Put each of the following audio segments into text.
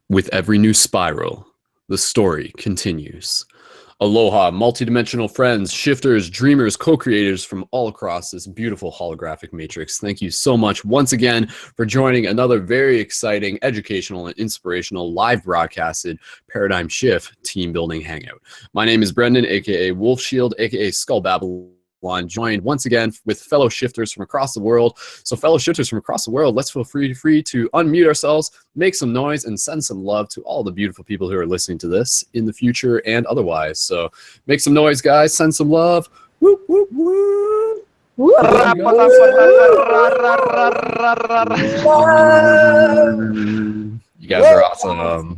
With every new spiral, the story continues. Aloha, multidimensional friends, shifters, dreamers, co-creators from all across this beautiful holographic matrix. Thank you so much once again for joining another very exciting, educational, and inspirational live broadcasted Paradigm Shift Team Building Hangout. My name is Brendan, aka Wolf Shield, aka Skull Babylon, joined once again with fellow shifters from across the world. So fellow shifters from across the world, let's feel free to unmute ourselves, make some noise, and send some love to all the beautiful people who are listening to this in the future and otherwise. So make some noise, guys. Send some love. Whoop, whoop, whoop. You guys are awesome.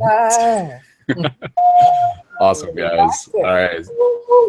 Awesome, guys. All right.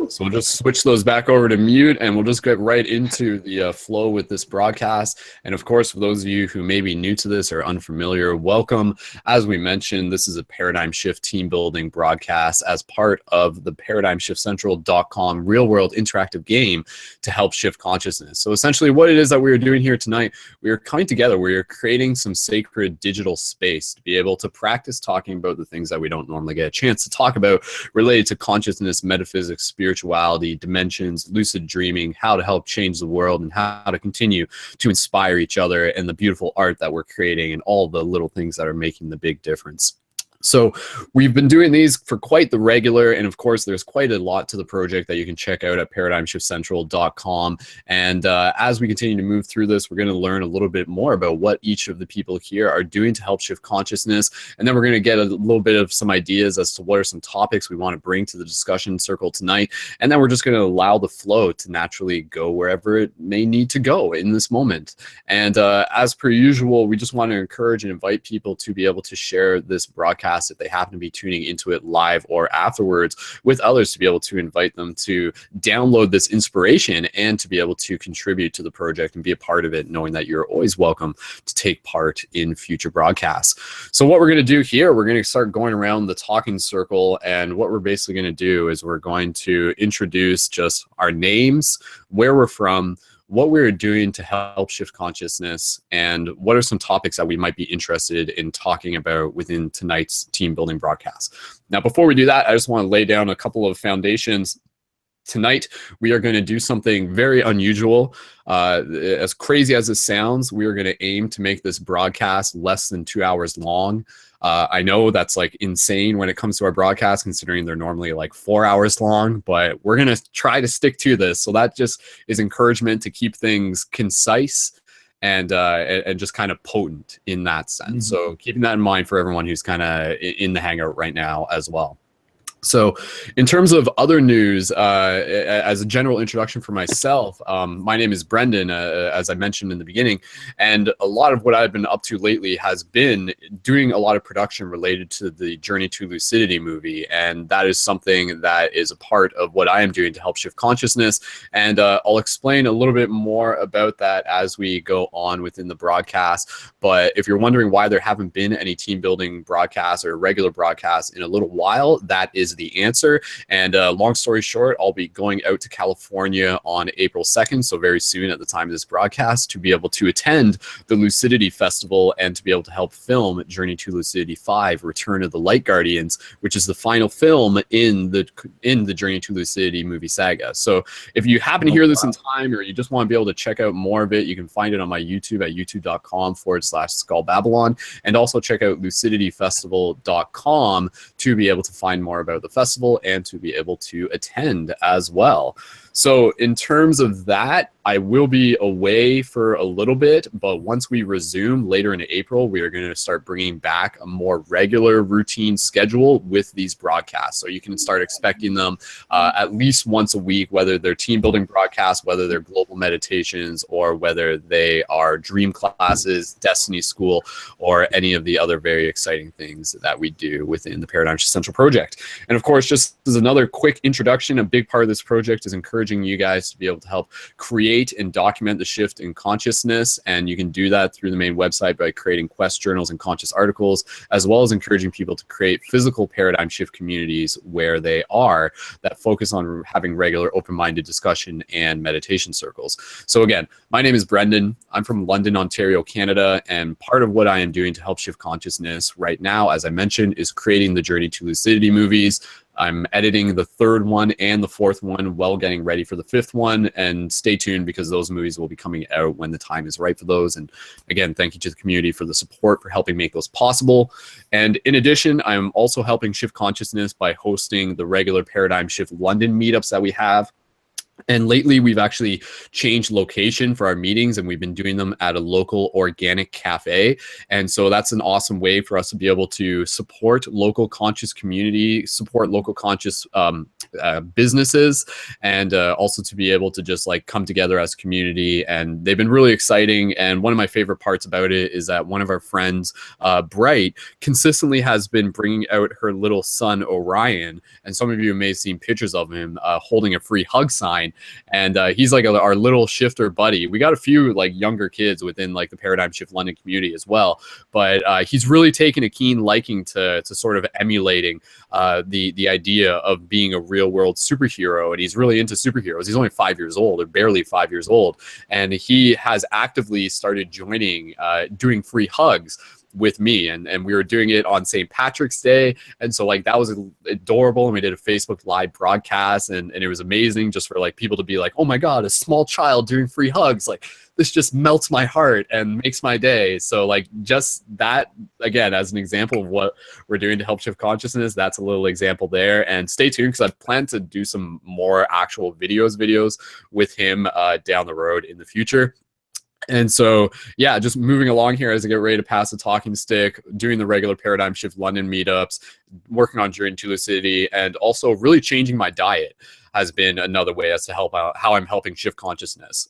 So we'll just switch those back over to mute, and we'll just get right into the flow with this broadcast. And of course, for those of you who may be new to this or unfamiliar, welcome. As we mentioned, this is a Paradigm Shift team building broadcast as part of the ParadigmShiftCentral.com real-world interactive game to help shift consciousness. So essentially what it is that we are doing here tonight, we are coming together, we are creating some sacred digital space to be able to practice talking about the things that we don't normally get a chance to talk about, related to consciousness, metaphysics, spirituality, dimensions, lucid dreaming, how to help change the world, and how to continue to inspire each other, and the beautiful art that we're creating, and all the little things that are making the big difference. So we've been doing these for quite the regular, and of course there's quite a lot to the project that you can check out at ParadigmShiftCentral.com. And as we continue to move through this, we're going to learn a little bit more about what each of the people here are doing to help shift consciousness, and then we're going to get a little bit of some ideas as to what are some topics we want to bring to the discussion circle tonight, and then we're just going to allow the flow to naturally go wherever it may need to go in this moment. And as per usual, we just want to encourage and invite people to be able to share this broadcast if they happen to be tuning into it live or afterwards with others, to be able to invite them to download this inspiration and to be able to contribute to the project and be a part of it, knowing that you're always welcome to take part in future broadcasts. So what we're going to do here, we're going to start going around the talking circle, and what we're basically going to do is we're going to introduce just our names, where we're from, what we're doing to help shift consciousness, and what are some topics that we might be interested in talking about within tonight's team building broadcast. Now, before we do that, I just want to lay down a couple of foundations. Tonight, we are going to do something very unusual. As crazy as it sounds, we are going to aim to make this broadcast less than 2 hours long. I know that's like insane when it comes to our broadcasts, considering they're normally like 4 hours long, but we're going to try to stick to this. So that just is encouragement to keep things concise and just kind of potent in that sense. So keeping that in mind for everyone who's kind of in the Hangout right now as well. So in terms of other news, as a general introduction for myself, my name is Brendan, as I mentioned in the beginning, and a lot of what I've been up to lately has been doing a lot of production related to the Journey to Lucidity movie, and that is something that is a part of what I am doing to help shift consciousness, and I'll explain a little bit more about that as we go on within the broadcast. But if you're wondering why there haven't been any team building broadcasts or regular broadcasts in a little while, that is the answer. And long story short, I'll be going out to California on April 2nd, so very soon at the time of this broadcast, to be able to attend the Lucidity Festival and to be able to help film Journey to Lucidity 5, Return of the Light Guardians, which is the final film in the Journey to Lucidity movie saga. So if you happen to hear this in time, or you just want to be able to check out more of it, you can find it on my YouTube at youtube.com/SkullBabylon, and also check out lucidityfestival.com to be able to find more about the festival and to be able to attend as well. So in terms of that, I will be away for a little bit, but once we resume later in April, we are going to start bringing back a more regular routine schedule with these broadcasts. So you can start expecting them at least once a week, whether they're team building broadcasts, whether they're global meditations, or whether they are dream classes, destiny school, or any of the other very exciting things that we do within the Paradigm Shift Central project. And of course, just as another quick introduction, a big part of this project is encouraging encouraging you guys to be able to help create and document the shift in consciousness. And you can do that through the main website by creating quest journals and conscious articles, as well as encouraging people to create physical paradigm shift communities where they are, that focus on having regular open-minded discussion and meditation circles. So again, my name is Brendan. I'm from London, Ontario, Canada, and part of what I am doing to help shift consciousness right now, as I mentioned, is creating the Journey to Lucidity movies. I'm editing the third one and the fourth one while getting ready for the fifth one, and stay tuned because those movies will be coming out when the time is right for those. And again, thank you to the community for the support for helping make those possible. And in addition, I'm also helping shift consciousness by hosting the regular Paradigm Shift London meetups that we have. And lately, we've actually changed location for our meetings, and we've been doing them at a local organic cafe. And so that's an awesome way for us to be able to support local conscious community, support local conscious businesses, and also to be able to just like come together as a community. And they've been really exciting. And one of my favorite parts about it is that one of our friends, Bright, consistently has been bringing out her little son, Orion. And some of you may have seen pictures of him holding a free hug sign. And he's like our little shifter buddy. We got a few like younger kids within like the Paradigm Shift London community as well, but he's really taken a keen liking to sort of emulating the idea of being a real world superhero. And he's really into superheroes. He's only 5 years old, or barely 5 years old, and he has actively started joining doing free hugs with me, and we were doing it on St. Patrick's Day, and so like that was adorable, and we did a Facebook live broadcast, and it was amazing just for like people to be like, oh my god, a small child doing free hugs, like this just melts my heart and makes my day. So like just that, again, as an example of what we're doing to help shift consciousness, that's a little example there. And stay tuned because I plan to do some more actual videos with him down the road in the future. And so, yeah, just moving along here as I get ready to pass the talking stick, doing the regular Paradigm Shift London meetups, working on Journey to Lucidity, and also really changing my diet has been another way as to help out how I'm helping shift consciousness.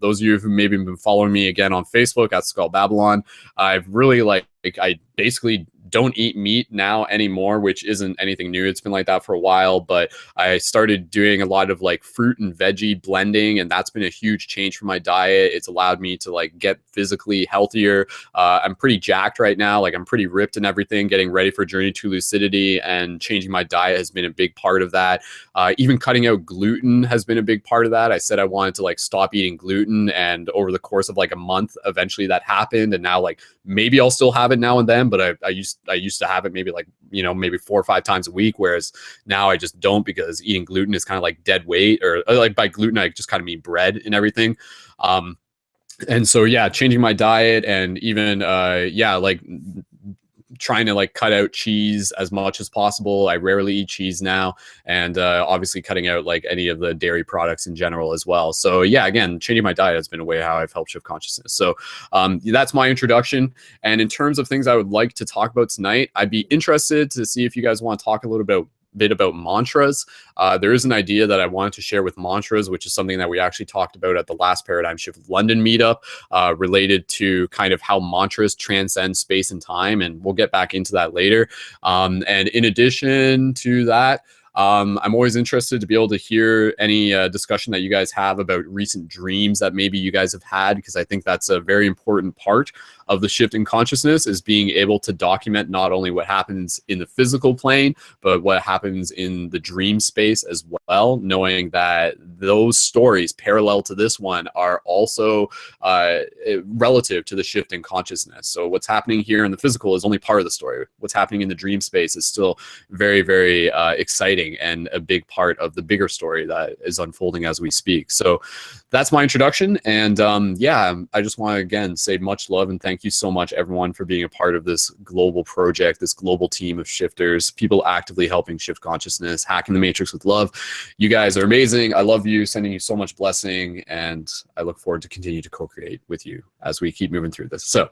Those of you who maybe been following me again on Facebook at Skull Babylon, I've really I basically don't eat meat now anymore, which isn't anything new. It's been like that for a while, but I started doing a lot of like fruit and veggie blending, and that's been a huge change for my diet. It's allowed me to like get physically healthier. I'm pretty jacked right now. Like I'm pretty ripped and everything, getting ready for Journey to Lucidity, and changing my diet has been a big part of that. Even cutting out gluten has been a big part of that. I said I wanted to like stop eating gluten, and over the course of like a month, eventually that happened. And now like maybe I'll still have it now and then, but I used to have it maybe like, you know, maybe 4 or 5 times a week, whereas now I just don't, because eating gluten is kind of like dead weight, or like by gluten I just kind of mean bread and everything. And so yeah, changing my diet, and even like trying to like cut out cheese as much as possible. I rarely eat cheese now, and obviously cutting out like any of the dairy products in general as well. So yeah, again, changing my diet has been a way how I've helped shift consciousness. So that's my introduction. And in terms of things I would like to talk about tonight, I'd be interested to see if you guys want to talk a little bit about mantras. There is an idea that I wanted to share with mantras, which is something that we actually talked about at the last Paradigm Shift London meetup, related to kind of how mantras transcend space and time, and we'll get back into that later. And in addition to that, I'm always interested to be able to hear any discussion that you guys have about recent dreams that maybe you guys have had, because I think that's a very important part of the shift in consciousness, is being able to document not only what happens in the physical plane, but what happens in the dream space as well, knowing that those stories parallel to this one are also relative to the shift in consciousness. So what's happening here in the physical is only part of the story. What's happening in the dream space is still very, very exciting and a big part of the bigger story that is unfolding as we speak. So that's my introduction. And yeah, I just want to again say much love and thank you so much, everyone, for being a part of this global project, this global team of shifters, people actively helping shift consciousness, hacking the matrix with love. You guys are amazing. I love you, sending you so much blessing, and I look forward to continue to co-create with you as we keep moving through this. So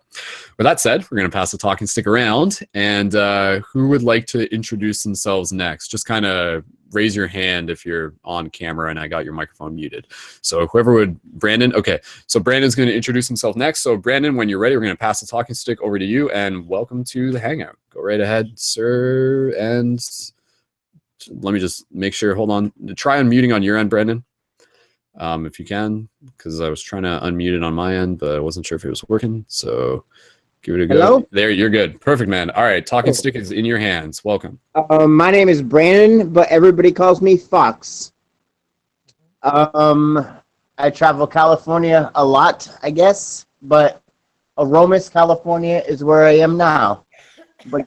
with that said, we're going to pass the talking stick around, and who would like to introduce themselves next? Just kind of raise your hand if you're on camera and I got your microphone muted. So whoever would, Brandon. Okay, so Brandon's going to introduce himself next. So Brandon, when you're ready, we're going to pass the talking stick over to you, and welcome to the Hangout. Go right ahead, sir. And let me just make sure, hold on. Try unmuting on your end, Brandon. if you can, because I was trying to unmute it on my end, but I wasn't sure if it was working. So give it a go. Hello? There, you're good. Perfect, man. All right, talking Cool. stick is in your hands. Welcome. My name is Brandon, but everybody calls me Fox. Um, I travel California a lot, I guess, but Aromas, California is where I am now. But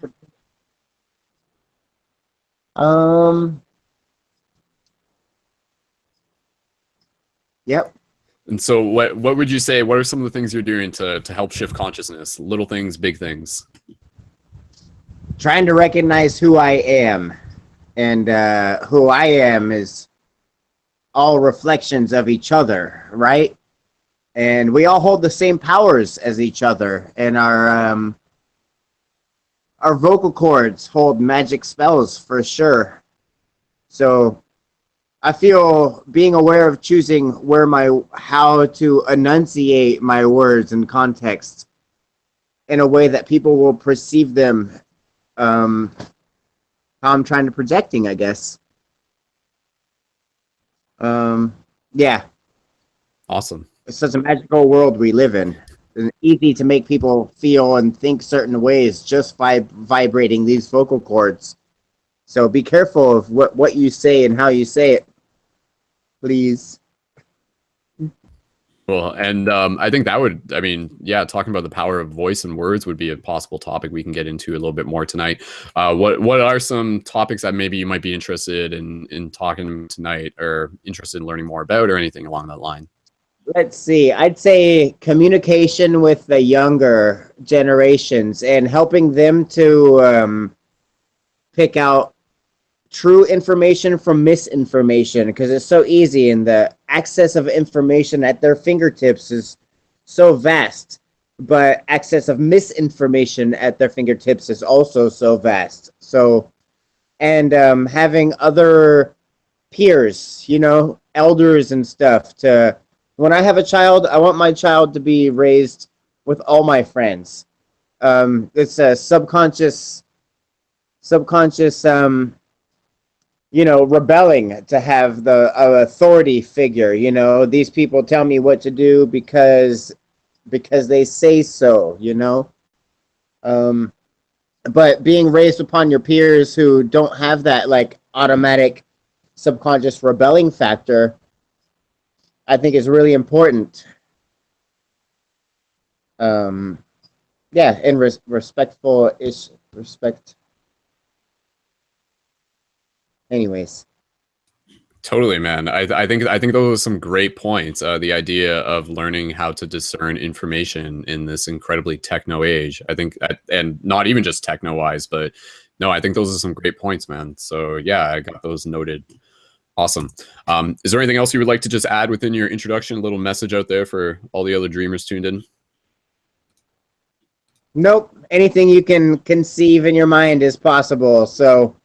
yep. And so what would you say, what are some of the things you're doing to help shift consciousness? Little things, big things. Trying to recognize who I am, and who I am is all reflections of each other, right? And we all hold the same powers as each other, and our vocal cords hold magic spells for sure. So I feel being aware of choosing how to enunciate my words in context in a way that people will perceive them, how I'm trying to projecting, I guess. Yeah. Awesome. It's such a magical world we live in. It's easy to make people feel and think certain ways just by vibrating these vocal cords. So be careful of what you say and how you say it, please. Cool. And I think that would, I mean, yeah, talking about the power of voice and words would be a possible topic we can get into a little bit more tonight. What are some topics that maybe you might be interested in talking tonight, or interested in learning more about, or anything along that line? Let's see. I'd say communication with the younger generations and helping them to pick out true information from misinformation, because it's so easy, and the access of information at their fingertips is so vast, but access of misinformation at their fingertips is also so vast. So, and having other peers, elders and stuff, to when I have a child, I want my child to be raised with all my friends. It's a subconscious rebelling to have the authority figure. These people tell me what to do because they say so. But being raised upon your peers who don't have that like automatic subconscious rebelling factor, I think is really important. Yeah, and respectful is respect. Anyways. Totally, man. I think those are some great points. The idea of learning how to discern information in this incredibly techno age. I think, and not even just techno wise, but no, I think those are some great points, man. So yeah, I got those noted. Awesome. Is there anything else you would like to just add within your introduction? A little message out there for all the other dreamers tuned in? Nope. Anything you can conceive in your mind is possible. So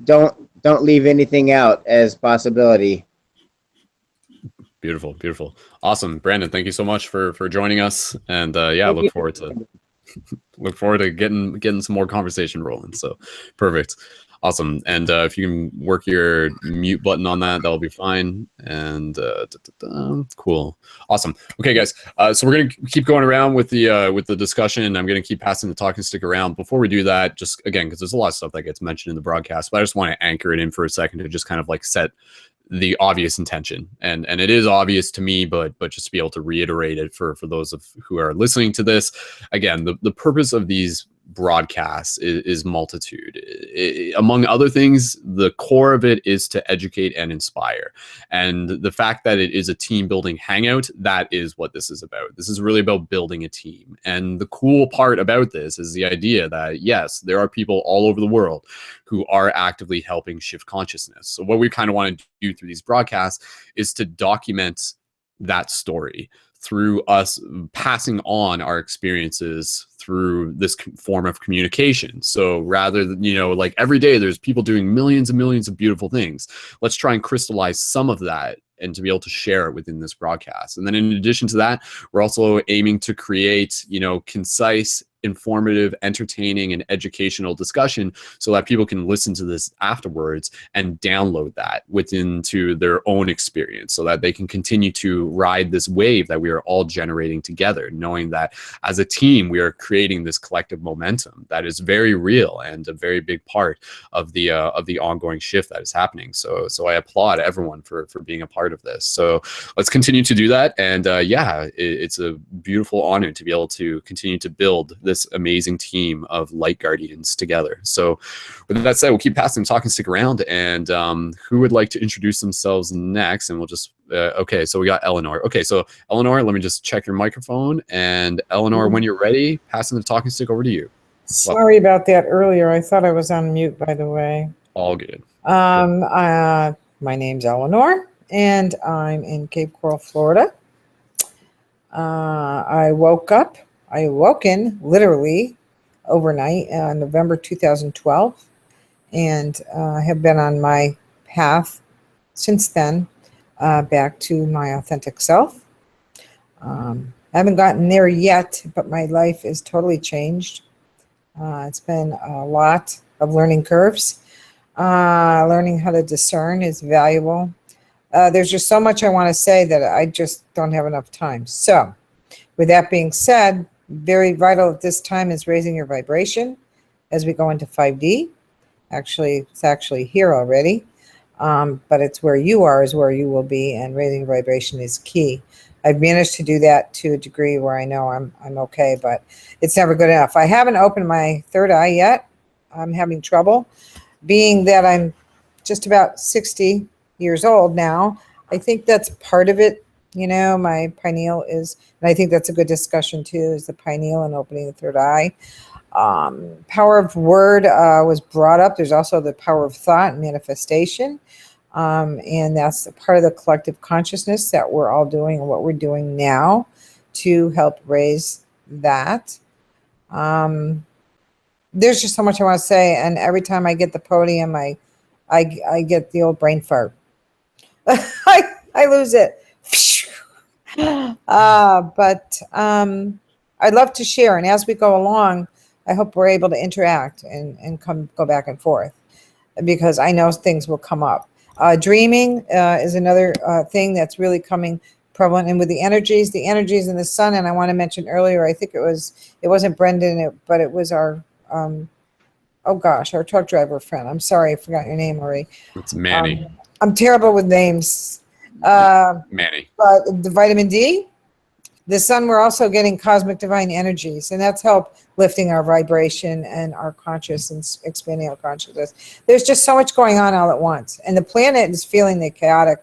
don't leave anything out as possibility. Beautiful, beautiful, awesome. Brandon, thank you so much for joining us, and yeah, look forward to getting some more conversation rolling. So perfect. Awesome. And if you can work your mute button on that, that'll be fine. And cool. Awesome. Okay, guys. So we're gonna keep going around with the discussion. I'm gonna keep passing the talking stick around. Before we do that, just again, because there's a lot of stuff that gets mentioned in the broadcast, but I just want to anchor it in for a second to just kind of like set the obvious intention. And it is obvious to me, but just to be able to reiterate it for those who are listening to this. Again, the purpose of these broadcasts is multitude. Among other things, the core of it is to educate and inspire. And the fact that it is a team building hangout, that is what this is about. This is really about building a team. And the cool part about this is the idea that, yes, there are people all over the world who are actively helping shift consciousness. So what we kind of want to do through these broadcasts is to document that story through us passing on our experiences through this form of communication. So rather than, like every day there's people doing millions and millions of beautiful things, let's try and crystallize some of that and to be able to share it within this broadcast. And then in addition to that, we're also aiming to create, concise, informative, entertaining, and educational discussion so that people can listen to this afterwards and download that into their own experience so that they can continue to ride this wave that we are all generating together, knowing that as a team, we are creating this collective momentum that is very real and a very big part of the ongoing shift that is happening. So I applaud everyone for being a part of this. So let's continue to do that. And it's a beautiful honor to be able to continue to build this amazing team of light guardians together. So with that said, we'll keep passing the talking stick around, and who would like to introduce themselves next? And we'll just okay, so we got Eleanor. Okay, so Eleanor, let me just check your microphone. And Eleanor, when you're ready, passing the talking stick over to you. Sorry about that earlier. I thought I was on mute, by the way. All good. My name's Eleanor, and I'm in Cape Coral, Florida. I awoken literally overnight on November 2012, and have been on my path since then, back to my authentic self. I haven't gotten there yet, but my life is totally changed. It's been a lot of learning curves. Learning how to discern is valuable. There's just so much I want to say that I just don't have enough time. So with that being said, very vital at this time is raising your vibration as we go into 5D. Actually, it's actually here already, but it's where you are is where you will be, and raising your vibration is key. I've managed to do that to a degree where I know I'm okay, but it's never good enough. I haven't opened my third eye yet. I'm having trouble. Being that I'm just about 60 years old now, I think that's part of it. You know, my pineal is, and I think that's a good discussion too, is the pineal and opening the third eye. Power of word was brought up. There's also the power of thought and manifestation. And that's part of the collective consciousness that we're all doing and what we're doing now to help raise that. There's just so much I want to say. And every time I get the podium, I get the old brain fart. I lose it. But I'd love to share. And as we go along, I hope we're able to interact and go back and forth, because I know things will come up. Dreaming is another thing that's really coming prevalent. And with the energies in the sun. And I want to mention earlier, I think it wasn't Brendan, but it was our, our truck driver friend. I'm sorry, I forgot your name already. It's Manny. I'm terrible with names. Manny. But the vitamin D, the sun, we're also getting cosmic divine energies, and that's help lifting our vibration and our consciousness and expanding our consciousness. There's just so much going on all at once, and the planet is feeling the chaotic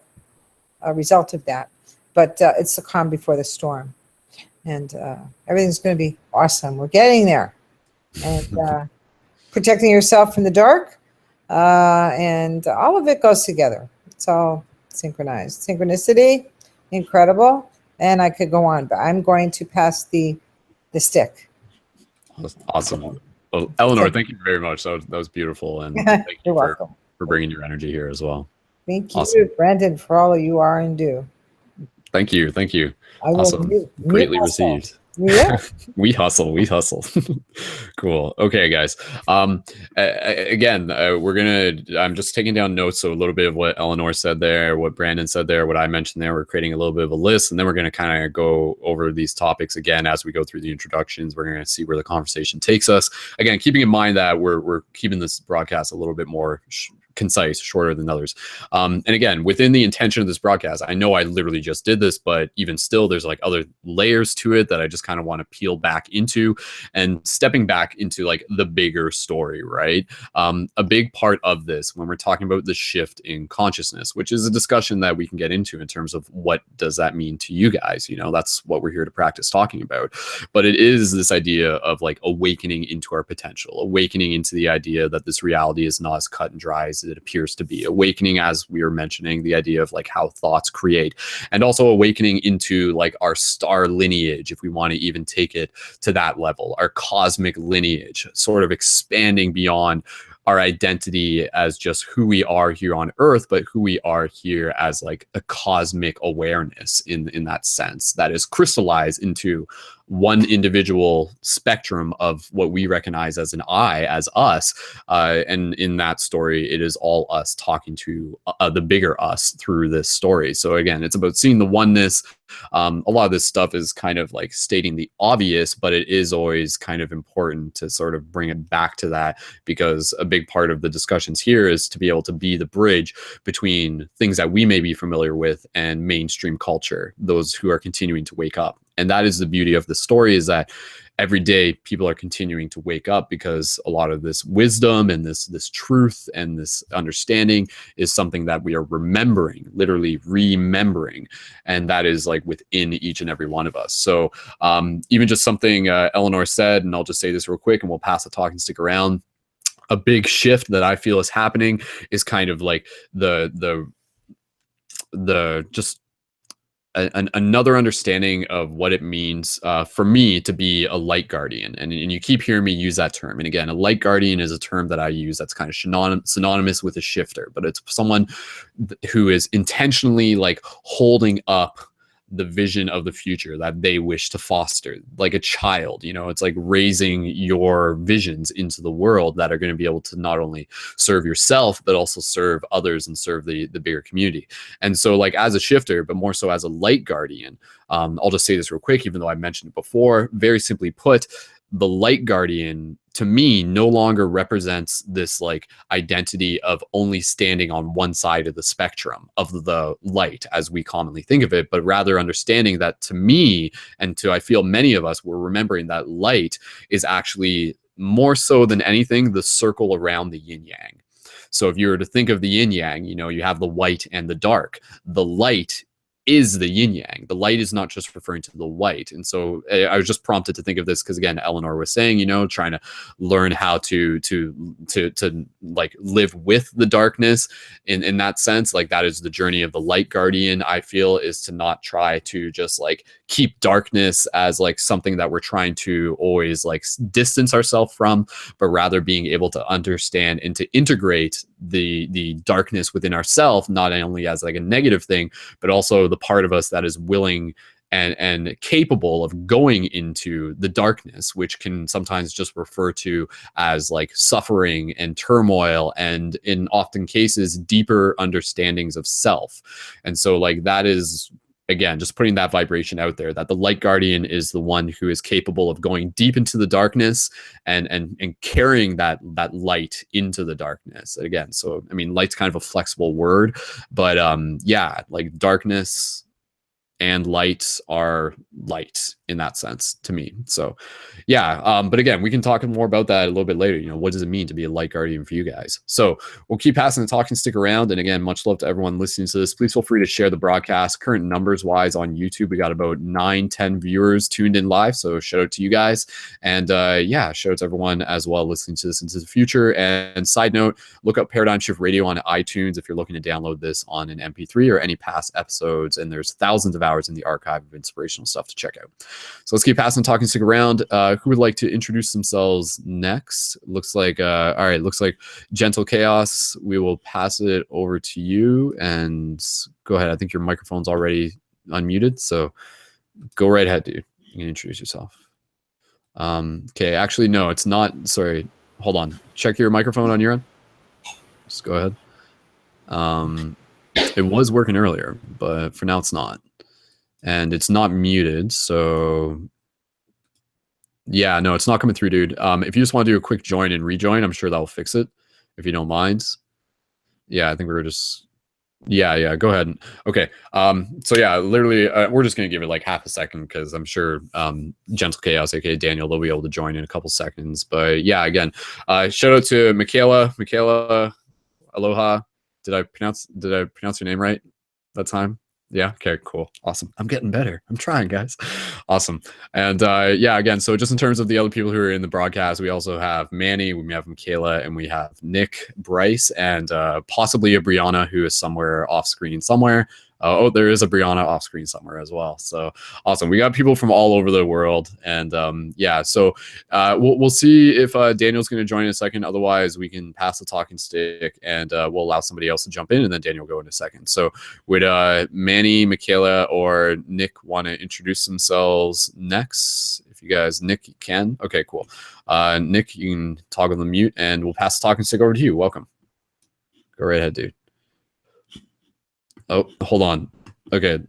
result of that. But it's the calm before the storm, and everything's going to be awesome. We're getting there, and protecting yourself from the dark, and all of it goes together. It's all synchronized. Synchronicity, incredible. And I could go on, but I'm going to pass the stick. Awesome. Well, Eleanor, thank you very much. That was beautiful. And thank you You're welcome. for bringing your energy here as well. Thank you, Brendan, for all you are and do. Thank you. Thank you. I will Awesome. Greatly received. Yeah. We hustle. Cool. Okay, guys. Again, I'm just taking down notes. So a little bit of what Eleanor said there, what Brandon said there, what I mentioned there. We're creating a little bit of a list, and then we're going to kind of go over these topics again as we go through the introductions. We're going to see where the conversation takes us. Again, keeping in mind that we're keeping this broadcast a little bit more concise, shorter than others. And again, within the intention of this broadcast, I know I literally just did this, but even still, there's like other layers to it that I just kind of want to peel back into, and stepping back into like the bigger story, right? A big part of this, when we're talking about the shift in consciousness, which is a discussion that we can get into in terms of what does that mean to you guys? You know, that's what we're here to practice talking about. But it is this idea of like awakening into our potential, awakening into the idea that this reality is not as cut and dry as it appears to be, awakening, as we were mentioning, the idea of like how thoughts create, and also awakening into like our star lineage, if we want to even take it to that level, our cosmic lineage, sort of expanding beyond our identity as just who we are here on Earth, but who we are here as like a cosmic awareness in that sense that is crystallized into one individual spectrum of what we recognize as an I, as us. And in that story, it is all us talking to the bigger us through this story. So again, it's about seeing the oneness. A lot of this stuff is kind of like stating the obvious, but it is always kind of important to sort of bring it back to that, because a big part of the discussions here is to be able to be the bridge between things that we may be familiar with and mainstream culture, those who are continuing to wake up. And that is the beauty of the story, is that every day people are continuing to wake up, because a lot of this wisdom and this truth and this understanding is something that we are remembering, literally remembering. And that is like within each and every one of us. So even just something Eleanor said, and I'll just say this real quick and we'll pass the talk and stick around. A big shift that I feel is happening is kind of like the just another understanding of what it means for me to be a light guardian. And you keep hearing me use that term. And again, a light guardian is a term that I use that's kind of synonymous with a shifter, but it's someone who is intentionally like holding up the vision of the future that they wish to foster, like a child. You know, it's like raising your visions into the world that are going to be able to not only serve yourself, but also serve others and serve the bigger community. And so like as a shifter, but more so as a light guardian, I'll just say this real quick, even though I mentioned it before, very simply put, the light guardian to me no longer represents this like identity of only standing on one side of the spectrum of the light as we commonly think of it, but rather understanding that to me, and to I feel many of us, we're remembering that light is actually more so than anything the circle around the yin yang. So if you were to think of the yin yang, you know, you have the white and the dark. The light is the yin yang. The light is not just referring to the white. And so I was just prompted to think of this because again, Eleanor was saying, you know, trying to learn how to like live with the darkness in that sense. Like that is the journey of the light guardian, I feel, is to not try to just like keep darkness as like something that we're trying to always like distance ourselves from, but rather being able to understand and to integrate the darkness within ourselves, not only as like a negative thing, but also the part of us that is willing and capable of going into the darkness, which can sometimes just refer to as like suffering and turmoil, and in often cases, deeper understandings of self. And so like that is, again, just putting that vibration out there, that the light guardian is the one who is capable of going deep into the darkness and carrying that light into the darkness. Again, so I mean, light's kind of a flexible word, but yeah, like darkness and light are light in that sense to me. So yeah, but again, we can talk more about that a little bit later. You know, what does it mean to be a light guardian for you guys? So we'll keep passing the talk and stick around. And again, much love to everyone listening to this. Please feel free to share the broadcast. Current numbers wise on YouTube, we got about 9-10 viewers tuned in live. So shout out to you guys. And yeah, shout out to everyone as well listening to this into the future. And side note, look up Paradigm Shift Radio on iTunes if you're looking to download this on an MP3 or any past episodes. And there's thousands of hours in the archive of inspirational stuff to check out. So let's keep passing, talking, stick around. Who would like to introduce themselves next? Looks like, all right, looks like Gentle Chaos. We will pass it over to you and go ahead. I think your microphone's already unmuted, so go right ahead, dude. You can introduce yourself. Okay, actually, no, it's not. Sorry, hold on. Check your microphone on your end. Just go ahead. It was working earlier, but for now it's not. And it's not muted, so yeah, no, it's not coming through, dude. If you just want to do a quick join and rejoin, I'm sure that'll fix it, if you don't mind. Yeah, I think we were just, yeah, go ahead. Okay, so yeah, literally, we're just gonna give it like half a second because I'm sure Gentle Chaos, aka Daniel, they'll be able to join in a couple seconds. But yeah, again, shout out to Michaela, aloha. Did I pronounce your name right that time? Yeah. Okay, cool. Awesome. I'm getting better. I'm trying, guys. Awesome. And yeah, again, so just in terms of the other people who are in the broadcast, we also have Manny, we have Michaela, and we have Nick, Bryce, and possibly a Brianna who is somewhere off screen somewhere. Oh, there is a Brianna off screen somewhere as well. So awesome. We got people from all over the world. And yeah, so we'll see if Daniel's going to join in a second. Otherwise, we can pass the talking stick and we'll allow somebody else to jump in, and then Daniel will go in a second. So would Manny, Michaela, or Nick want to introduce themselves next? If you guys, Nick, you can. Okay, cool. Nick, you can toggle the mute, and we'll pass the talking stick over to you. Welcome. Go right ahead, dude. Oh, hold on. Okay.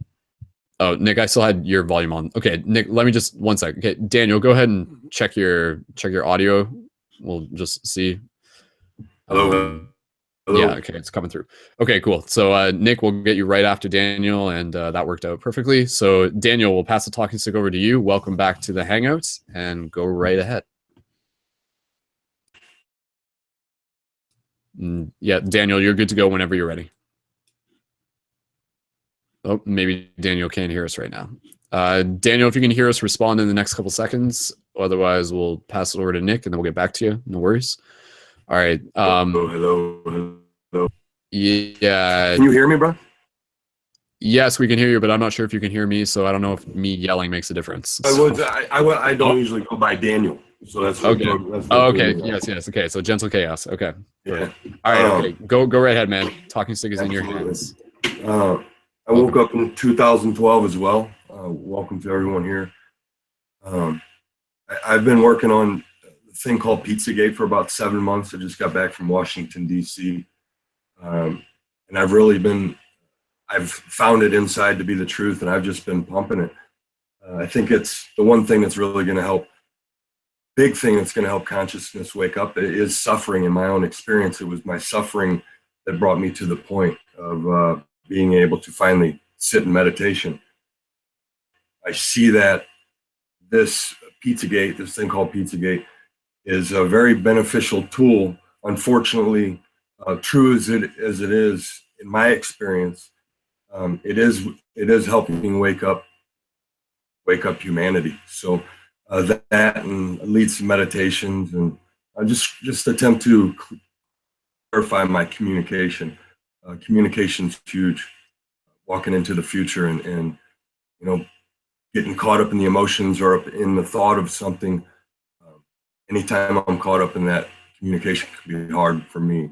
Oh, Nick, I still had your volume on. Okay, Nick, let me just 1 second. Okay, Daniel, go ahead and check your audio. We'll just see. Hello. Hello. Yeah, okay, it's coming through. Okay, cool. So Nick, we'll get you right after Daniel, and that worked out perfectly. So Daniel, we'll pass the talking stick over to you. Welcome back to the Hangouts, and go right ahead. Yeah, Daniel, you're good to go whenever you're ready. Oh, maybe Daniel can't hear us right now. Daniel, if you can hear us, respond in the next couple seconds. Otherwise, we'll pass it over to Nick, and then we'll get back to you. No worries. All right. Hello. Yeah. Can you hear me, bro? Yes, we can hear you, but I'm not sure if you can hear me, so I don't know if me yelling makes a difference. I don't usually go by Daniel, so that's okay. That's okay. Yes. Okay. So Gentle Chaos. Okay. Yeah. All right. Okay. Go right ahead, man. Talking stick is in your hands. I woke up in 2012 as well. Welcome to everyone here. I've been working on a thing called Pizzagate for about 7 months. I just got back from Washington, D.C. And I've found it inside to be the truth, and I've just been pumping it. I think it's the one thing that's really going to help, big thing that's going to help consciousness wake up. It is suffering in my own experience. It was my suffering that brought me to the point of being able to finally sit in meditation. I see that this Pizzagate, this thing called Pizzagate, is a very beneficial tool. Unfortunately, true as it is, in my experience, it is helping wake up humanity. So that and leads to meditations, and I just attempt to clarify my communication. Communication's huge. Walking into the future and getting caught up in the emotions or up in the thought of something. Anytime I'm caught up in that, communication can be hard for me.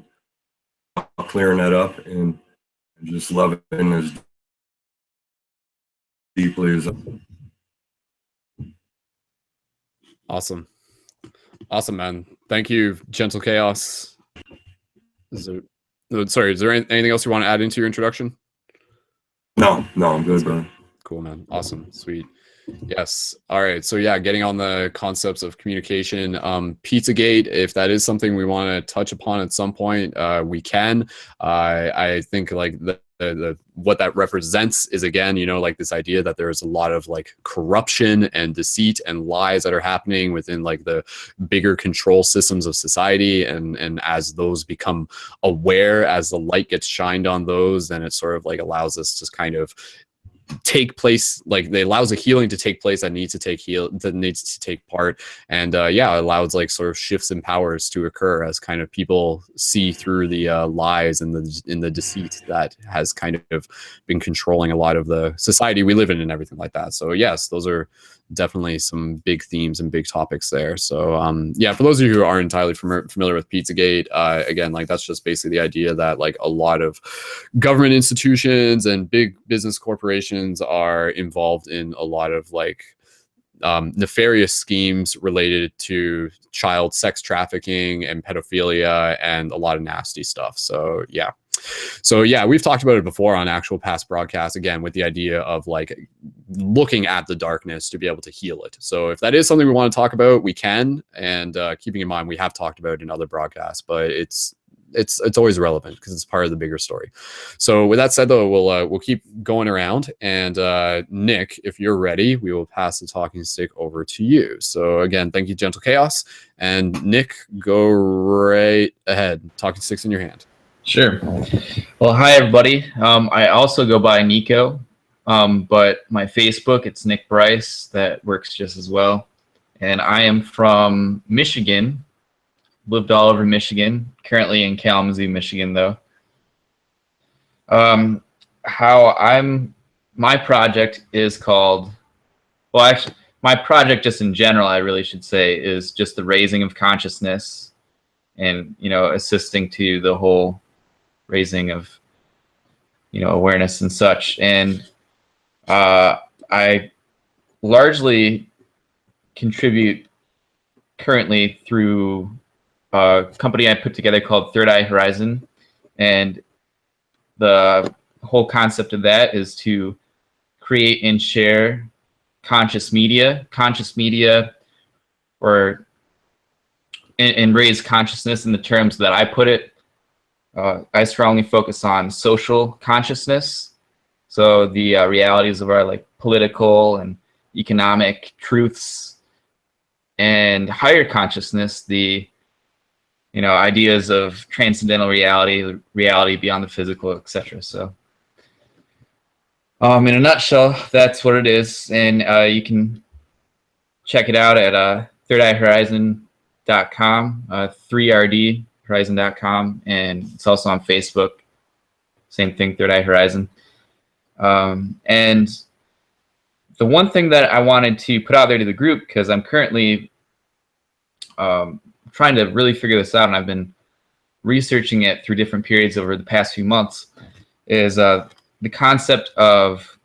Clearing that up and just loving as deeply as Awesome, man. Thank you, Gentle Chaos. Is there anything else you want to add into your introduction? No, I'm good, bro. Cool, man. Awesome. Sweet. Yes. All right. So yeah, getting on the concepts of communication, Pizzagate, if that is something we want to touch upon at some point, we can. I think like the what that represents is, again, like this idea that there's a lot of like corruption and deceit and lies that are happening within like the bigger control systems of society, and as those become aware, as the light gets shined on those, then it sort of like allows us to kind of take place, like it allows a healing to take place that needs to take part, and it allows like sort of shifts in powers to occur as kind of people see through the lies and the deceit that has kind of been controlling a lot of the society we live in and everything like that. So yes, those are definitely some big themes and big topics there. So for those of you who aren't entirely familiar with Pizzagate, again, like that's just basically the idea that like a lot of government institutions and big business corporations are involved in a lot of like nefarious schemes related to child sex trafficking and pedophilia and a lot of nasty stuff. So we've talked about it before on actual past broadcasts, again, with the idea of like looking at the darkness to be able to heal it. So if that is something we want to talk about, we can, and keeping in mind we have talked about it in other broadcasts, but it's always relevant because it's part of the bigger story. So with that said, though, we'll keep going around, and Nick, if you're ready, we will pass the talking stick over to you. So again, thank you, Gentle Chaos, and Nick, go right ahead. Talking stick's in your hand. Sure. Well, hi everybody. I also go by Nico, but my Facebook, it's Nick Bryce. That works just as well. And I am from Michigan. Lived all over Michigan. Currently in Kalamazoo, Michigan, though. my project is called, well, actually, my project just in general, I really should say, is just the raising of consciousness and, assisting to the whole raising of, awareness and such. And I largely contribute currently through a company I put together called Third Eye Horizon. And the whole concept of that is to create and share conscious media, or and raise consciousness in the terms that I put it. I strongly focus on social consciousness, so the realities of our political and economic truths, and higher consciousness, the ideas of transcendental reality beyond the physical, etc. So in a nutshell, that's what it is. And you can check it out at thirdeyehorizon.com, 3rdhorizon.com, and it's also on Facebook. Same thing, Third Eye Horizon. And the one thing that I wanted to put out there to the group, because I'm currently trying to really figure this out, and I've been researching it through different periods over the past few months, is the concept of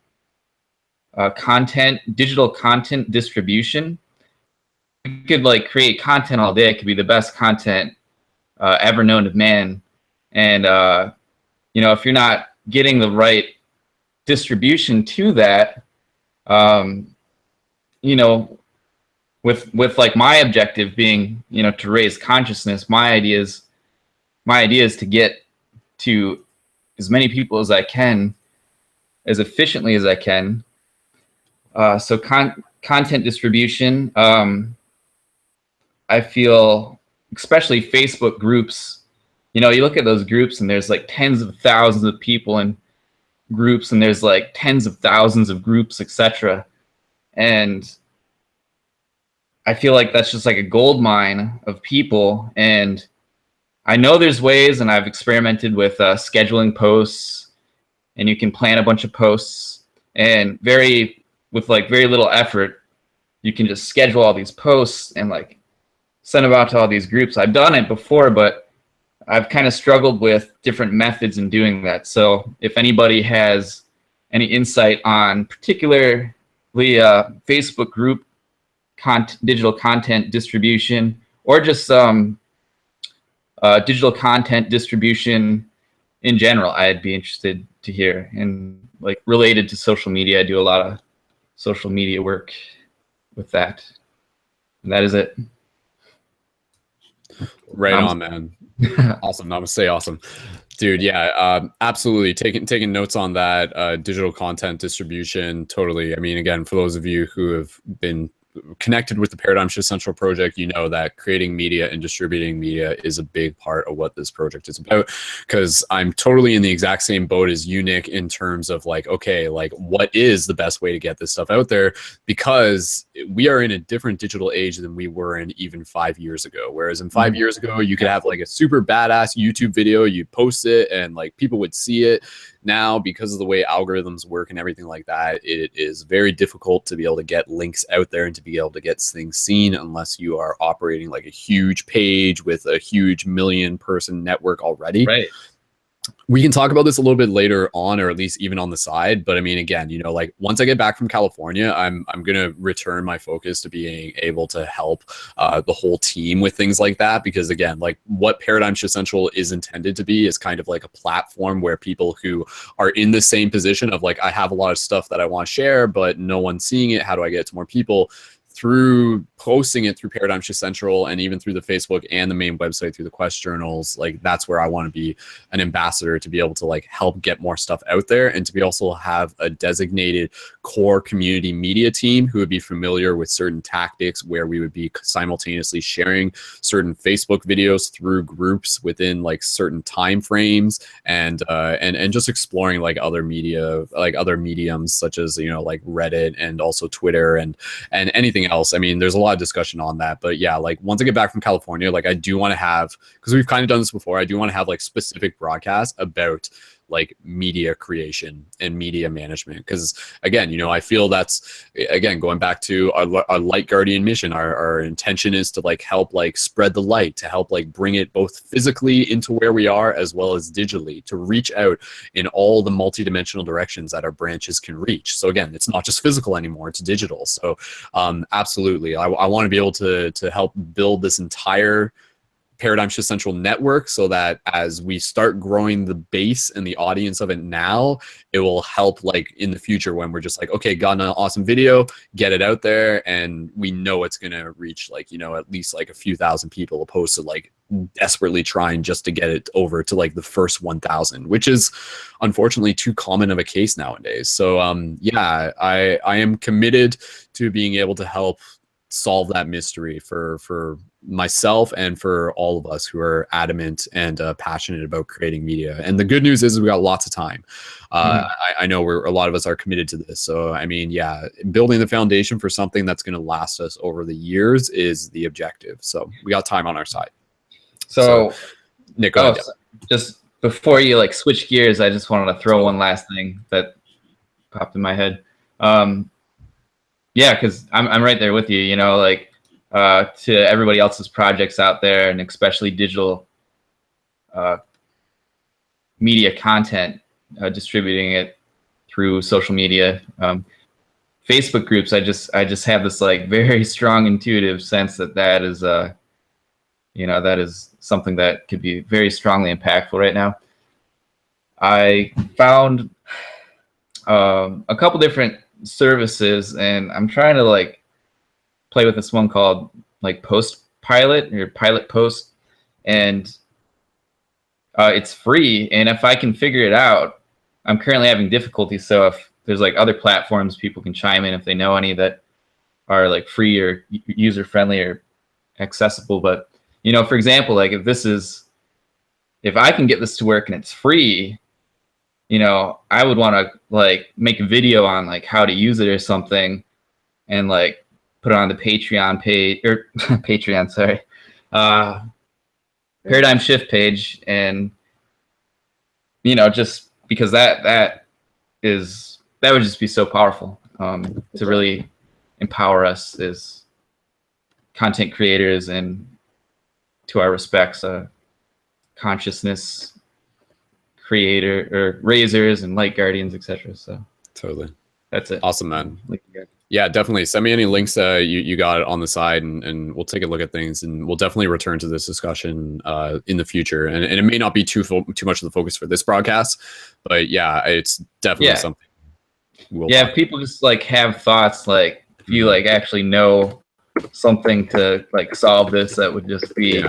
digital content distribution. You could create content all day. It could be the best content ever known to man. And, if you're not getting the right distribution to that, with my objective being, to raise consciousness, my idea is to get to as many people as I can, as efficiently as I can. So content distribution, I feel, especially Facebook groups, you look at those groups and there's tens of thousands of people in groups, and there's tens of thousands of groups, etc. And I feel like that's just a gold mine of people. And I know there's ways, and I've experimented with scheduling posts, and you can plan a bunch of posts, and with very little effort, you can just schedule all these posts and send them out to all these groups. I've done it before, but I've kind of struggled with different methods in doing that. So if anybody has any insight on particularly Facebook group digital content distribution, or just digital content distribution in general, I'd be interested to hear. And related to social media, I do a lot of social media work with that. And that is it. Right on, man. Awesome. Namaste. Awesome. Dude, yeah, absolutely. Taking notes on that digital content distribution. Totally. I mean, again, for those of you who have been connected with the Paradigm Shift Central project, that creating media and distributing media is a big part of what this project is about, because I'm totally in the exact same boat as you, Nick, in terms of okay, what is the best way to get this stuff out there, because we are in a different digital age than we were in even 5 years ago. Whereas in 5 years ago, you could have a super badass YouTube video, you post it and people would see it. Now, because of the way algorithms work and everything like that, it is very difficult to be able to get links out there and to be able to get things seen unless you are operating a huge page with a huge million-person network already. Right. We can talk about this a little bit later on, or at least even on the side. But I mean, again, once I get back from California, I'm going to return my focus to being able to help the whole team with things like that. Because again, what Paradigm Shift Central is intended to be is kind of a platform where people who are in the same position of I have a lot of stuff that I want to share, but no one's seeing it. How do I get it to more people? Through posting it through Paradigm Shift Central, and even through the Facebook and the main website through the Quest journals, that's where I want to be an ambassador, to be able to help get more stuff out there, and to be also have a designated core community media team who would be familiar with certain tactics, where we would be simultaneously sharing certain Facebook videos through groups within certain time frames, and just exploring other media, other mediums such as Reddit and also Twitter and anything else. I mean, there's a lot of discussion on that, but yeah, once I get back from California, I do want to have, because we've kind of done this before, I do want to have specific broadcasts about like media creation and media management. Because again, I feel that's, again, going back to our light guardian mission, our intention is to like help like spread the light, to help like bring it both physically into where we are as well as digitally, to reach out in all the multidimensional directions that our branches can reach. So again, it's not just physical anymore, it's digital. So absolutely, I want to be able to help build this entire Paradigm Shift Central network, so that as we start growing the base and the audience of it now, it will help like in the future when we're just like, okay, got an awesome video, get it out there, and we know it's gonna reach like, at least like a few thousand people, opposed to like desperately trying just to get it over to like the first 1,000, which is unfortunately too common of a case nowadays. So yeah, I am committed to being able to help solve that mystery for myself and for all of us who are adamant and passionate about creating media. And the good news is we got lots of time. I know a lot of us are committed to this. So I mean, yeah, building the foundation for something that's going to last us over the years is the objective. So we got time on our side. So Nick, go ahead. Just before you like switch gears, I just wanted to throw one last thing that popped in my head. Yeah, because I'm right there with you, like to everybody else's projects out there, and especially digital media content, distributing it through social media, Facebook groups. I just have this like very strong intuitive sense that is that is something that could be very strongly impactful right now. I found a couple different services, and I'm trying to like play with this one called like Post Pilot or Pilot Post, and it's free. And if I can figure it out, I'm currently having difficulty. So if there's like other platforms, people can chime in if they know any that are like free or user friendly or accessible. But for example, like if I can get this to work and it's free, I would want to like make a video on like how to use it or something, and like put it on the Patreon page or Patreon, sorry, Paradigm Shift page, and just because that would just be so powerful to really empower us as content creators and to our respects, consciousness creator or raisers and light guardians, etc. So totally, that's it. Awesome, man. Yeah, definitely send me any links you got on the side, and we'll take a look at things, and we'll definitely return to this discussion in the future. And it may not be too much of the focus for this broadcast, but yeah, it's definitely something if people just like have thoughts, like if you like actually know something to like solve this, that would just be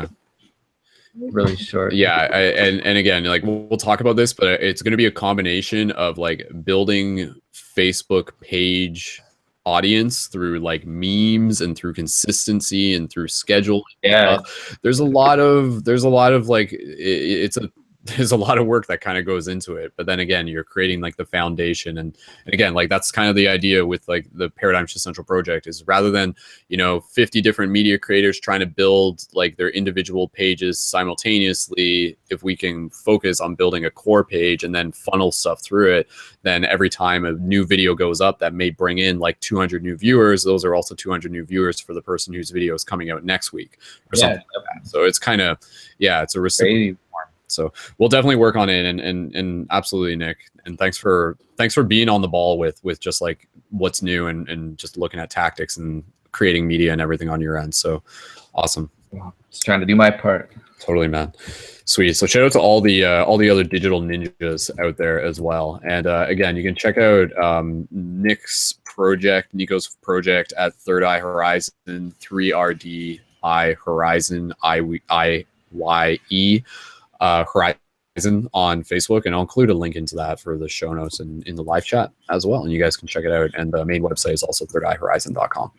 really short. Yeah, and again, like we'll talk about this, but it's going to be a combination of like building Facebook page audience through like memes and through consistency and through schedule. There's a lot of like there's a lot of work that kind of goes into it, but then again, you're creating like the foundation, and again, like that's kind of the idea with like the Paradigm Shift Central project, is rather than 50 different media creators trying to build like their individual pages simultaneously, if we can focus on building a core page and then funnel stuff through it, then every time a new video goes up that may bring in like 200 new viewers, those are also 200 new viewers for the person whose video is coming out next week or something like that. So it's kind of it's a reciprocal. So we'll definitely work on it, and absolutely, Nick. And thanks for being on the ball with just like what's new and just looking at tactics and creating media and everything on your end. So awesome. Just trying to do my part. Totally, man. Sweet. So shout out to all the other digital ninjas out there as well. And again, you can check out Nico's project at Third Eye Horizon, 3RDI Horizon, IYE. Horizon on Facebook, and I'll include a link into that for the show notes and in the live chat as well, and you guys can check it out. And the main website is also thirdeyehorizon.com.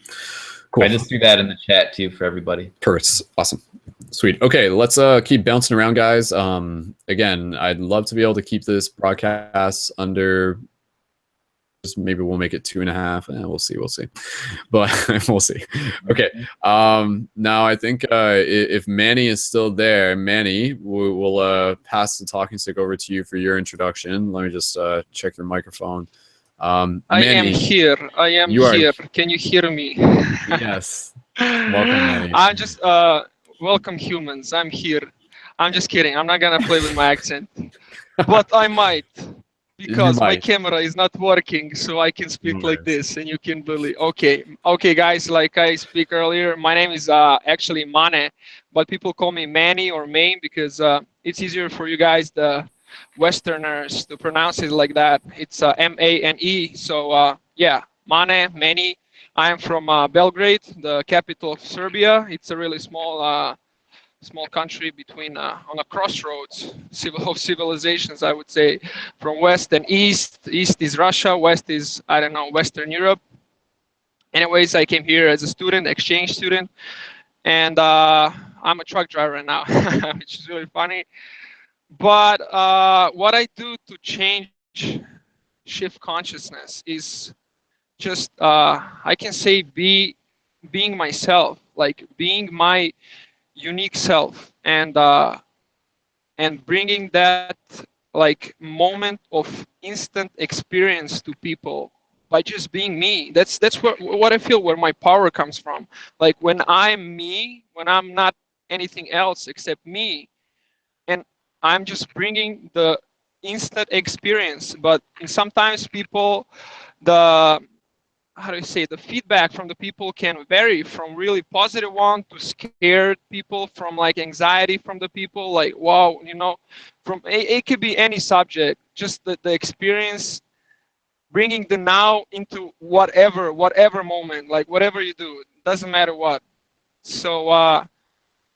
Cool. I just threw that in the chat too for everybody. Perfect. Awesome. Sweet. Okay, let's keep bouncing around, guys. Again, I'd love to be able to keep this broadcast under Maybe we'll make it 2.5. We'll see. But we'll see. Okay. Now I think if Manny is still there, Manny, we'll pass the talking stick over to you for your introduction. Let me just check your microphone. I Manny, am here. I am you are- here. Can you hear me? Yes. Welcome, Manny. I'm just welcome humans. I'm here. I'm just kidding. I'm not gonna play with my accent, but I might, because my might. camera is not working, so I can speak No like worries. this, and you can believe. Okay, guys. Like I speak earlier, my name is actually Mane, but people call me Manny or Maine because it's easier for you guys, the Westerners, to pronounce it like that. It's Mane. So yeah, Mane, Manny. I am from Belgrade, the capital of Serbia. It's a really small country between on a crossroads of civilizations, I would say, from west and east. East is Russia, west is, I don't know, Western Europe. Anyways, I came here as a student, exchange student, and I'm a truck driver right now, which is really funny. But what I do to change, shift consciousness is just, I can say, being myself, like being my unique self, and bringing that like moment of instant experience to people by just being me. That's what I feel, where my power comes from. Like when I'm me, when I'm not anything else except me, and I'm just bringing the instant experience. But sometimes people, the how do you say, the feedback from the people can vary from really positive one to scared people, from like anxiety from the people, like wow, from it could be any subject, just the experience, bringing the now into whatever moment, like whatever you do, doesn't matter what. So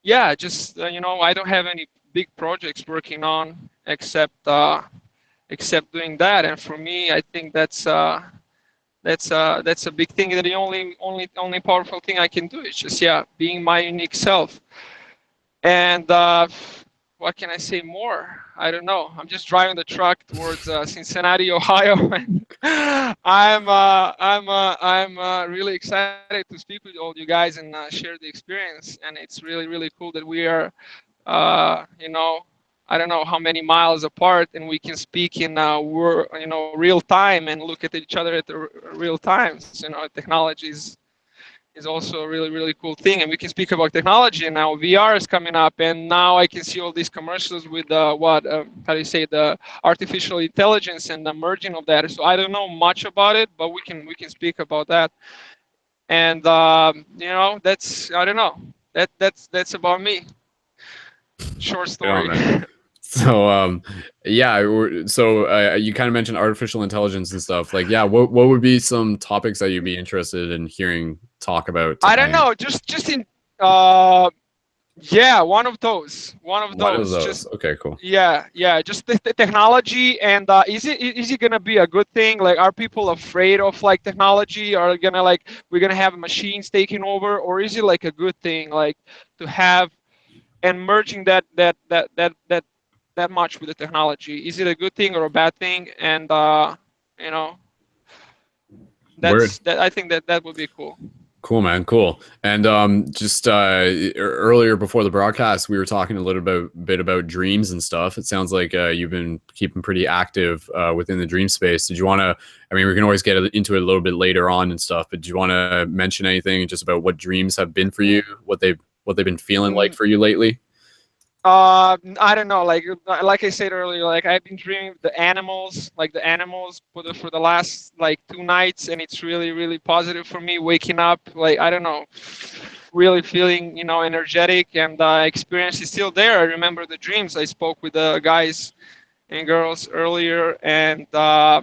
yeah, just I don't have any big projects working on except doing that. And for me, I think that's a big thing. That the only powerful thing I can do is just, yeah, being my unique self. And what can I say more? I don't know. I'm just driving the truck towards Cincinnati, Ohio, and I'm really excited to speak with all you guys and share the experience. And it's really cool that we are, I don't know how many miles apart, and we can speak in real time and look at each other at the real times. Technology is also a really cool thing, and we can speak about technology. And now VR is coming up, and now I can see all these commercials with how do you say, the artificial intelligence and the merging of that. So I don't know much about it, but we can speak about that. And that's, I don't know, that's about me. Short story. man. So yeah, so you kind of mentioned artificial intelligence and stuff. Like, yeah, what would be some topics that you'd be interested in hearing talk about tonight? I don't know, just in yeah, one of those. Just, okay, cool. yeah, just the technology. And is it gonna be a good thing? Like, are people afraid of like technology? Are gonna, like, we're gonna have machines taking over, or is it like a good thing, like, to have and merging that much with the technology? Is it a good thing or a bad thing? And I think that would be cool. Cool, man. Cool. And just earlier before the broadcast, we were talking a little bit about dreams and stuff. It sounds like you've been keeping pretty active within the dream space. Did you want to, I mean, we can always get into it a little bit later on and stuff, but do you want to mention anything just about what dreams have been for you, what they've been feeling like for you lately? I don't know, like I said earlier, like I've been dreaming the animals for the last like 2 nights, and it's really positive for me. Waking up, like, I don't know, really feeling energetic, and experience is still there. I remember the dreams. I spoke with the guys and girls earlier, and I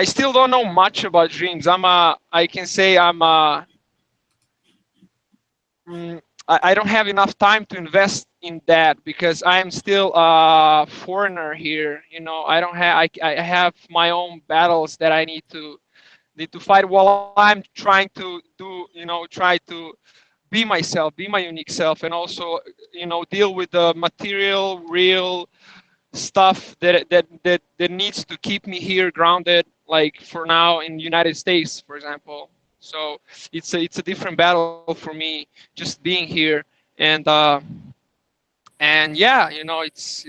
still don't know much about dreams. I can say I don't have enough time to invest in that, because I am still a foreigner here. I don't have, I have my own battles that I need to fight while I'm trying to try to be myself, be my unique self, and also deal with the material, real stuff that needs to keep me here grounded like for now in United States, for example. So it's a different battle for me just being here, and yeah, you know, it's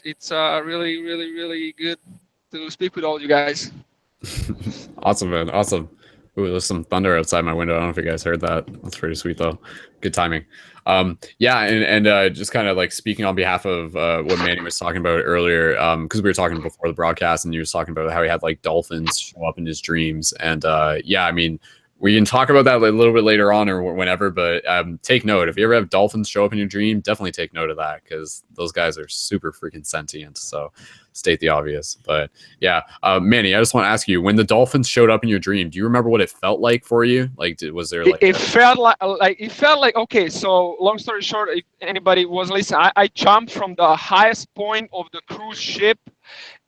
really really really good to speak with all you guys. Awesome, man. Awesome. Ooh, there's some thunder outside my window. I don't know if you guys heard that. That's pretty sweet, though. Good timing. Yeah, and just kind of like speaking on behalf of what Manny was talking about earlier, because we were talking before the broadcast, and he was talking about how he had like dolphins show up in his dreams, and yeah, I mean, we can talk about that a little bit later on or whenever, but take note. If you ever have dolphins show up in your dream, definitely take note of that, because those guys are super freaking sentient. So state the obvious. But yeah, Manny, I just want to ask you, when the dolphins showed up in your dream, do you remember what it felt like for you? Like, was there like it felt like okay. So long story short, if anybody was listening, I jumped from the highest point of the cruise ship,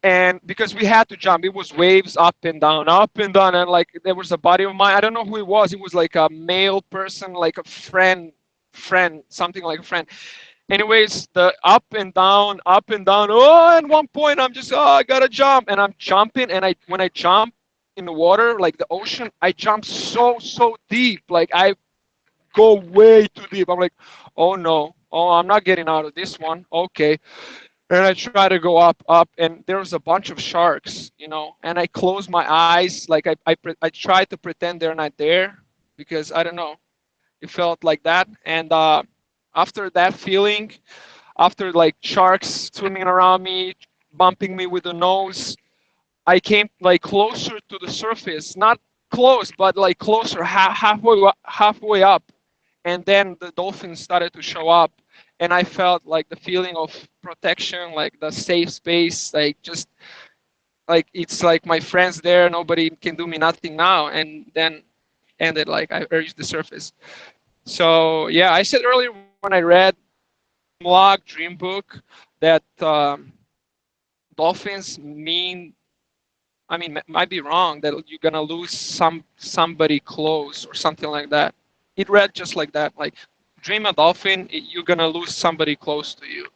and because we had to jump, it was waves up and down, and like there was a buddy of mine. I don't know who it was. It was like a male person, like a friend, something like a friend. Anyways, the up and down. Oh, at one point I'm just, I gotta jump, and I'm jumping, and when I jump in the water, like the ocean, I jump so deep, like I go way too deep. I'm like, oh no, oh, I'm not getting out of this one. Okay. And I try to go up, and there was a bunch of sharks, you know, and I close my eyes, like I try to pretend they're not there, because I don't know, it felt like that. And after that feeling, after like sharks swimming around me, bumping me with the nose, I came like closer to the surface, not close, but like closer, halfway up, and then the dolphins started to show up, and I felt like the feeling of protection, like the safe space, like just like it's like my friends there, nobody can do me nothing now, and then ended like I reached the surface. So yeah, I said earlier when I read log dream book that dolphins mean, I mean, might be wrong, that you're gonna lose somebody close or something like that. It read just like that, like dream a dolphin, you're gonna lose somebody close to you.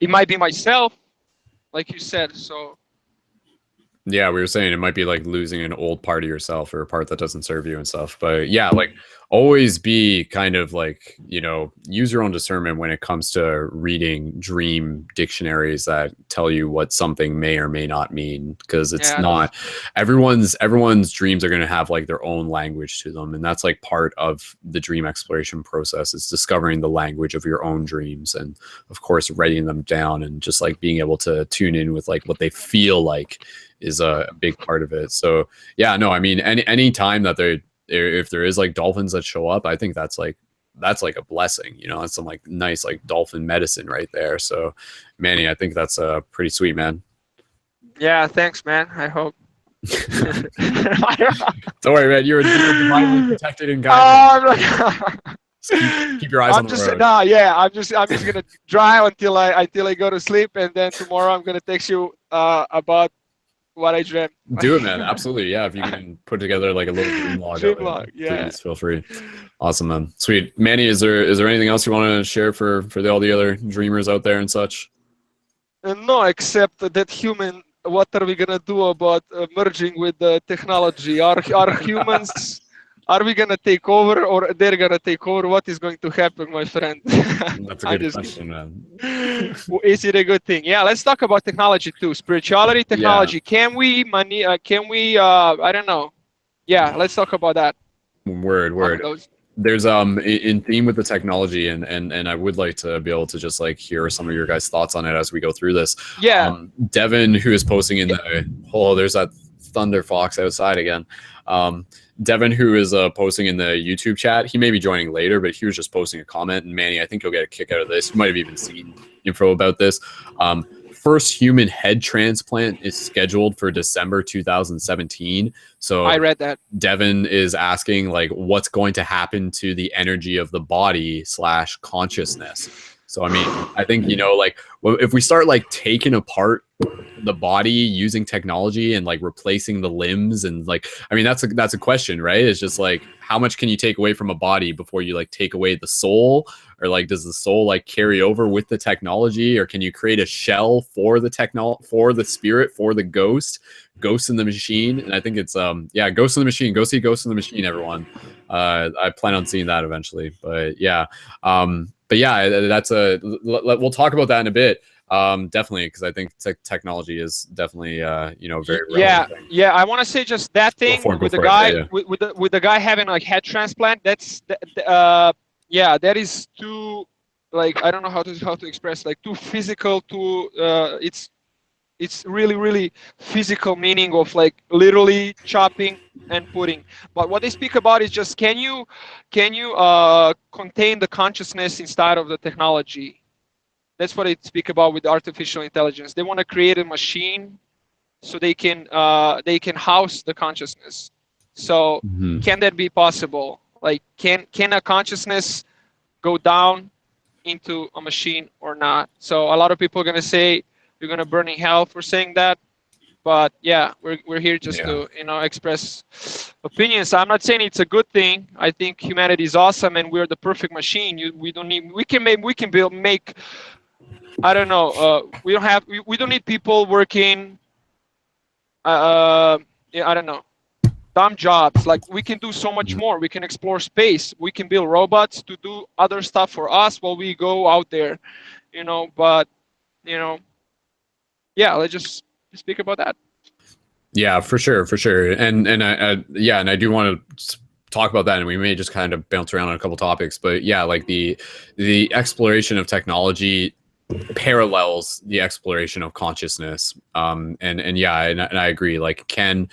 It might be myself, like you said. So yeah, we were saying it might be like losing an old part of yourself or a part that doesn't serve you and stuff. But yeah, like always be kind of like, you know, use your own discernment when it comes to reading dream dictionaries that tell you what something may or may not mean, because it's not everyone's dreams are going to have like their own language to them, and that's like part of the dream exploration process, is discovering the language of your own dreams, and of course writing them down, and just like being able to tune in with like what they feel like is a big part of it. So yeah, no, I mean, any time that if there is like dolphins that show up, I think that's like a blessing, you know. That's some like nice like dolphin medicine right there. So Manny, I think that's pretty sweet, man. yeah, thanks, man. I hope. Don't worry, man, you're divinely protected and guided. Keep your eyes on the road. No, yeah, I'm just gonna drive until I go to sleep, and then tomorrow I'm gonna text you about what I dreamt. Do it, man. Absolutely. Yeah. If you can put together like a little dream log, yeah. Please feel free. Awesome, man. Sweet. Manny, is there anything else you want to share for all the other dreamers out there and such? No, except that human, what are we gonna do about merging with the technology? Are humans, are we gonna take over, or they're gonna take over? What is going to happen, my friend? That's a good question, man. Is it a good thing? Yeah, let's talk about technology too. Spirituality, technology. Yeah. Can we I don't know. Yeah, let's talk about that. Word. There's in theme with the technology, and I would like to be able to just like hear some of your guys' thoughts on it as we go through this. Yeah. Devin, who is posting in there's that thunder fox outside again. Devin, who is posting in the YouTube chat, he may be joining later, but he was just posting a comment. And Manny, I think you'll get a kick out of this. You might have even seen info about this. First human head transplant is scheduled for December 2017. So I read that. Devin is asking like, what's going to happen to the energy of the body / consciousness? So, I mean, I think, you know, like if we start like taking apart the body using technology and like replacing the limbs, and like, I mean, that's a question, right? It's just like, how much can you take away from a body before you like take away the soul? Or like, does the soul like carry over with the technology, or can you create a shell for the for the spirit, for the ghost in the machine? And I think it's yeah, Ghost in the Machine. Go see Ghost in the Machine, everyone. I plan on seeing that eventually, but yeah. But yeah, that's we'll talk about that in a bit. Definitely, because I think technology is definitely you know, very relevant thing. Yeah, I want to say just that thing with the guy, yeah. with the guy having like head transplant. That's yeah, that is too, like, I don't know how to express, like, too physical, too it's really physical meaning of like literally chopping and putting. But what they speak about is just, can you contain the consciousness inside of the technology? That's what they speak about with artificial intelligence. They want to create a machine so they can house the consciousness. So can that be possible? Like, can a consciousness go down into a machine or not? So a lot of people are gonna say you're gonna burn in hell for saying that. But yeah, we're here just to, you know, express opinions. I'm not saying it's a good thing. I think humanity is awesome and we're the perfect machine. We don't need, we can make I don't know, we don't need people working yeah, I don't know, dumb jobs. Like, we can do so much more. We can explore space. We can build robots to do other stuff for us while we go out there, you know. But, you know, yeah, let's just speak about that. Yeah, for sure. And yeah, and I do want to talk about that, and we may just kind of bounce around on a couple topics, but yeah, like the exploration of technology parallels the exploration of consciousness. And yeah, and I agree. Like, can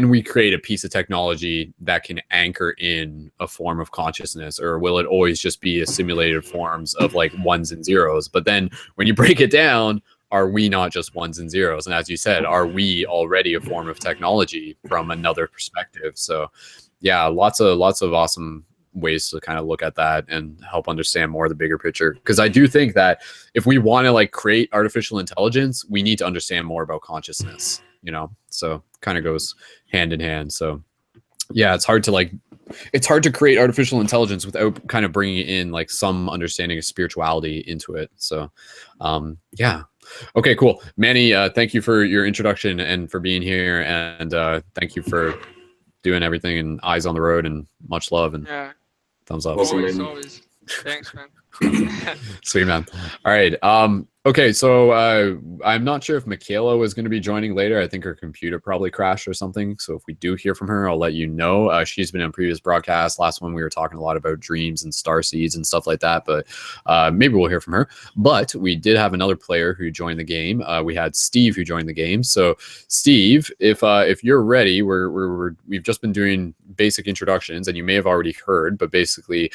we create a piece of technology that can anchor in a form of consciousness, or will it always just be a simulated forms of like ones and zeros? But then when you break it down, are we not just ones and zeros? And as you said, are we already a form of technology from another perspective? So yeah, lots of awesome ways to kind of look at that and help understand more of the bigger picture. Because I do think that if we want to like create artificial intelligence, we need to understand more about consciousness, you know? So kind of goes hand in hand. So yeah, it's hard to create artificial intelligence without kind of bringing in like some understanding of spirituality into it. So yeah. Okay, cool. Manny, thank you for your introduction and for being here, and thank you for doing everything, and eyes on the road, and much love, and thumbs up. Always. Thanks, man. Sweet, man. All right. Okay, so I'm not sure if Michaela was going to be joining later. I think her computer probably crashed or something. So if we do hear from her, I'll let you know. She's been in previous broadcasts. Last one we were talking a lot about dreams and star seeds and stuff like that. But maybe we'll hear from her. But we did have another player who joined the game. We had Steve who joined the game. So Steve, if you're ready, we've just been doing basic introductions, and you may have already heard, but basically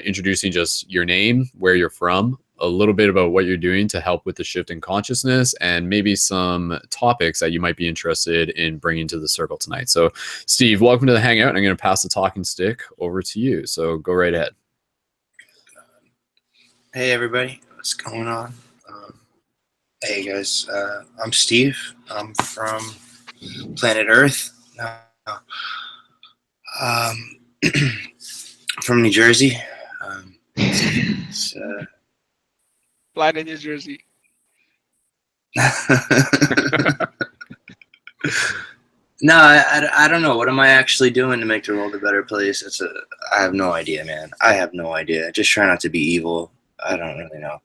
introducing just your name, where you're from, a little bit about what you're doing to help with the shift in consciousness, and maybe some topics that you might be interested in bringing to the circle tonight. So Steve, welcome to the Hangout, and I'm going to pass the talking stick over to you. So go right ahead. Hey everybody, what's going on? Hey guys, I'm Steve. I'm from planet Earth. From New Jersey. Planet New Jersey. No, I don't know. What am I actually doing to make the world a better place? I have no idea, man. I have no idea. Just try not to be evil. I don't really know.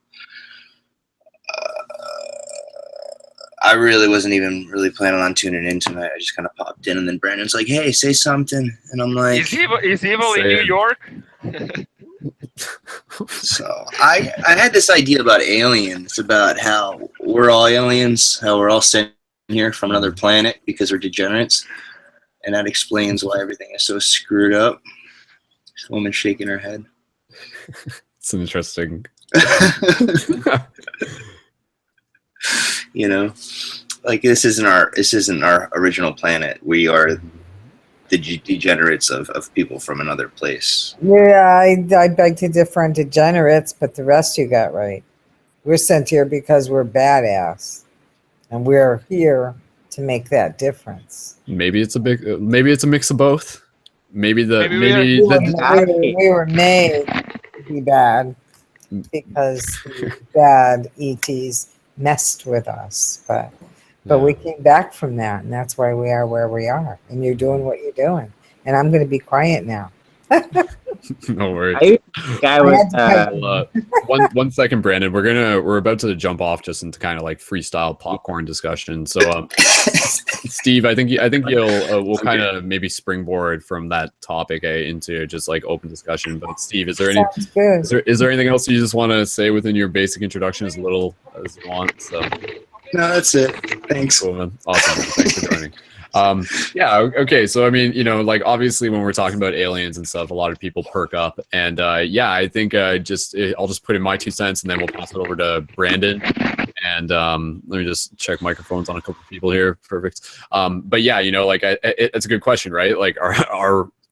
I really wasn't even really planning on tuning in tonight. I just kind of popped in, and then Brandon's like, "Hey, say something," and I'm like, "Is evil in New York?" So I had this idea about aliens, about how we're all aliens, how we're all sent here from another planet because we're degenerates, and that explains why everything is so screwed up. This woman's shaking her head. It's an interesting. You know, like this isn't our original planet. We are the degenerates of people from another place. Yeah, I beg to differ on degenerates, but the rest you got right. We're sent here because we're badass. And we're here to make that difference. Maybe it's a mix of both. Maybe Maybe We were made to be bad because the bad ETs messed with us. But we came back from that, and that's why we are where we are. And you're doing what you're doing. And I'm going to be quiet now. No worries. One second, Brandon. We're about to jump off just into kind of like freestyle popcorn discussion. So, Steve, I think we'll kind of maybe springboard from that topic into just like open discussion. But Steve, is there anything else you just want to say within your basic introduction as little as you want? So. No, that's it. Thanks. Cool, man. Awesome. Thanks for joining. Yeah. Okay. So, I mean, like obviously when we're talking about aliens and stuff, a lot of people perk up, and yeah, I think I'll just put in my 2 cents, and then we'll pass it over to Brandon. And let me just check microphones on a couple of people here. Perfect. But yeah, like it's a good question, right? Like,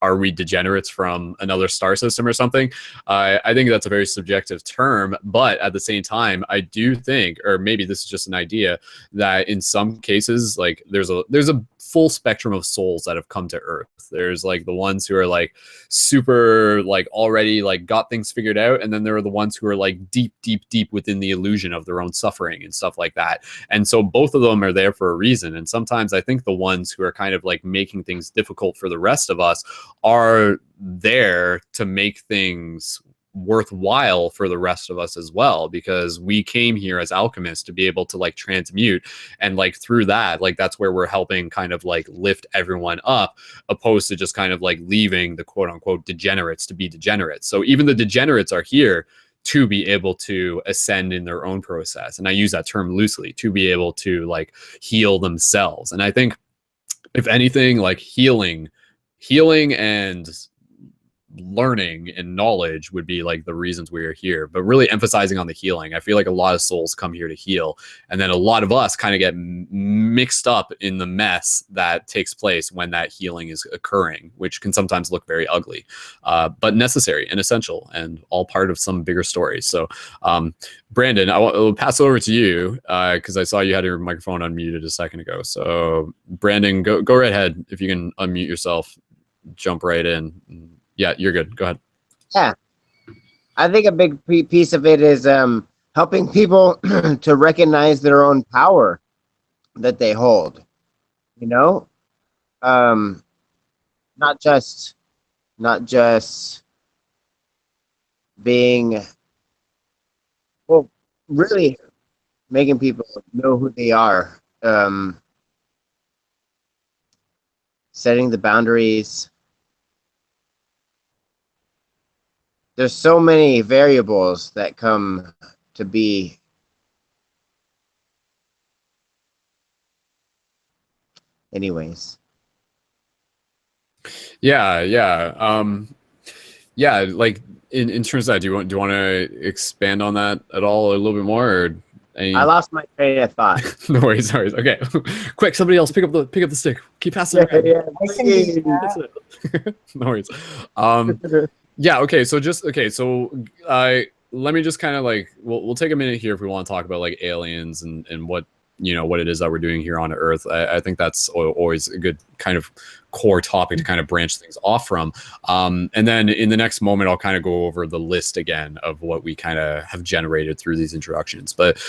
are we degenerates from another star system or something? I think that's a very subjective term, but at the same time, I do think, or maybe this is just an idea, that in some cases, like there's a full spectrum of souls that have come to Earth. There's like the ones who are like super like already like got things figured out, and then there are the ones who are like deep within the illusion of their own suffering and stuff like that. And so both of them are there for a reason. And sometimes I think the ones who are kind of like making things difficult for the rest of us are there to make things worthwhile for the rest of us as well, because we came here as alchemists to be able to like transmute, and like through that, like that's where we're helping kind of like lift everyone up, opposed to just kind of like leaving the quote unquote degenerates to be degenerates. So even the degenerates are here to be able to ascend in their own process, and I use that term loosely, to be able to like heal themselves. And I think if anything, like healing and learning and knowledge would be like the reasons we are here, but really emphasizing on the healing. I feel like a lot of souls come here to heal, and then a lot of us kind of get mixed up in the mess that takes place when that healing is occurring, which can sometimes look very ugly, but necessary and essential, and all part of some bigger story. So Brandon, I'll pass it over to you because I saw you had your microphone unmuted a second ago. So Brandon, go right ahead. If you can unmute yourself, jump right in. Yeah, you're good. Go ahead. Yeah. I think a big piece of it is helping people to recognize their own power that they hold. Not just being, well, really making people know who they are. Setting the boundaries. There's so many variables that come to be. Anyways. Yeah. Like in terms of that, do you want to expand on that at all a little bit more? Or I lost my train of thought. No worries. Okay, quick, somebody else pick up the stick. Keep passing it around. No worries. Yeah. Okay. So let me just kind of like we'll take a minute here if we want to talk about like aliens and what what it is that we're doing here on Earth. I think that's always a good kind of core topic to kind of branch things off from. And then in the next moment, I'll kind of go over the list again of what we kind of have generated through these introductions. But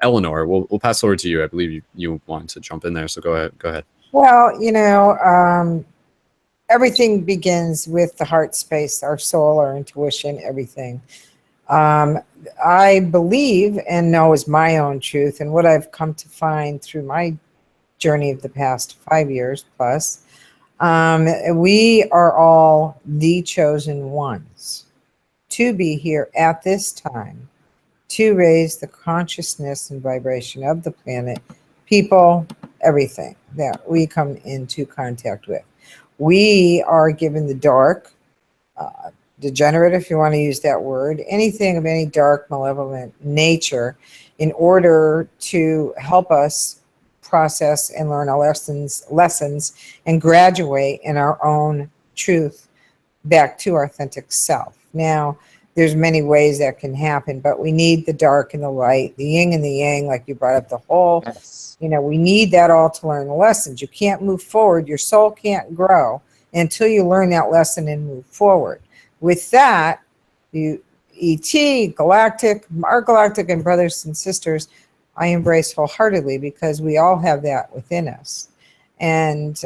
Eleanor, we'll pass over to you. I believe you want to jump in there, so go ahead. Well, everything begins with the heart space, our soul, our intuition, everything. I believe and know is my own truth, and what I've come to find through my journey of the past 5 years plus, we are all the chosen ones to be here at this time to raise the consciousness and vibration of the planet, people, everything that we come into contact with. We are given the dark, degenerate, if you want to use that word, anything of any dark, malevolent nature, in order to help us process and learn our lessons and graduate in our own truth back to our authentic self. Now, there's many ways that can happen, but we need the dark and the light, the yin and the yang, like you brought up the whole, you know, we need that all to learn the lessons. You can't move forward. Your soul can't grow until you learn that lesson and move forward. With that, you ET, Galactic, our Galactic and brothers and sisters, I embrace wholeheartedly, because we all have that within us. And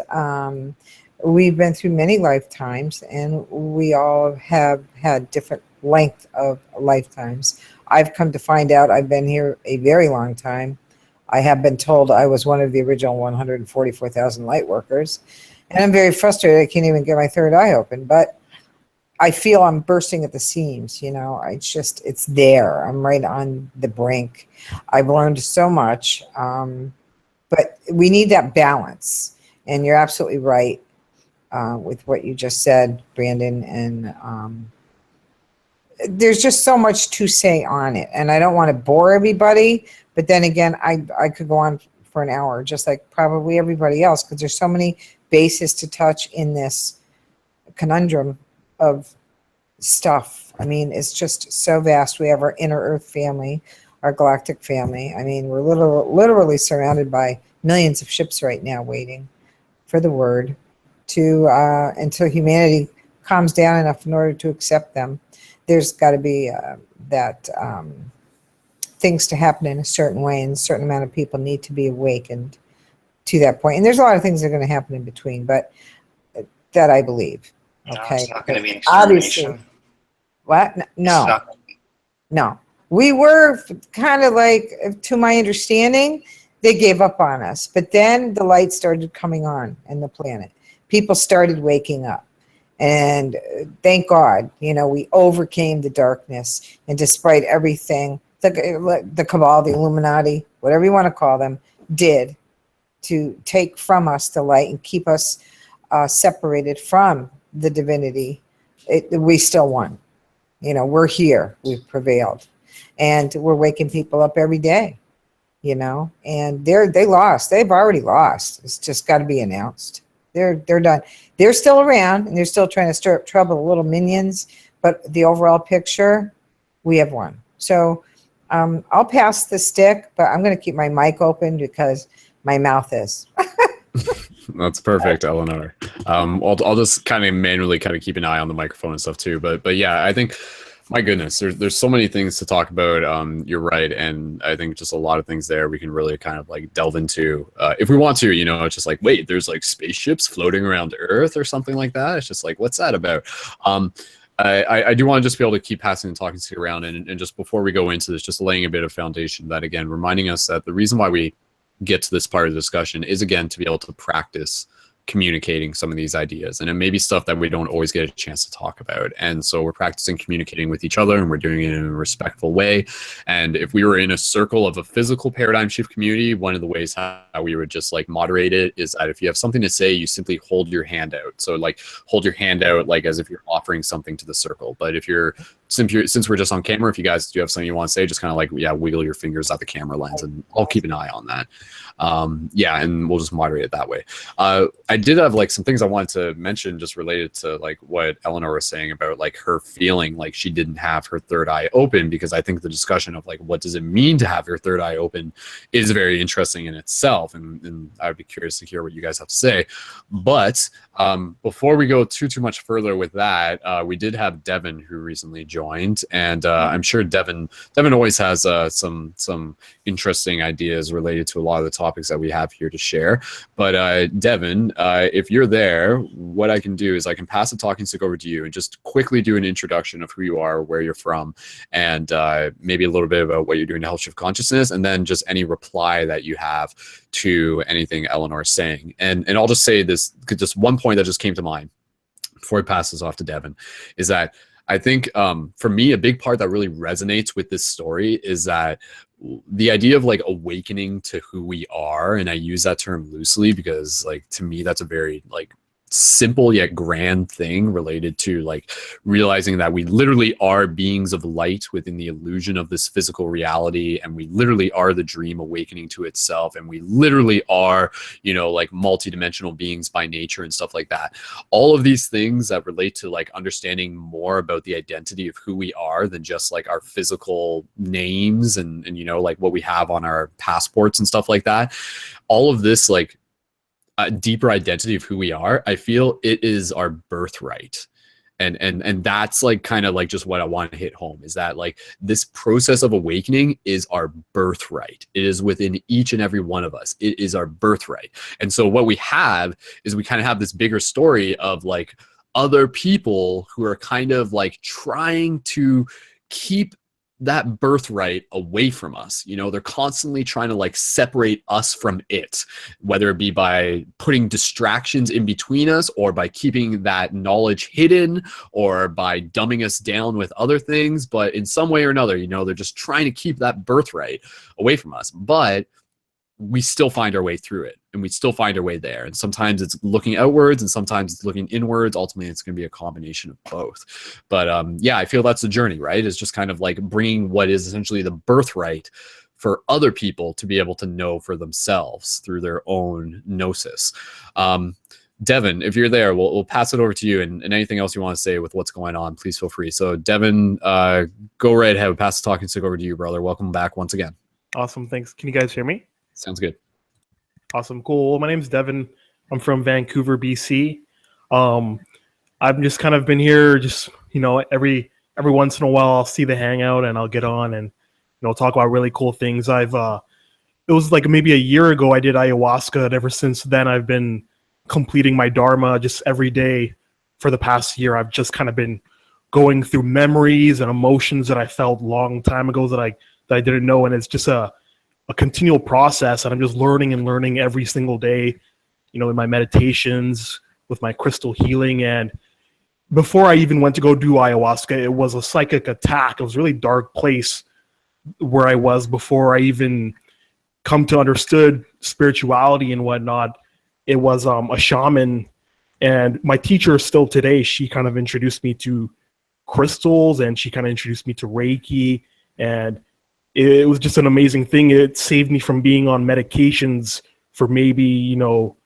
we've been through many lifetimes, and we all have had different length of lifetimes. I've come to find out I've been here a very long time. I have been told I was one of the original 144,000 light workers, and I'm very frustrated. I can't even get my third eye open, but I feel I'm bursting at the seams. You know, it's there. I'm right on the brink. I've learned so much, but we need that balance. And you're absolutely right with what you just said, Brandon. And there's just so much to say on it. And I don't want to bore everybody, but then again, I could go on for an hour, just like probably everybody else, because there's so many bases to touch in this conundrum of stuff. I mean, it's just so vast. We have our inner Earth family, our galactic family. I mean, we're literally surrounded by millions of ships right now waiting for the word to until humanity calms down enough in order to accept them. There's got to be that things to happen in a certain way, and a certain amount of people need to be awakened to that point. And there's a lot of things that are going to happen in between, but that I believe. No, Okay. it's not going to be an extermination. Obviously. What? No. It's not. No. We were kind of like, to my understanding, they gave up on us. But then the light started coming on in the planet. People started waking up. And thank God, you know, we overcame the darkness. And despite everything, the cabal, the Illuminati, whatever you want to call them, did to take from us the light and keep us separated from the divinity, we still won. You know, we're here. We've prevailed. And we're waking people up every day, you know. And they lost. They've already lost. It's just got to be announced. They're done. They're still around, and they're still trying to stir up trouble, the little minions. But the overall picture, we have won. So I'll pass the stick, but I'm going to keep my mic open because my mouth is. That's perfect, Eleanor. I'll just kind of manually kind of keep an eye on the microphone and stuff too. But yeah, I think, my goodness, there's so many things to talk about. You're right, and I think just a lot of things there we can really kind of like delve into if we want to. You know, it's just like, wait, there's like spaceships floating around Earth or something like that. It's just like, what's that about? I do want to just be able to keep passing and talking to you around, and just before we go into this, just laying a bit of foundation that, again, reminding us that the reason why we get to this part of the discussion is, again, to be able to practice communicating some of these ideas. And it may be stuff that we don't always get a chance to talk about. And so we're practicing communicating with each other, and we're doing it in a respectful way. And if we were in a circle of a physical paradigm shift community, one of the ways how we would just like moderate it is that if you have something to say, you simply hold your hand out. So like hold your hand out like as if you're offering something to the circle. But if you're, since we're just on camera, if you guys do have something you want to say, just kind of like, yeah, wiggle your fingers at the camera lens, and I'll keep an eye on that. Yeah, and we'll just moderate it that way. I did have like some things I wanted to mention just related to like what Eleanor was saying about like her feeling like she didn't have her third eye open, because I think the discussion of like what does it mean to have your third eye open is very interesting in itself, and I would be curious to hear what you guys have to say. But before we go too much further with that, we did have Devin, who recently joined, and I'm sure Devin always has some interesting ideas related to a lot of the topics that we have here to share. But Devin, if you're there, what I can do is I can pass the talking stick over to you and just quickly do an introduction of who you are, where you're from, and maybe a little bit about what you're doing to help shift consciousness, and then just any reply that you have to anything Eleanor is saying. And I'll just say this, just one point that just came to mind before I pass this off to Devin, is that I think for me, a big part that really resonates with this story is that the idea of like awakening to who we are, and I use that term loosely because like to me that's a very like simple yet grand thing related to like realizing that we literally are beings of light within the illusion of this physical reality, and we literally are the dream awakening to itself, and we literally are, you know, like multidimensional beings by nature and stuff like that. All of these things that relate to like understanding more about the identity of who we are than just like our physical names and you know, like what we have on our passports and stuff like that. All of this, like a deeper identity of who we are, I feel it is our birthright. And that's like kind of like just what I want to hit home, is that like this process of awakening is our birthright. It is within each and every one of us. It is our birthright. And so what we have is we kind of have this bigger story of like other people who are kind of like trying to keep that birthright away from us. You know, they're constantly trying to like separate us from it, whether it be by putting distractions in between us, or by keeping that knowledge hidden, or by dumbing us down with other things. But in some way or another, you know, they're just trying to keep that birthright away from us. But we still find our way through it, and we still find our way there. And sometimes it's looking outwards, and sometimes it's looking inwards. Ultimately, it's going to be a combination of both. But yeah, I feel that's the journey, right? It's just kind of like bringing what is essentially the birthright for other people to be able to know for themselves through their own gnosis. Devin, if you're there, we'll pass it over to you, and anything else you want to say with what's going on, please feel free. So Devin, go right ahead. We'll pass the talking stick over to you, brother. Welcome back once again. Awesome. Thanks. Can you guys hear me? Sounds good. Awesome. Cool. My name's Devin. I'm from Vancouver, BC. I've just kind of been here, just, you know, every once in a while I'll see the Hangout and I'll get on and, you know, talk about really cool things. It was like maybe a year ago I did ayahuasca, and ever since then I've been completing my Dharma just every day for the past year. I've just kind of been going through memories and emotions that I felt a long time ago that I didn't know. And it's just a continual process, and I'm just learning and learning every single day, you know, in my meditations, with my crystal healing. And before I even went to go do ayahuasca, it was a psychic attack. It was a really dark place where I was before I even come to understood spirituality and whatnot. It was a shaman, and my teacher still today, she kind of introduced me to crystals, and she kind of introduced me to Reiki, and it was just an amazing thing. It saved me from being on medications for maybe, you know,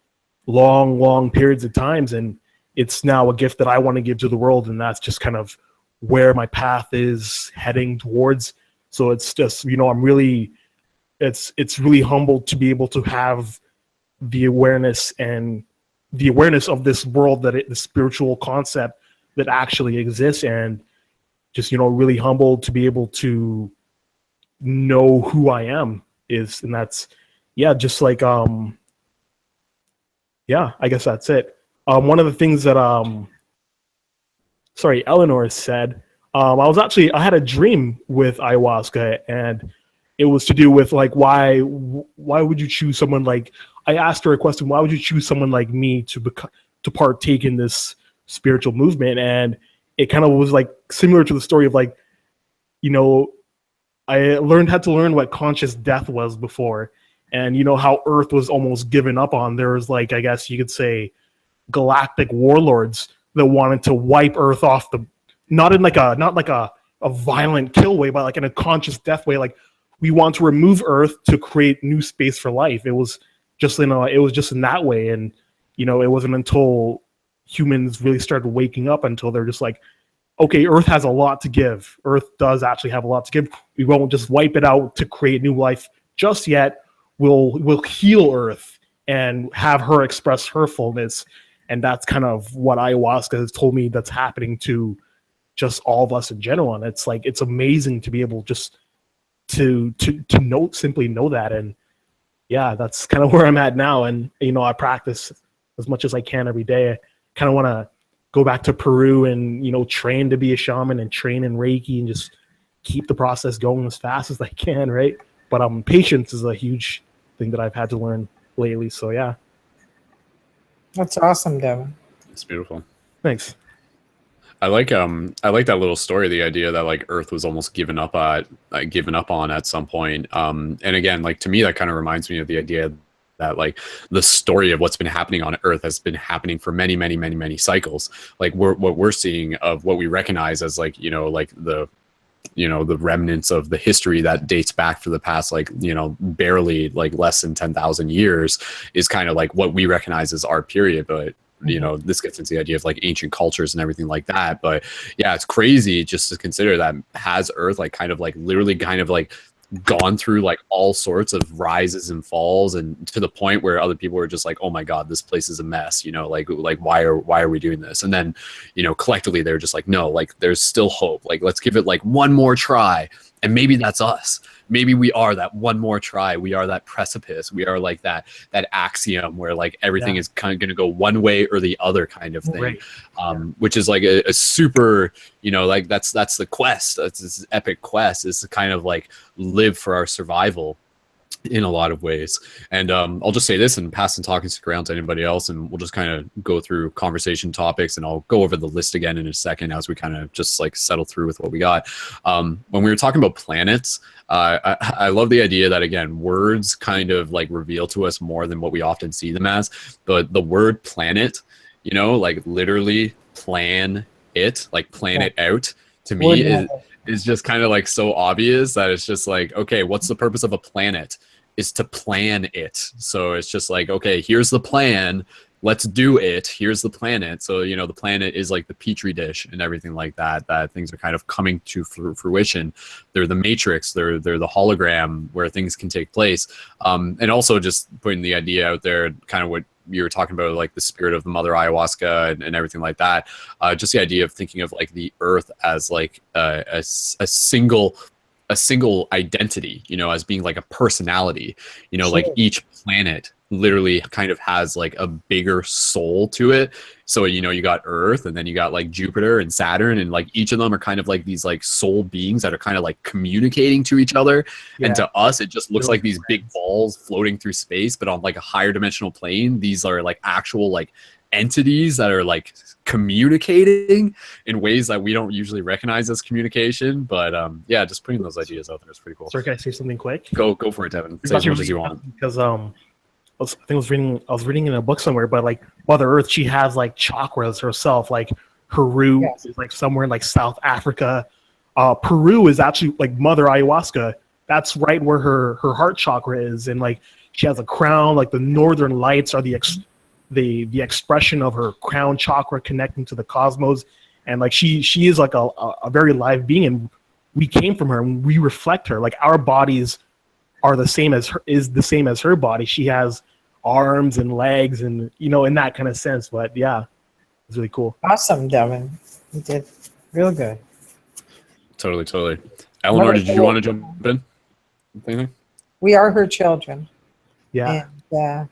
long periods of times. And it's now a gift that I want to give to the world. And that's just kind of where my path is heading towards. So it's just, you know, it's really humbled to be able to have the awareness of this world, the spiritual concept that actually exists, and just, you know, really humbled to be able to know who I am is. And that's, yeah, just like, yeah, I guess that's it. One of the things that, Eleanor said, I had a dream with ayahuasca, and it was to do with like, why would you choose someone like, I asked her a question, why would you choose someone like me to partake in this spiritual movement? And it kind of was like similar to the story of like, you know, I had to learn what conscious death was before, and you know how Earth was almost given up on. There was like, I guess you could say, galactic warlords that wanted to wipe Earth off not like a violent kill way, but like in a conscious death way. Like, we want to remove Earth to create new space for life. It was just in that way, and you know, it wasn't until humans really started waking up until they're just like, okay, Earth has a lot to give. Earth does actually have a lot to give. We won't just wipe it out to create new life just yet. We'll heal Earth and have her express her fullness. And that's kind of what ayahuasca has told me that's happening to just all of us in general. And it's like, it's amazing to be able just to simply know that. And yeah, that's kind of where I'm at now. And, you know, I practice as much as I can every day. I kind of want to go back to Peru and, you know, train to be a shaman and train in Reiki and just keep the process going as fast as I can, right? But patience is a huge thing that I've had to learn lately. So yeah. That's awesome, Devin. It's beautiful. Thanks. I like that little story, the idea that like Earth was almost given up on at some point. And again, like to me, that kind of reminds me of the idea that that like the story of what's been happening on Earth has been happening for many, many, many, many cycles. Like what we're seeing of what we recognize as like, like the remnants of the history that dates back for the past, like, barely like less than 10,000 years is kind of like what we recognize as our period. But this gets into the idea of like ancient cultures and everything like that. But yeah, it's crazy just to consider that has Earth like kind of like literally kind of like gone through like all sorts of rises and falls, and to the point where other people were just like, oh my god, this place is a mess, like why are we doing this? And then collectively they're just like, no, like there's still hope, like let's give it like one more try, and maybe that's us. Maybe we are that one more try. We are that precipice. We are like that axiom where like everything is kind of going to go one way or the other kind of thing, which is like a super, like that's the quest. That's this epic quest, is to kind of like live for our survival in a lot of ways. And I'll just say this and pass the talking stick around to anybody else, and we'll just kind of go through conversation topics, and I'll go over the list again in a second as we kind of just like settle through with what we got. When we were talking about planets, I love the idea that, again, words kind of like reveal to us more than what we often see them as. But the word planet, like literally plan it, like plan it out, to me is just kind of like so obvious that it's just like, okay, what's the purpose of a planet? Is to plan it. So it's just like, okay, here's the plan, let's do it, here's the planet. So the planet is like the petri dish and everything like that things are kind of coming to fruition. They're the matrix, they're the hologram where things can take place. And also just putting the idea out there, kind of what you were talking about, like the spirit of the mother ayahuasca and everything like that. Just the idea of thinking of like the Earth as like a single identity, as being like a personality, like each planet literally kind of has like a bigger soul to it. So, you got Earth, and then you got like Jupiter and Saturn, and like each of them are kind of like these like soul beings that are kind of like communicating to each other. And to us, it just looks like these big balls floating through space, but on like a higher dimensional plane, these are like actual like entities that are like communicating in ways that we don't usually recognize as communication. But just putting those ideas out there is pretty cool. Sorry, can I say something quick? Go for it, Devin. Say as much as you want. Because I was reading in a book somewhere, but like Mother Earth, she has like chakras herself. Like Peru is like somewhere in like South Africa. Peru is actually like Mother Ayahuasca. That's right where her heart chakra is, and like she has a crown. Like the northern lights are the expression of her crown chakra connecting to the cosmos, and like she is like a very live being, and we came from her and we reflect her. Like our bodies are the same as her body. She has arms and legs, and in that kind of sense. But yeah, it's really cool. Awesome, Devin. You did real good. Totally. Eleanor, did you want to jump in? Anything? We are her children. Yeah. And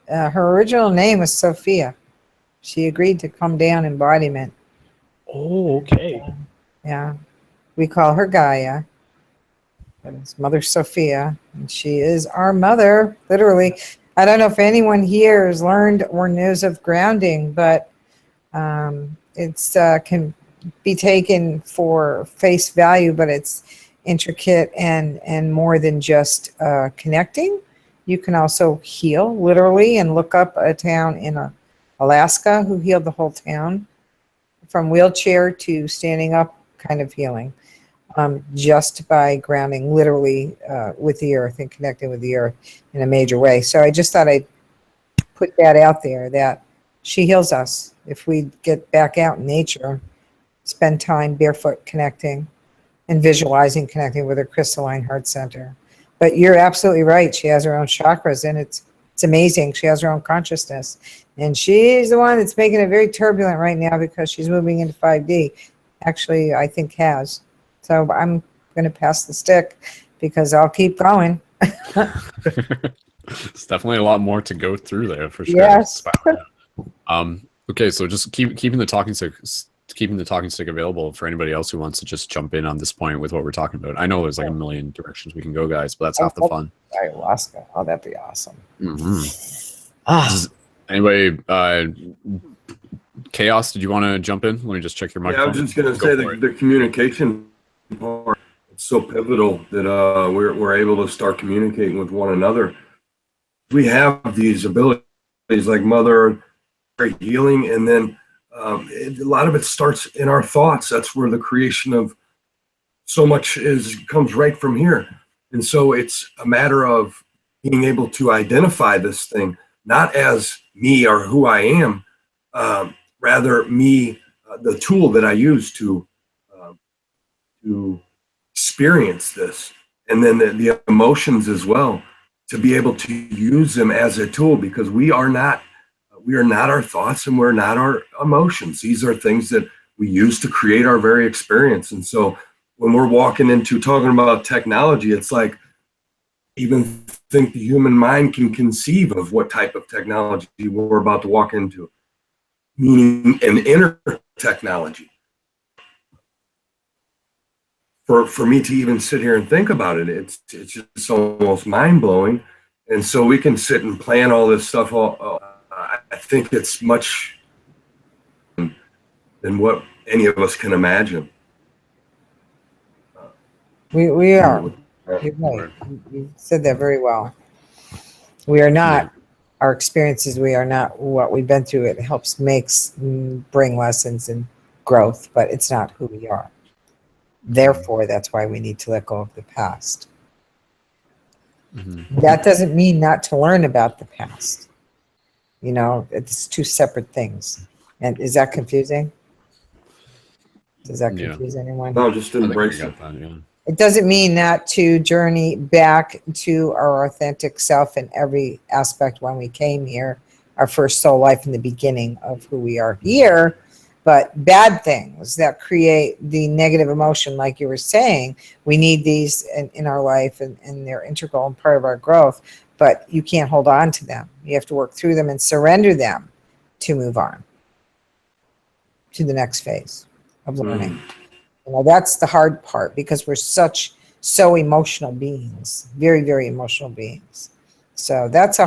her original name was Sophia. She agreed to come down embodiment. Oh, okay. Yeah. We call her Gaia. But it's Mother Sophia, and she is our mother, literally. I don't know if anyone here has learned or knows of grounding, but it's can be taken for face value, but it's intricate and more than just connecting. You can also heal, literally, and look up a town in Alaska who healed the whole town from wheelchair to standing up kind of healing. Just by grounding literally with the earth and connecting with the earth in a major way. So I just thought I'd put that out there, that she heals us if we get back out in nature, spend time barefoot connecting and visualizing connecting with her crystalline heart center. But you're absolutely right. She has her own chakras, and it's amazing. She has her own consciousness. And she's the one that's making it very turbulent right now because she's moving into 5D. Actually, I think has. So I'm going to pass the stick because I'll keep going. It's definitely a lot more to go through there for sure. Yes. Okay, so just keeping the talking stick available for anybody else who wants to just jump in on this point with what we're talking about. I know there's like a million directions we can go, guys, but that's half the fun. Ayahuasca. Oh, that'd be awesome. Anybody, Chaos, did you want to jump in? Let me just check your microphone. Yeah, I was just going to say the communication part, it's so pivotal that we're able to start communicating with one another. we have these abilities like Mother Earth, healing, and then a lot of it starts in our thoughts. That's where the creation of so much comes right from here. And so it's a matter of being able to identify this thing, not as me or who I am, rather me, the tool that I use to experience this, and then the emotions as well, to be able to use them as a tool, because we are not our thoughts and we're not our emotions. These are things that we use to create our very experience. And so when we're walking into talking about technology, it's like, even think the human mind can conceive of what type of technology we're about to walk into, meaning an inner technology. For me to even sit here and think about it, it's just almost mind-blowing. And so we can sit and plan all this stuff. I think it's much than what any of us can imagine. We are. You're right. You said that very well. We are not our experiences. We are not what we've been through. It helps bring lessons and growth, but it's not who we are. Therefore, that's why we need to let go of the past. Mm-hmm. That doesn't mean not to learn about the past. You know, it's two separate things. And is that confusing? Does that confuse anyone? No, just embrace it. It doesn't mean not to journey back to our authentic self in every aspect when we came here, our first soul life in the beginning of who we are here. But bad things that create the negative emotion, like you were saying, we need these in our life, and they're integral and part of our growth. But you can't hold on to them. You have to work through them and surrender them to move on to the next phase of learning. You know, that's the hard part, because we're so emotional beings, very, very emotional beings. So that's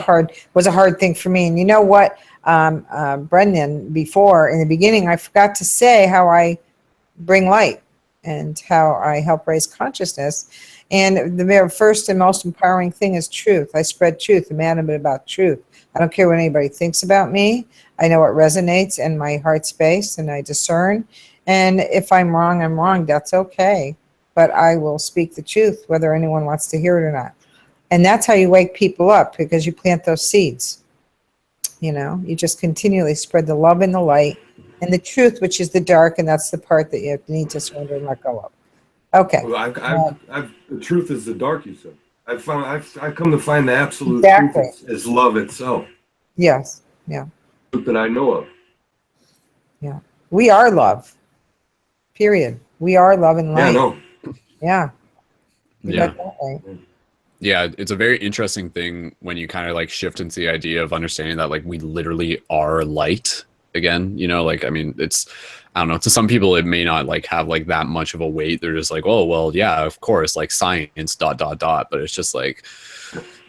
was a hard thing for me. And you know what, Brendan, before in the beginning, I forgot to say how I bring light and how I help raise consciousness. And the very first and most empowering thing is truth. I spread truth. I'm adamant about truth. I don't care what anybody thinks about me. I know what resonates in my heart space, and I discern. And if I'm wrong, I'm wrong. That's okay. But I will speak the truth, whether anyone wants to hear it or not. And that's how you wake people up, because you plant those seeds. You know, you just continually spread the love and the light and the truth, which is the dark, and that's the part that you need to surrender and let go of. Okay. Well, the truth is the dark, you said. I've come to find the absolute truth is love itself. Yes. Yeah. Truth that I know of. Yeah. We are love. Period. We are love and light. Yeah, no. Yeah. Yeah, it's a very interesting thing when you kind of like shift into the idea of understanding that like we literally are light again. You know, like, I mean, it's, I don't know, to some people it may not like have like that much of a weight. They're just like, oh, well, yeah, of course, like science, ... But it's just like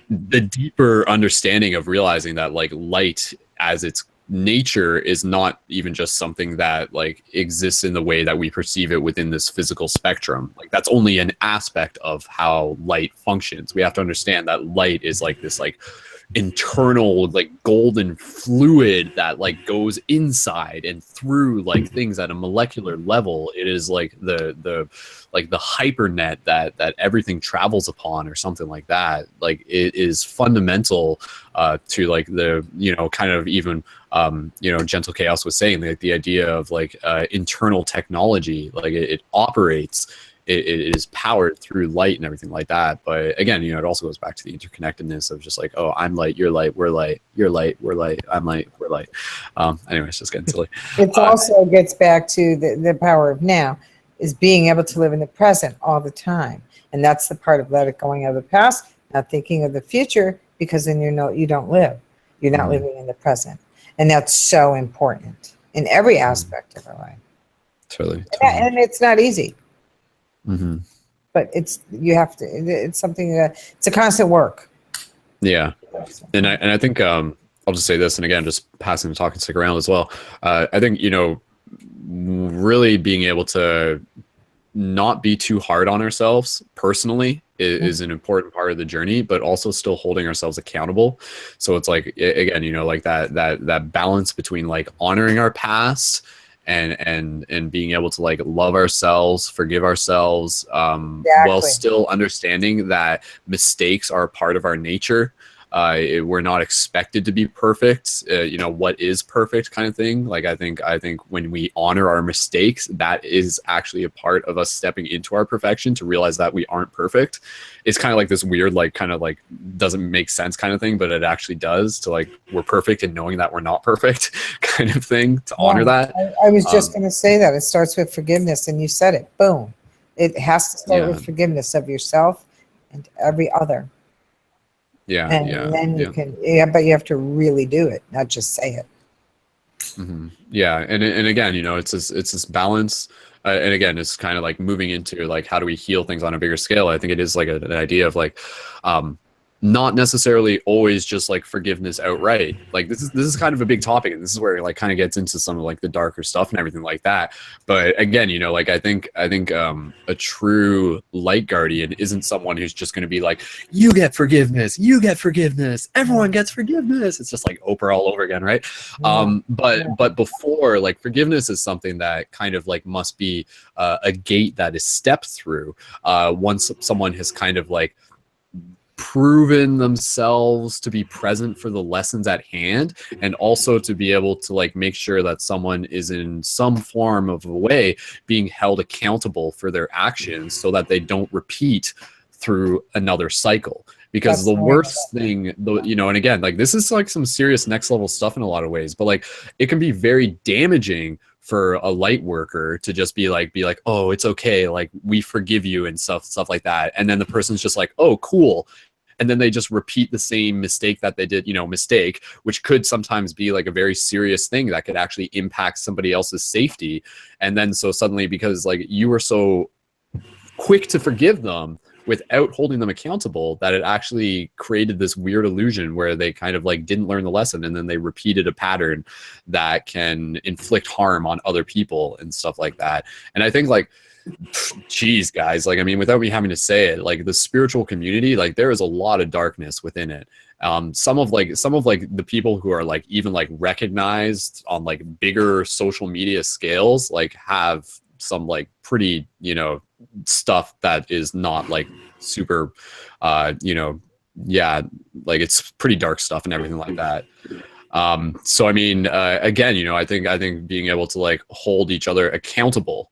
the deeper understanding of realizing that like light as its nature is not even just something that like exists in the way that we perceive it within this physical spectrum. Like that's only an aspect of how light functions. We have to understand that light is like this like internal like golden fluid that like goes inside and through like things at a molecular level. It is like the like the hypernet that everything travels upon, or something like that. Like it is fundamental to like the, you know, kind of even you know, Gentle Chaos was saying, like the idea of like internal technology, like it operates, it is powered through light and everything like that. But again, you know, it also goes back to the interconnectedness of just like, oh, I'm light, you're light, we're light, you're light, we're light, I'm light, we're light. Anyways, just getting silly. It also gets back to the power of now, is being able to live in the present all the time. And that's the part of letting going of the past, not thinking of the future, because then you don't live. You're not living in the present. And that's so important in every aspect of our life. Totally. And it's not easy. Mm-hmm. But it's something that it's a constant work. Yeah. And I think I'll just say this, and again, just passing the talk and stick around as well. I think, you know, really being able to not be too hard on ourselves personally is an important part of the journey, but also still holding ourselves accountable. So it's like, again, you know, like that balance between like honoring our past and being able to like love ourselves, forgive ourselves, while still understanding that mistakes are a part of our nature. We're not expected to be perfect. You know, what is perfect kind of thing. Like, I think when we honor our mistakes, that is actually a part of us stepping into our perfection, to realize that we aren't perfect. It's kind of like this weird, like, kind of like doesn't make sense kind of thing, but it actually does, to like, we're perfect and knowing that we're not perfect kind of thing, to honor that. I was just going to say that it starts with forgiveness, and you said it. Boom. It has to start with forgiveness of yourself and every other. And then you can, but you have to really do it, not just say it. Yeah, and again, you know, it's this balance, and again, it's kind of like moving into like, how do we heal things on a bigger scale? I think it is like an idea of like, not necessarily always just like forgiveness outright. Like, this is kind of a big topic, and this is where it like kind of gets into some of like the darker stuff and everything like that. But again, you know, like I think a true light guardian isn't someone who's just going to be like, you get forgiveness, everyone gets forgiveness. It's just like Oprah all over again, right? But before, like, forgiveness is something that kind of like must be a gate that is stepped through once someone has kind of like proven themselves to be present for the lessons at hand, and also to be able to like make sure that someone is in some form of a way being held accountable for their actions, so that they don't repeat through another cycle. Because the worst thing, you know, and again, like, this is like some serious next level stuff in a lot of ways, but like, it can be very damaging for a light worker to just be like, oh, it's okay, like, we forgive you and stuff like that. And then the person's just like, oh, cool. And then they just repeat the same mistake that they did, you know, which could sometimes be like a very serious thing that could actually impact somebody else's safety. And then so suddenly, because like you were so quick to forgive them without holding them accountable, that it actually created this weird illusion where they kind of like didn't learn the lesson, and then they repeated a pattern that can inflict harm on other people and stuff like that. And I think, like, geez, guys, like, I mean, without me having to say it, like, the spiritual community, like, there is a lot of darkness within it. Some of the people who are like even like recognized on like bigger social media scales, like, have some like pretty, you know, stuff that is not like super, you know, like, it's pretty dark stuff and everything like that. So I mean, again, you know, I think being able to like hold each other accountable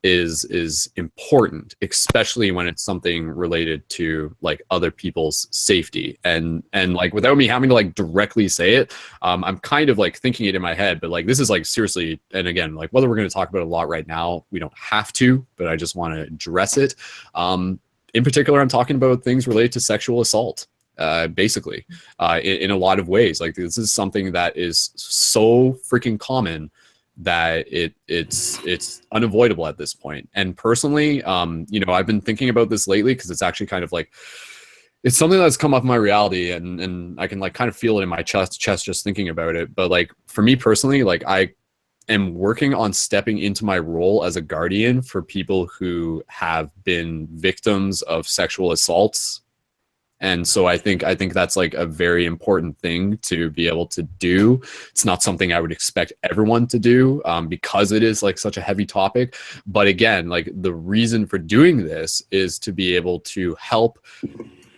is important, especially when it's something related to like other people's safety. And like, without me having to like directly say it, I'm kind of like thinking it in my head, but like, this is like seriously, and again, like, whether we're going to talk about it a lot right now, we don't have to, but I just want to address it. In particular, I'm talking about things related to sexual assault. Basically, in a lot of ways, like, this is something that is so freaking common that it's unavoidable at this point. And personally, you know, I've been thinking about this lately, because it's actually kind of like, it's something that's come up in my reality, and I can like kind of feel it in my chest just thinking about it. But like, for me personally, like, I am working on stepping into my role as a guardian for people who have been victims of sexual assaults. And so I think that's like a very important thing to be able to do. It's not something I would expect everyone to do, because it is like such a heavy topic. But again, like, the reason for doing this is to be able to help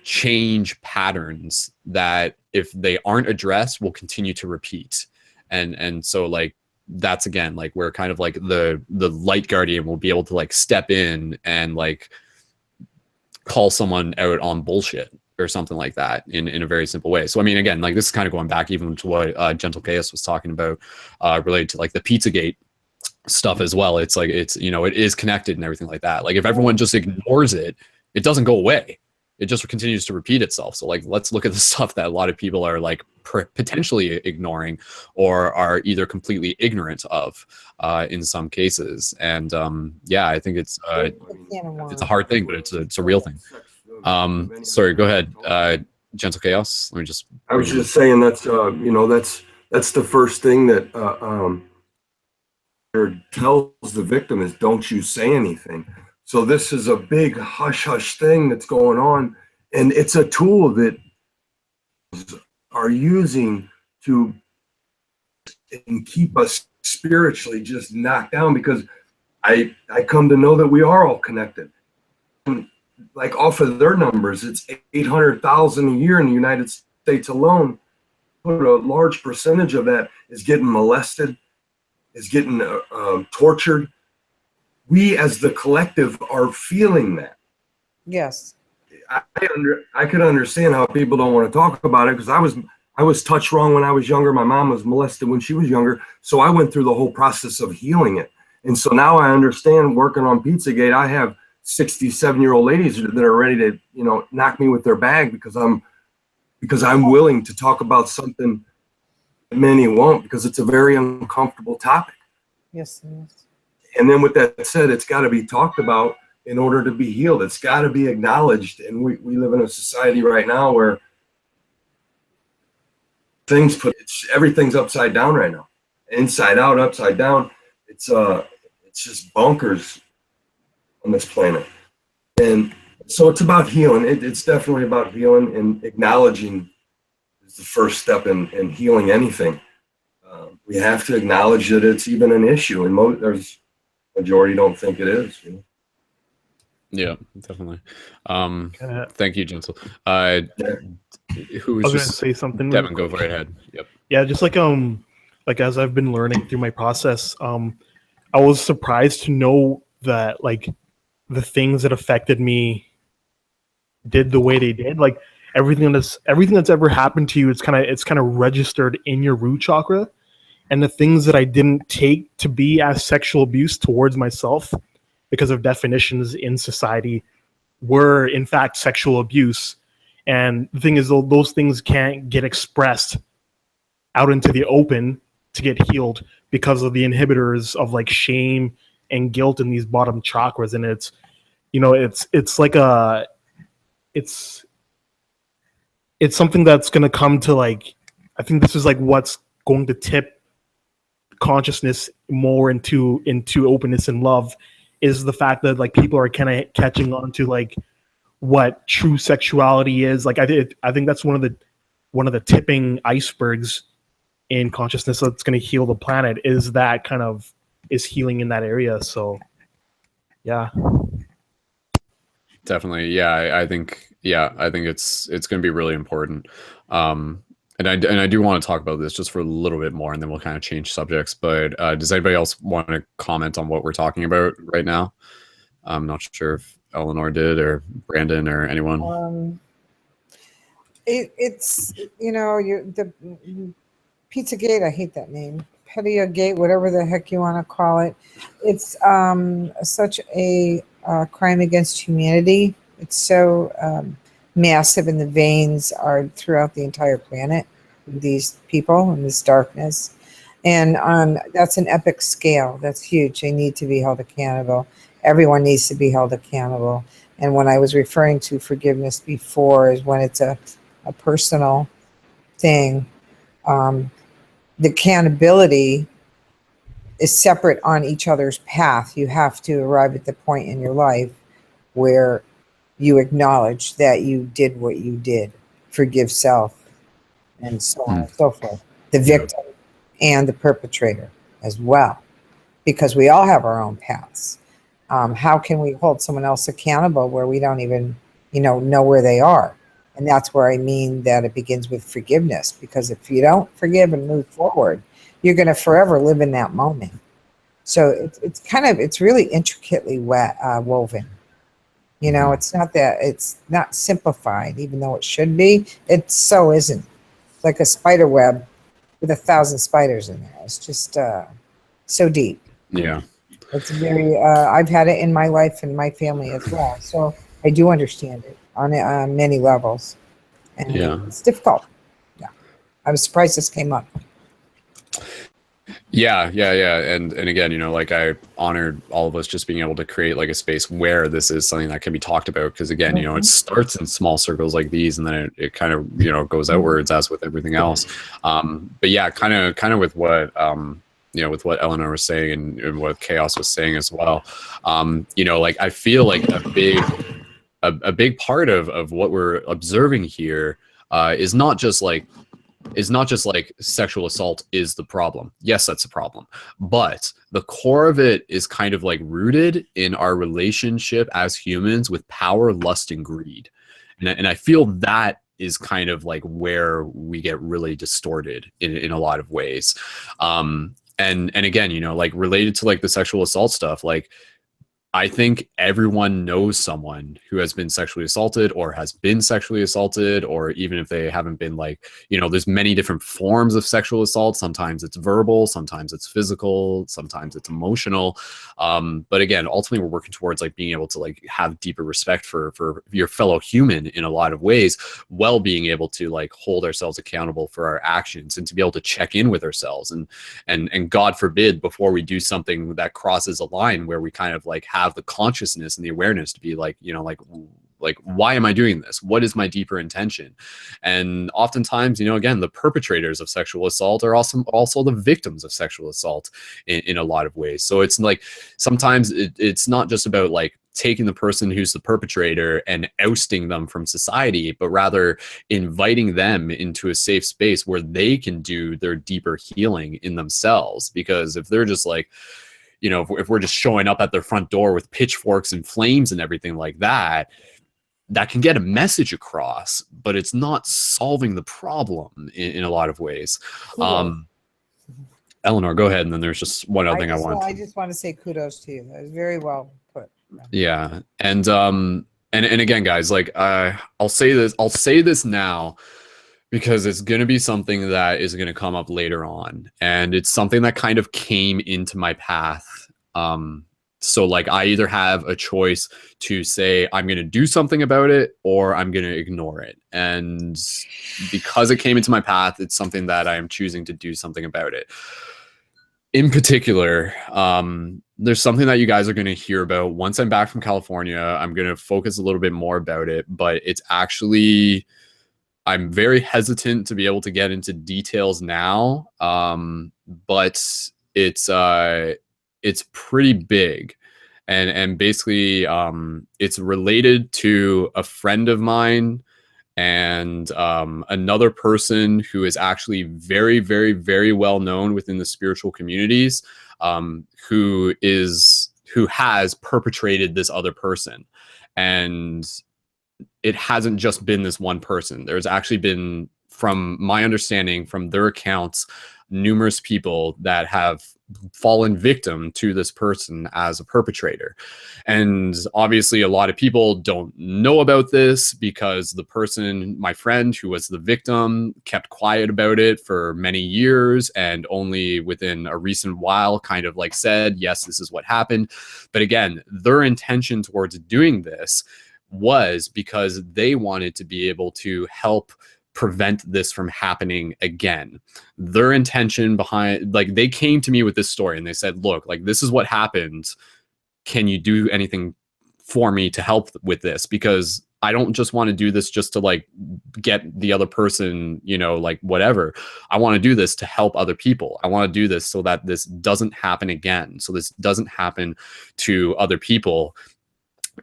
change patterns that, if they aren't addressed, will continue to repeat. And so like, that's again, like, where kind of like the light guardian will be able to like step in and like call someone out on bullshit or something like that in a very simple way. So I mean, again, like, this is kind of going back even to what Gentle Chaos was talking about, related to like the Pizzagate stuff as well. It's like, it's, you know, it is connected and everything like that. Like, if everyone just ignores it, it doesn't go away. It just continues to repeat itself. So like, let's look at the stuff that a lot of people are like potentially ignoring, or are either completely ignorant of, in some cases. And yeah, I think it's a hard thing, but it's a real thing. Sorry, go ahead, Gentle Chaos. Let me just. I was just saying that's you know, that's the first thing that tells the victim is, don't you say anything. So this is a big hush hush thing that's going on, and it's a tool that are using to keep us spiritually just knocked down, because I come to know that we are all connected. And like off of their numbers, it's 800,000 a year in the United States alone. But a large percentage of that is getting molested, is getting tortured. We as the collective are feeling that. Yes. I could understand how people don't want to talk about it, because I was touched wrong when I was younger. My mom was molested when she was younger. So I went through the whole process of healing it. And so now I understand, working on Pizzagate, I have 67-year-old ladies that are ready to, knock me with their bag because I'm willing to talk about something that many won't, because it's a very uncomfortable topic. Yes. And then with that said, it's got to be talked about in order to be healed. It's got to be acknowledged. And we live in a society right now where everything's upside down right now. Inside out, upside down. It's just bonkers on this planet. And so it's about healing. It's definitely about healing, and acknowledging is the first step in healing anything. We have to acknowledge that it's even an issue, and there's majority don't think it is. Yeah, definitely. Kinda- Thank you, Gentle. Who I was was gonna just say something. Devin? Go right ahead. Yep. Yeah, just like as I've been learning through my process, I was surprised to know that like the things that affected me did the way they did. Like everything that's ever happened to you, it's kind of registered in your root chakra. And the things that I didn't take to be as sexual abuse towards myself, because of definitions in society, were in fact sexual abuse. And the thing is, those things can't get expressed out into the open to get healed because of the inhibitors of like shame and guilt in these bottom chakras. And it's something that's going to come to, like, I think this is like what's going to tip consciousness more into openness and love, is the fact that like people are kind of catching on to like what true sexuality is. Like I think that's one of the tipping icebergs in consciousness that's going to heal the planet, is healing in that area. So yeah, Definitely. Yeah, I think it's going to be really important. And I do want to talk about this just for a little bit more, and then we'll kind of change subjects. But does anybody else want to comment on what we're talking about right now? I'm not sure if Eleanor did, or Brandon, or anyone. It's the Pizzagate. I hate that name. Pettia Gate, whatever the heck you want to call it. It's such a crime against humanity. It's so massive, and the veins are throughout the entire planet. These people in this darkness, and that's an epic scale. That's huge. They need to be held accountable. Everyone needs to be held accountable. And when I was referring to forgiveness before, is when it's a personal thing. The accountability is separate on each other's path. You have to arrive at the point in your life where you acknowledge that you did what you did, forgive self, and so on and so forth. The victim and the perpetrator as well, because we all have our own paths. How can we hold someone else accountable where we don't even, know where they are? And that's where I mean that it begins with forgiveness, because if you don't forgive and move forward, you're going to forever live in that moment. So it's really intricately woven. It's not simplified, even though it should be. It so isn't. It's like a spider web with 1,000 spiders in there. It's just so deep. Yeah. It's very, I've had it in my life and my family as well. So I do understand it on many levels. And it's difficult. Yeah. I was surprised this came up. Yeah. And again, like I honored all of us just being able to create like a space where this is something that can be talked about. Because again, it starts in small circles like these, and then it kind of, goes outwards as with everything else. But yeah, kind of with what, with what Eleanor was saying and what Chaos was saying as well. Like I feel like a big part of what we're observing here is not just like sexual assault is the problem. Yes, that's a problem. But the core of it is kind of like rooted in our relationship as humans with power, lust, and greed. And I feel that is kind of like where we get really distorted in a lot of ways. And again, like related to like the sexual assault stuff, like I think everyone knows someone who has been sexually assaulted or has been sexually assaulted, or even if they haven't been, like, there's many different forms of sexual assault. Sometimes it's verbal, sometimes it's physical, sometimes it's emotional. But again, ultimately we're working towards like being able to like have deeper respect for your fellow human in a lot of ways, while being able to like hold ourselves accountable for our actions and to be able to check in with ourselves and God forbid, before we do something that crosses a line where we kind of like have the consciousness and the awareness to be like, like why am I doing this? What is my deeper intention? And oftentimes, again, the perpetrators of sexual assault are also the victims of sexual assault in a lot of ways. So it's like sometimes it's not just about like taking the person who's the perpetrator and ousting them from society, but rather inviting them into a safe space where they can do their deeper healing in themselves. Because if they're just like, if we're just showing up at their front door with pitchforks and flames and everything like that, that can get a message across, but it's not solving the problem in a lot of ways. Cool. Eleanor, go ahead. And then there's just one other thing I want. I just want to say kudos to you. That was very well put. Yeah. And again, guys, like, I'll say this now, because it's going to be something that is going to come up later on. And it's something that kind of came into my path. So like I either have a choice to say I'm going to do something about it, or I'm going to ignore it. And because it came into my path, it's something that I am choosing to do something about it. In particular, there's something that you guys are going to hear about once I'm back from California. I'm going to focus a little bit more about it, but it's actually, I'm very hesitant to be able to get into details now, but it's pretty big, and basically it's related to a friend of mine and another person who is actually very, very, very well known within the spiritual communities, who has perpetrated this other person. And it hasn't just been this one person. There's actually been, from my understanding, from their accounts, numerous people that have fallen victim to this person as a perpetrator. And obviously a lot of people don't know about this, because the person, my friend who was the victim, kept quiet about it for many years, and only within a recent while kind of like said, yes, this is what happened. But again, their intention towards doing this was because they wanted to be able to help prevent this from happening again. Their intention behind, like, they came to me with this story and they said, look, like, this is what happened. Can you do anything for me to help with this? Because I don't just want to do this just to like get the other person, like whatever. I want to do this to help other people. I want to do this so that this doesn't happen again. So this doesn't happen to other people.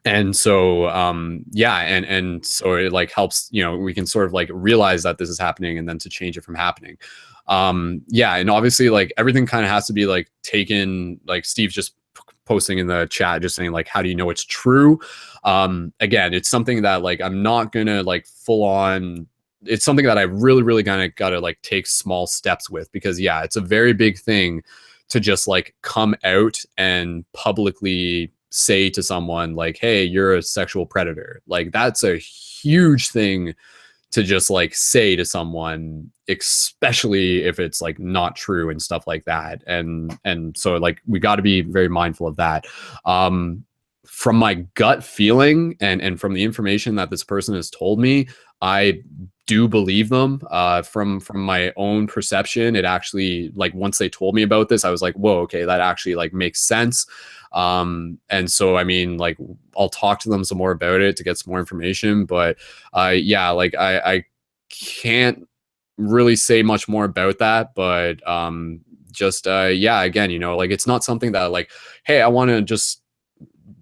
And so, and so it like helps, we can sort of like realize that this is happening and then to change it from happening. And obviously like everything kind of has to be like taken, like Steve's just posting in the chat, just saying like, how do you know it's true? Again, it's something that like, I'm not gonna like full on, it's something that I really, really kind of gotta like take small steps with, because it's a very big thing to just like come out and publicly say to someone like, hey, you're a sexual predator. Like, that's a huge thing to just like say to someone, especially if it's like not true and stuff like that. And so like, we got to be very mindful of that. From my gut feeling and from the information that this person has told me, I do believe them. From my own perception, it actually, like, once they told me about this, I was like, whoa, okay, that actually like makes sense. And so, I mean, like, I'll talk to them some more about it to get some more information, but like I can't really say much more about that, but just yeah, again, you know, like it's not something that like, hey, I want to just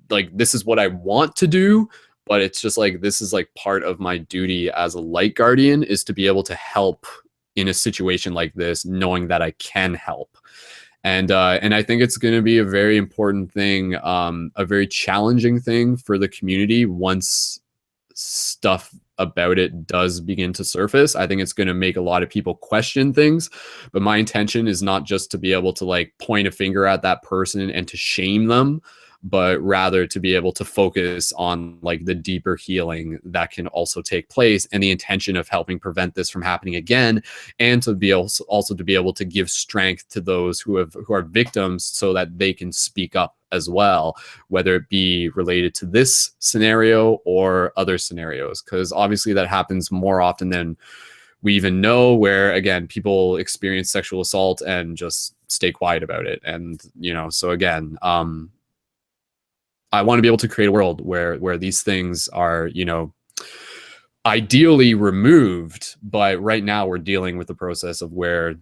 like, this is what I want to do, but it's just like, this is like part of my duty as a light guardian, is to be able to help in a situation like this, knowing that I can help. And I think it's going to be a very important thing, a very challenging thing for the community once stuff about it does begin to surface. I think it's going to make a lot of people question things, but my intention is not just to be able to like point a finger at that person and to shame them, but rather to be able to focus on like the deeper healing that can also take place, and the intention of helping prevent this from happening again, and to be able also to be able to give strength to those who are victims, so that they can speak up as well, whether it be related to this scenario or other scenarios, because obviously that happens more often than we even know, where again, people experience sexual assault and just stay quiet about it. And you know, so again, I want to be able to create a world where these things are, you know, ideally removed, but right now we're dealing with the process of where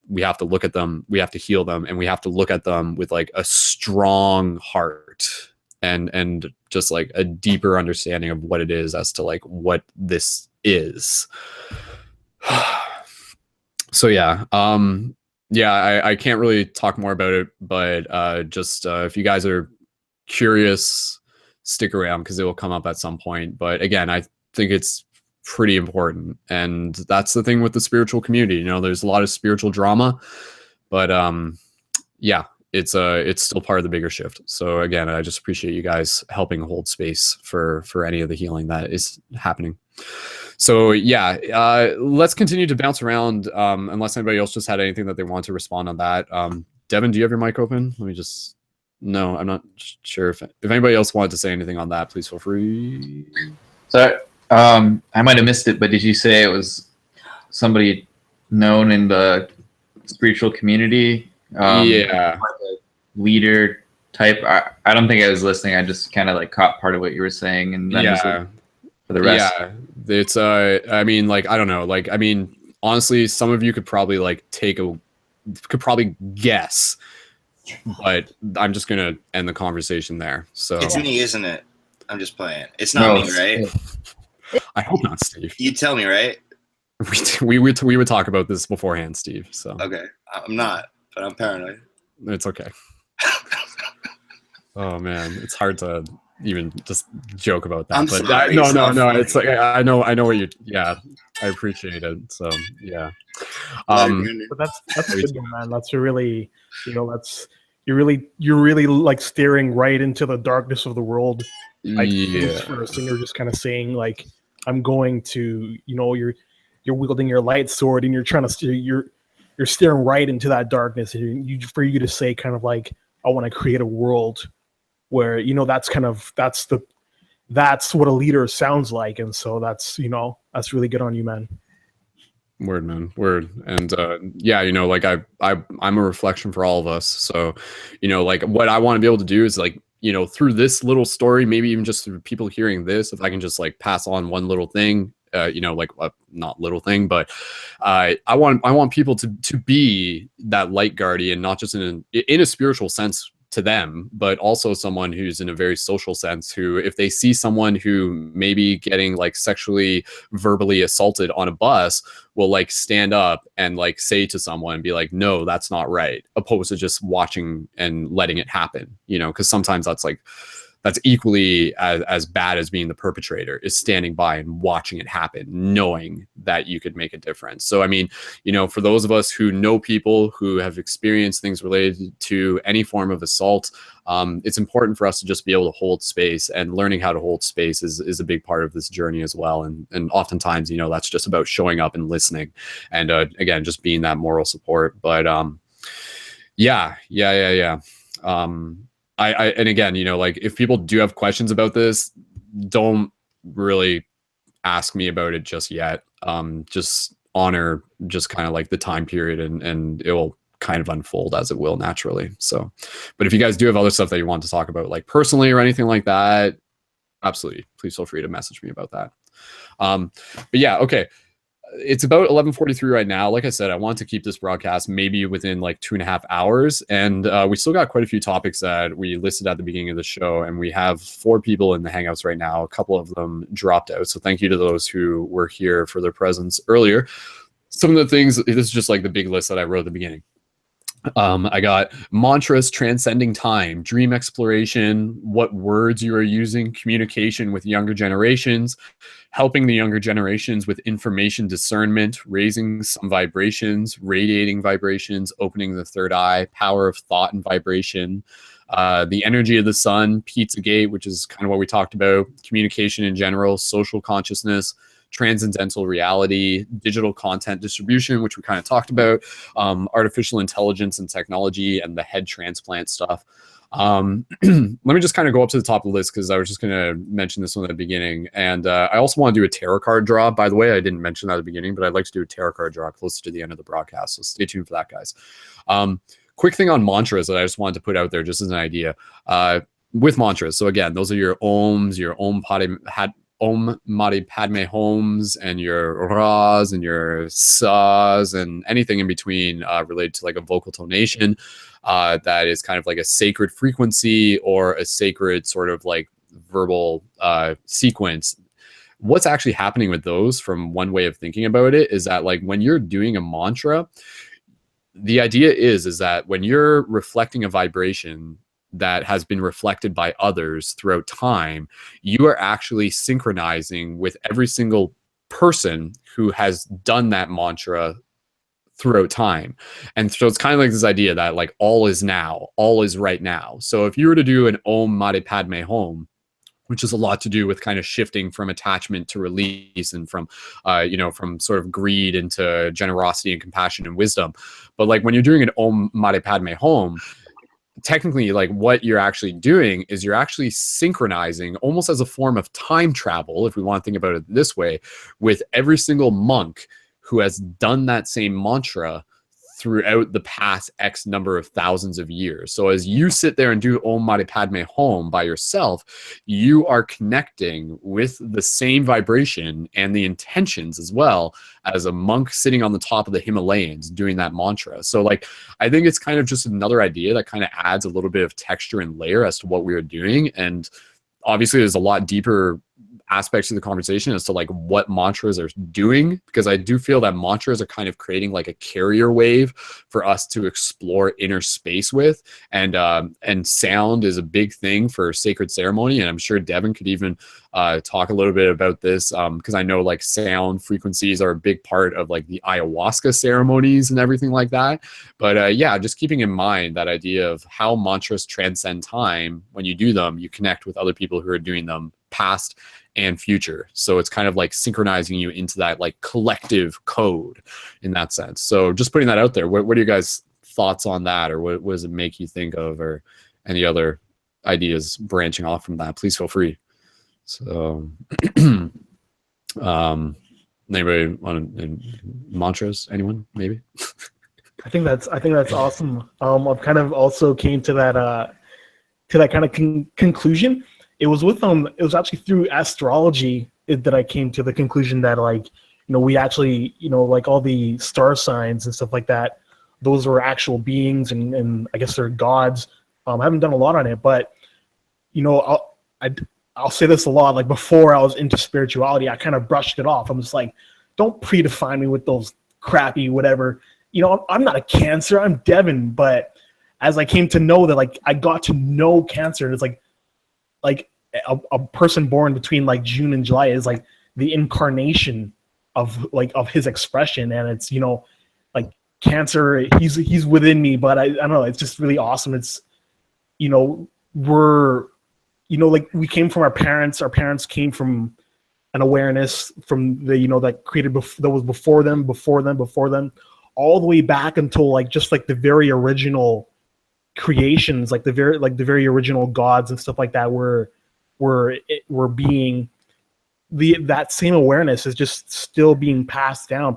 we have to look at them, we have to heal them, and we have to look at them with like a strong heart and just like a deeper understanding of what it is as to like what this is. So yeah, I can't really talk more about it, but just if you guys are curious, stick around because it will come up at some point. But again, I think it's pretty important, and that's the thing with the spiritual community. You know, there's a lot of spiritual drama, but yeah, it's still part of the bigger shift. So again, I just appreciate you guys helping hold space for any of the healing that is happening. So yeah, let's continue to bounce around, unless anybody else just had anything that they want to respond on that. Devin, do you have your mic open? Let me just. No, I'm not sure if anybody else wanted to say anything on that. Please feel free. So I might have missed it, but did you say it was somebody known in the spiritual community? Yeah, like a leader type. I don't think I was listening. I just kind of like caught part of what you were saying, and then yeah, for the rest. Yeah, it's I mean, like, I don't know, like, I mean, honestly, some of you could probably like could probably guess. But I'm just gonna end the conversation there. So it's me, isn't it? I'm just playing. It's not me, right? I hope not, Steve. You tell me, right? We would talk about this beforehand, Steve. So okay, I'm not, but I'm paranoid. It's okay. Oh man, it's hard to even just joke about that. I'm but sorry, no. It's like I know what you. Yeah, I appreciate it. So yeah. But that's good, man. That's a really, you know, that's you're really like staring right into the darkness of the world. Like first, and you're just kind of saying like, I'm going to, you know, you're wielding your light sword and you're trying to you're staring right into that darkness, and for you to say kind of like, I want to create a world where, you know, that's what a leader sounds like. And so that's, you know, that's really good on you, man. Word, man, word. And yeah, you know, like I'm a reflection for all of us. So, you know, like what I want to be able to do is like, you know, through this little story, maybe even just through people hearing this, if I can just like pass on one little thing, you know, like not little thing, but I want people to be that light guardian, not just in a spiritual sense to them, but also someone who's in a very social sense, who, if they see someone who may be getting like sexually, verbally assaulted on a bus, will like stand up and like say to someone, be like, no, that's not right, opposed to just watching and letting it happen, you know, because sometimes that's equally as bad as being the perpetrator, is standing by and watching it happen, knowing that you could make a difference. So, I mean, you know, for those of us who know people who have experienced things related to any form of assault, it's important for us to just be able to hold space, and learning how to hold space is a big part of this journey as well. And oftentimes, you know, that's just about showing up and listening, and again, just being that moral support. But yeah. And again, you know, like if people do have questions about this, don't really ask me about it just yet. Just honor just kind of like the time period, and it will kind of unfold as it will naturally. So, but if you guys do have other stuff that you want to talk about, like personally or anything like that, absolutely, please feel free to message me about that. But yeah, okay. it's about 11:43 right now. Like I said, I want to keep this broadcast maybe within like 2.5 hours, and we still got quite a few topics that we listed at the beginning of the show, and we have 4 people in the Hangouts right now. A couple of them dropped out, so thank you to those who were here for their presence earlier. Some of the things, this is just like the big list that I wrote at the beginning. I got mantras transcending time, dream exploration, what words you are using, communication with younger generations, helping the younger generations with information discernment, raising some vibrations, radiating vibrations, opening the third eye, power of thought and vibration, the energy of the sun, Pizzagate, which is kind of what we talked about, communication in general, social consciousness, transcendental reality, digital content distribution, which we kind of talked about, artificial intelligence and technology, and the head transplant stuff. Let me just kind of go up to the top of the list because I was just going to mention this one at the beginning. And I also want to do a tarot card draw. By the way, I didn't mention that at the beginning, but I'd like to do a tarot card draw closer to the end of the broadcast. So stay tuned for that, guys. Quick thing on mantras that I just wanted to put out there just as an idea. With mantras, so again, those are your ohms, your Om Mani Padme Homes, and your Ras and your Sas and anything in between related to like a vocal tonation that is kind of like a sacred frequency or a sacred sort of like verbal sequence. What's actually happening with those, from one way of thinking about it, is that like when you're doing a mantra, the idea is that when you're reflecting a vibration that has been reflected by others throughout time, you are actually synchronizing with every single person who has done that mantra throughout time. And so it's kind of like this idea that like all is now, all is right now. So if you were to do an Om Mani Padme Hum, which is a lot to do with kind of shifting from attachment to release and from, from sort of greed into generosity and compassion and wisdom. But like when you're doing an Om Mani Padme Hum, technically, like what you're actually doing is you're actually synchronizing almost as a form of time travel, if we want to think about it this way, with every single monk who has done that same mantra throughout the past X number of thousands of years. So as you sit there and do Om Mani Padme Hum by yourself, you are connecting with the same vibration and the intentions as well as a monk sitting on the top of the Himalayas doing that mantra. So like, I think it's kind of just another idea that kind of adds a little bit of texture and layer as to what we are doing. And obviously there's a lot deeper aspects of the conversation as to like what mantras are doing, because I do feel that mantras are kind of creating like a carrier wave for us to explore inner space with, and sound is a big thing for sacred ceremony, and I'm sure Devin could even talk a little bit about this, because I know like sound frequencies are a big part of like the ayahuasca ceremonies and everything like that. But yeah, just keeping in mind that idea of how mantras transcend time. When you do them, you connect with other people who are doing them past and future. So it's kind of like synchronizing you into that like collective code in that sense. So just putting that out there. What are you guys' thoughts on that, or what does it make you think of, or any other ideas branching off from that? Please feel free. So anybody want mantras? Anyone? Maybe. I think that's awesome. I've kind of also came to that kind of conclusion. It was actually through astrology that I came to the conclusion that like, we actually, like all the star signs and stuff like that, those are actual beings, and I guess they're gods. I haven't done a lot on it, but I'll say this a lot. Like before I was into spirituality, I kind of brushed it off. I'm just like, don't predefine me with those crappy whatever. I'm not a Cancer. I'm Devin. But as I came to know that, like I got to know Cancer, and it's like a person born between like June and July is like the incarnation of his expression, and it's like Cancer, he's within me. But I don't know, it's just really awesome. It's we're like we came from our parents came from an awareness from the that created that was before them all the way back until like just like the very original creations, like the very original gods and stuff like that were being that same awareness is just still being passed down,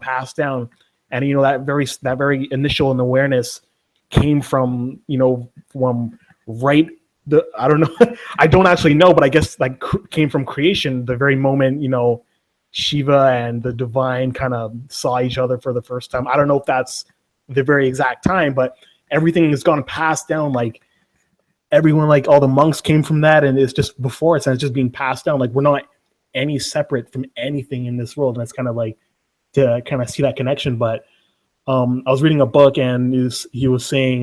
and that very initial awareness came from right I don't know I don't actually know, but I guess like came from creation, the very moment Shiva and the divine kind of saw each other for the first time. I don't know if that's the very exact time, but everything has gone passed down. Like everyone, like all the monks came from that, and it's just before it's just being passed down. Like we're not any separate from anything in this world, and it's kind of like to kind of see that connection. But I was reading a book, and he was saying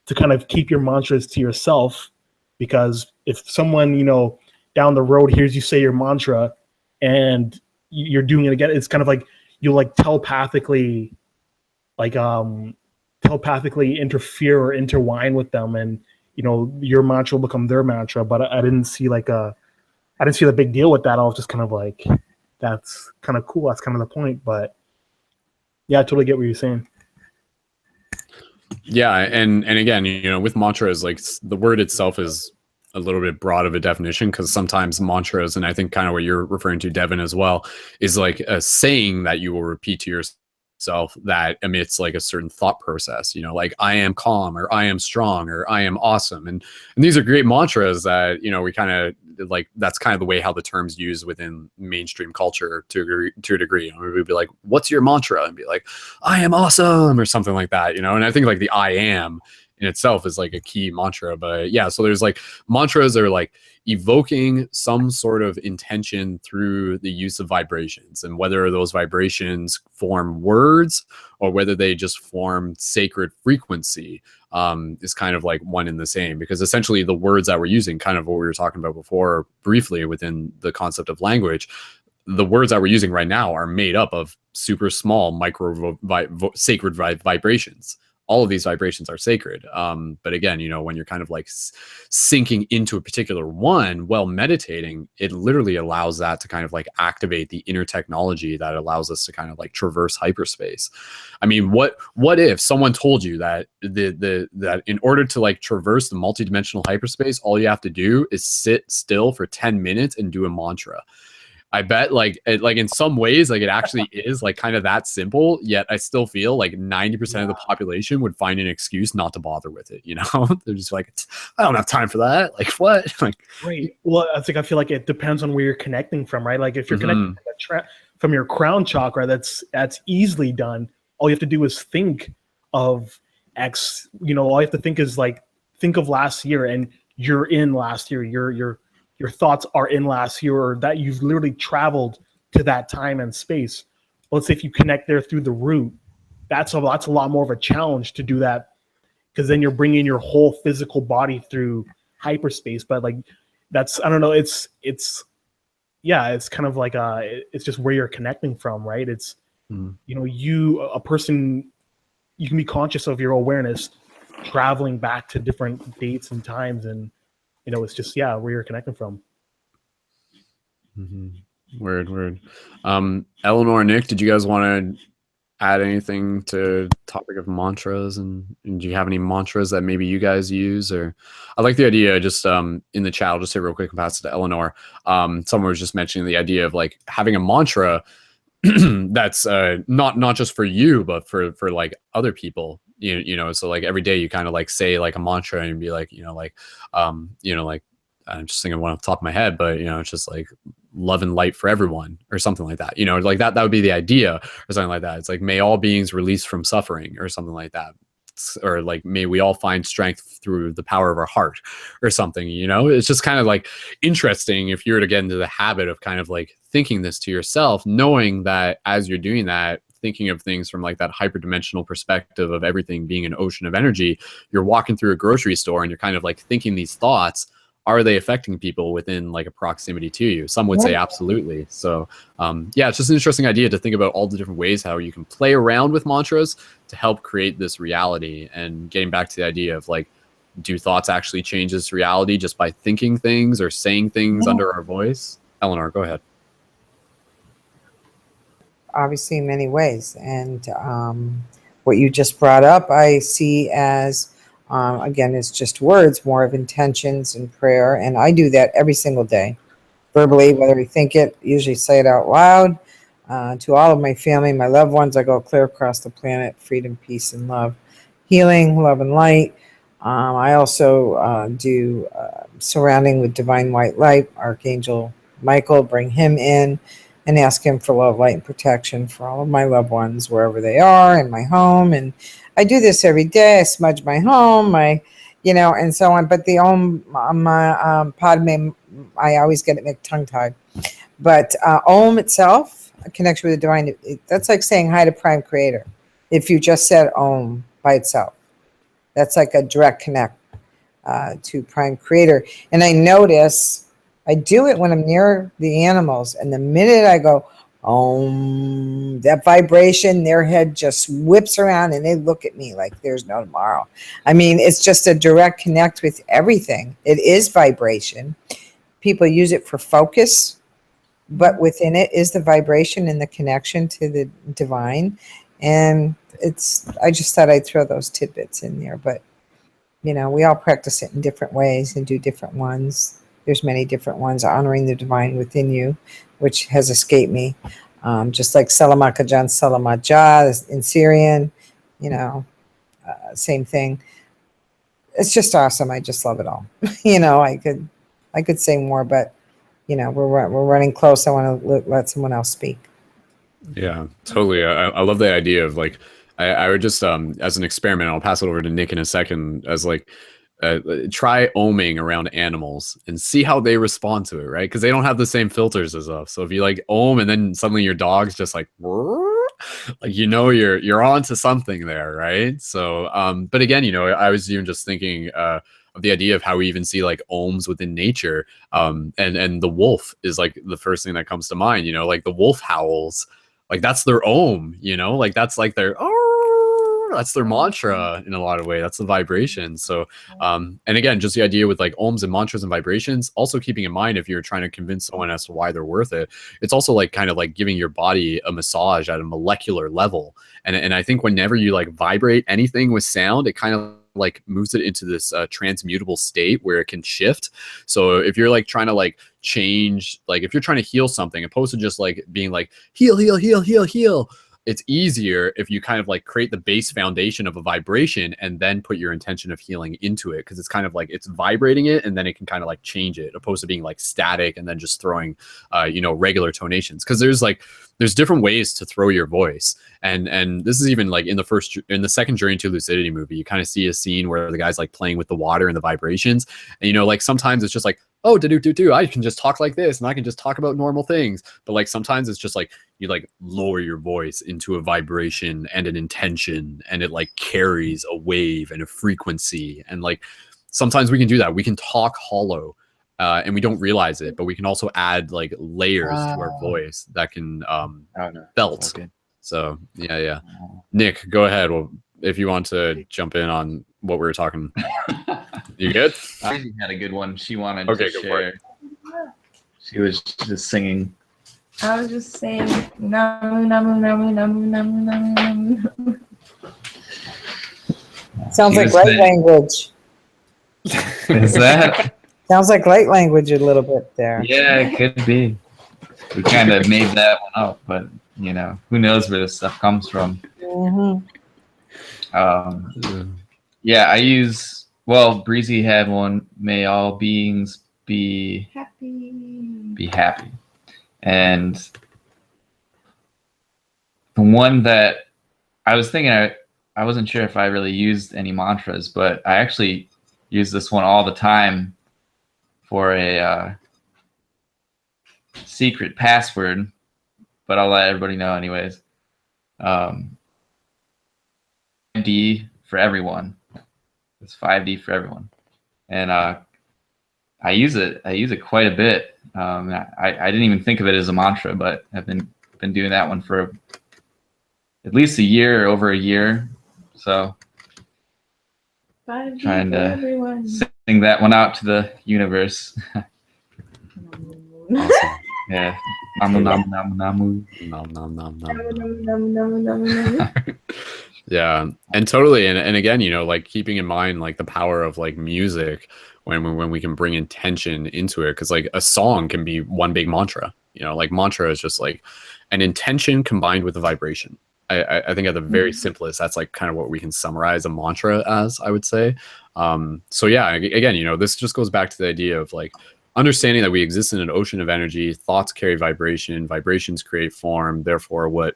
to kind of keep your mantras to yourself, because if someone down the road hears you say your mantra and you're doing it again, it's kind of like you'll like telepathically interfere or intertwine with them, and your mantra will become their mantra. But I didn't see the big deal with that. I was just kind of like, that's kind of cool, that's kind of the point. But yeah, I totally get what you're saying. Yeah, and again, with mantras, like the word itself is a little bit broad of a definition, because sometimes mantras, and I think kind of what you're referring to, Devin, as well, is like a saying that you will repeat to yourself that emits like a certain thought process, like I am calm, or I am strong, or I am awesome. And these are great mantras that, we kind of like, that's kind of the way how the term's used within mainstream culture to a degree. We'd be like, what's your mantra? And be like, I am awesome, or something like that, and I think like the I am in itself is like a key mantra. But yeah, so there's like mantras are like evoking some sort of intention through the use of vibrations, and whether those vibrations form words or whether they just form sacred frequency is kind of like one and the same, because essentially the words that we're using, kind of what we were talking about before briefly within the concept of language, the words that we're using right now are made up of super small sacred vibrations. All of these vibrations are sacred. But again, when you're kind of like sinking into a particular one while meditating, it literally allows that to kind of like activate the inner technology that allows us to kind of like traverse hyperspace. I mean, what if someone told you that that in order to like traverse the multidimensional hyperspace, all you have to do is sit still for 10 minutes and do a mantra? I bet like in some ways, like it actually is like kind of that simple, yet I still feel like 90% of the population would find an excuse not to bother with it. They're just like, I don't have time for that. Like what? Like, right. Well, I feel like it depends on where you're connecting from, right? Like if you're connecting from your crown chakra, that's easily done. All you have to do is think of X, all you have to think is like, think of last year, and you're in last year. Your thoughts are in last year, or that you've literally traveled to that time and space. Let's say if you connect there through the root, that's a lot more of a challenge to do that, because then you're bringing your whole physical body through hyperspace. But like I don't know, it's kind of like it's just where you're connecting from, right? It's a person, you can be conscious of your awareness traveling back to different dates and times, and it's just where you're connecting from. Word. Eleanor, Nick, did you guys want to add anything to the topic of mantras, and do you have any mantras that maybe you guys use? Or I like the idea, just in the chat, I'll just say real quick and pass it to Eleanor. Someone was just mentioning the idea of like having a mantra that's not just for you, but for like other people. So like every day you kind of like say like a mantra and be like, like I'm just thinking one off the top of my head, but it's just like love and light for everyone, or something like that. Like that would be the idea, or something like that. It's like, may all beings release from suffering, or something like that. Or like, may we all find strength through the power of our heart, or something. It's just kind of like interesting if you were to get into the habit of kind of like thinking this to yourself, knowing that as you're doing that, thinking of things from like that hyperdimensional perspective of everything being an ocean of energy, you're walking through a grocery store and you're kind of like thinking these thoughts. Are they affecting people within like a proximity to you? Some would say absolutely. So it's just an interesting idea to think about all the different ways how you can play around with mantras to help create this reality. And getting back to the idea of like, do thoughts actually change this reality just by thinking things or saying things under our voice? Eleanor, go ahead. Obviously in many ways. And what you just brought up, I see as, again, it's just words, more of intentions and prayer. And I do that every single day, verbally, whether we think it, usually say it out loud. To all of my family, my loved ones, I go clear across the planet, freedom, peace, and love, healing, love, and light. I also do surrounding with divine white light, Archangel Michael, bring him in. and ask him for love, light, and protection for all of my loved ones, wherever they are, in my home. And I do this every day. I smudge my home, and so on. But the Padme, I always get it tongue-tied. But Om itself, a connection with the divine, that's like saying hi to Prime Creator. If you just said Om by itself, that's like a direct connect to Prime Creator. And I notice I do it when I'm near the animals, and the minute I go Om, that vibration, their head just whips around and they look at me like there's no tomorrow. I mean, it's just a direct connect with everything. It is vibration. People use it for focus, but within it is the vibration and the connection to the divine. And I just thought I'd throw those tidbits in there, but we all practice it in different ways and do different ones. There's many different ones. Honoring the divine within you, which has escaped me. Just like Salamakajan Salamaja in Syrian, same thing. It's just awesome. I just love it all. I could say more, but we're running close. I want to let someone else speak. Yeah, totally. I love the idea of like, I would just, as an experiment, I'll pass it over to Nick in a second, as like, try oming around animals and see how they respond to it, right? Because they don't have the same filters as us. So if you like om and then suddenly your dog's just like you're onto something there, right? So but again, I was even just thinking of the idea of how we even see like ohms within nature, and the wolf is like the first thing that comes to mind. Like the wolf howls, like that's their ohm, like that's like their that's their mantra in a lot of ways. That's the vibration. So, and again, just the idea with like ohms and mantras and vibrations, also keeping in mind if you're trying to convince someone as to why they're worth it, it's also like kind of like giving your body a massage at a molecular level. And I think whenever you like vibrate anything with sound, it kind of like moves it into this transmutable state where it can shift. So if you're like trying to like change, like if you're trying to heal something, opposed to just like being like heal, heal, heal, heal, heal, it's easier if you kind of like create the base foundation of a vibration and then put your intention of healing into it, because it's kind of like it's vibrating it and then it can kind of like change it, opposed to being like static and then just throwing regular tonations. Because there's different ways to throw your voice, and this is even like in the second Journey to Lucidity movie, you kind of see a scene where the guy's like playing with the water and the vibrations, and like sometimes it's just like, oh, do I can just talk like this and I can just talk about normal things. But like sometimes it's just like you like lower your voice into a vibration and an intention, and it like carries a wave and a frequency. And like sometimes we can do that. We can talk hollow and we don't realize it, but we can also add like layers to our voice that can belt. Okay. So yeah. Nick, go ahead. Well, if you want to jump in on what we were talking. You good? Daisy had a good one. She wanted to share. She was just singing. I was just saying, namu, namu, namu, namu, namu, namu, namu. Sounds like light language. Is that? Sounds like light language a little bit there. Yeah, it could be. We kind of made that one up, but who knows where this stuff comes from. Mm-hmm. Yeah, I use. Well, Breezy had one. May all beings be happy. Be happy. And the one that I was thinking, I wasn't sure if I really used any mantras, but I actually use this one all the time for a secret password, but I'll let everybody know anyways. 5D for everyone. It's 5D for everyone. And I use it quite a bit. I didn't even think of it as a mantra, but I've been doing that one for at least a year or over a year. So trying to sing that one out to the universe. Awesome. Yeah. Namu namu namu namu. Nom nom nom nom. Namu, namu, namu, namu. Yeah, and totally, and again, like keeping in mind like the power of like music when we can bring intention into it, because like a song can be one big mantra. Like mantra is just like an intention combined with a vibration. I think at the very simplest, that's like kind of what we can summarize a mantra as, I would say. So yeah, again, this just goes back to the idea of like understanding that we exist in an ocean of energy, thoughts carry vibration, vibrations create form. Therefore, what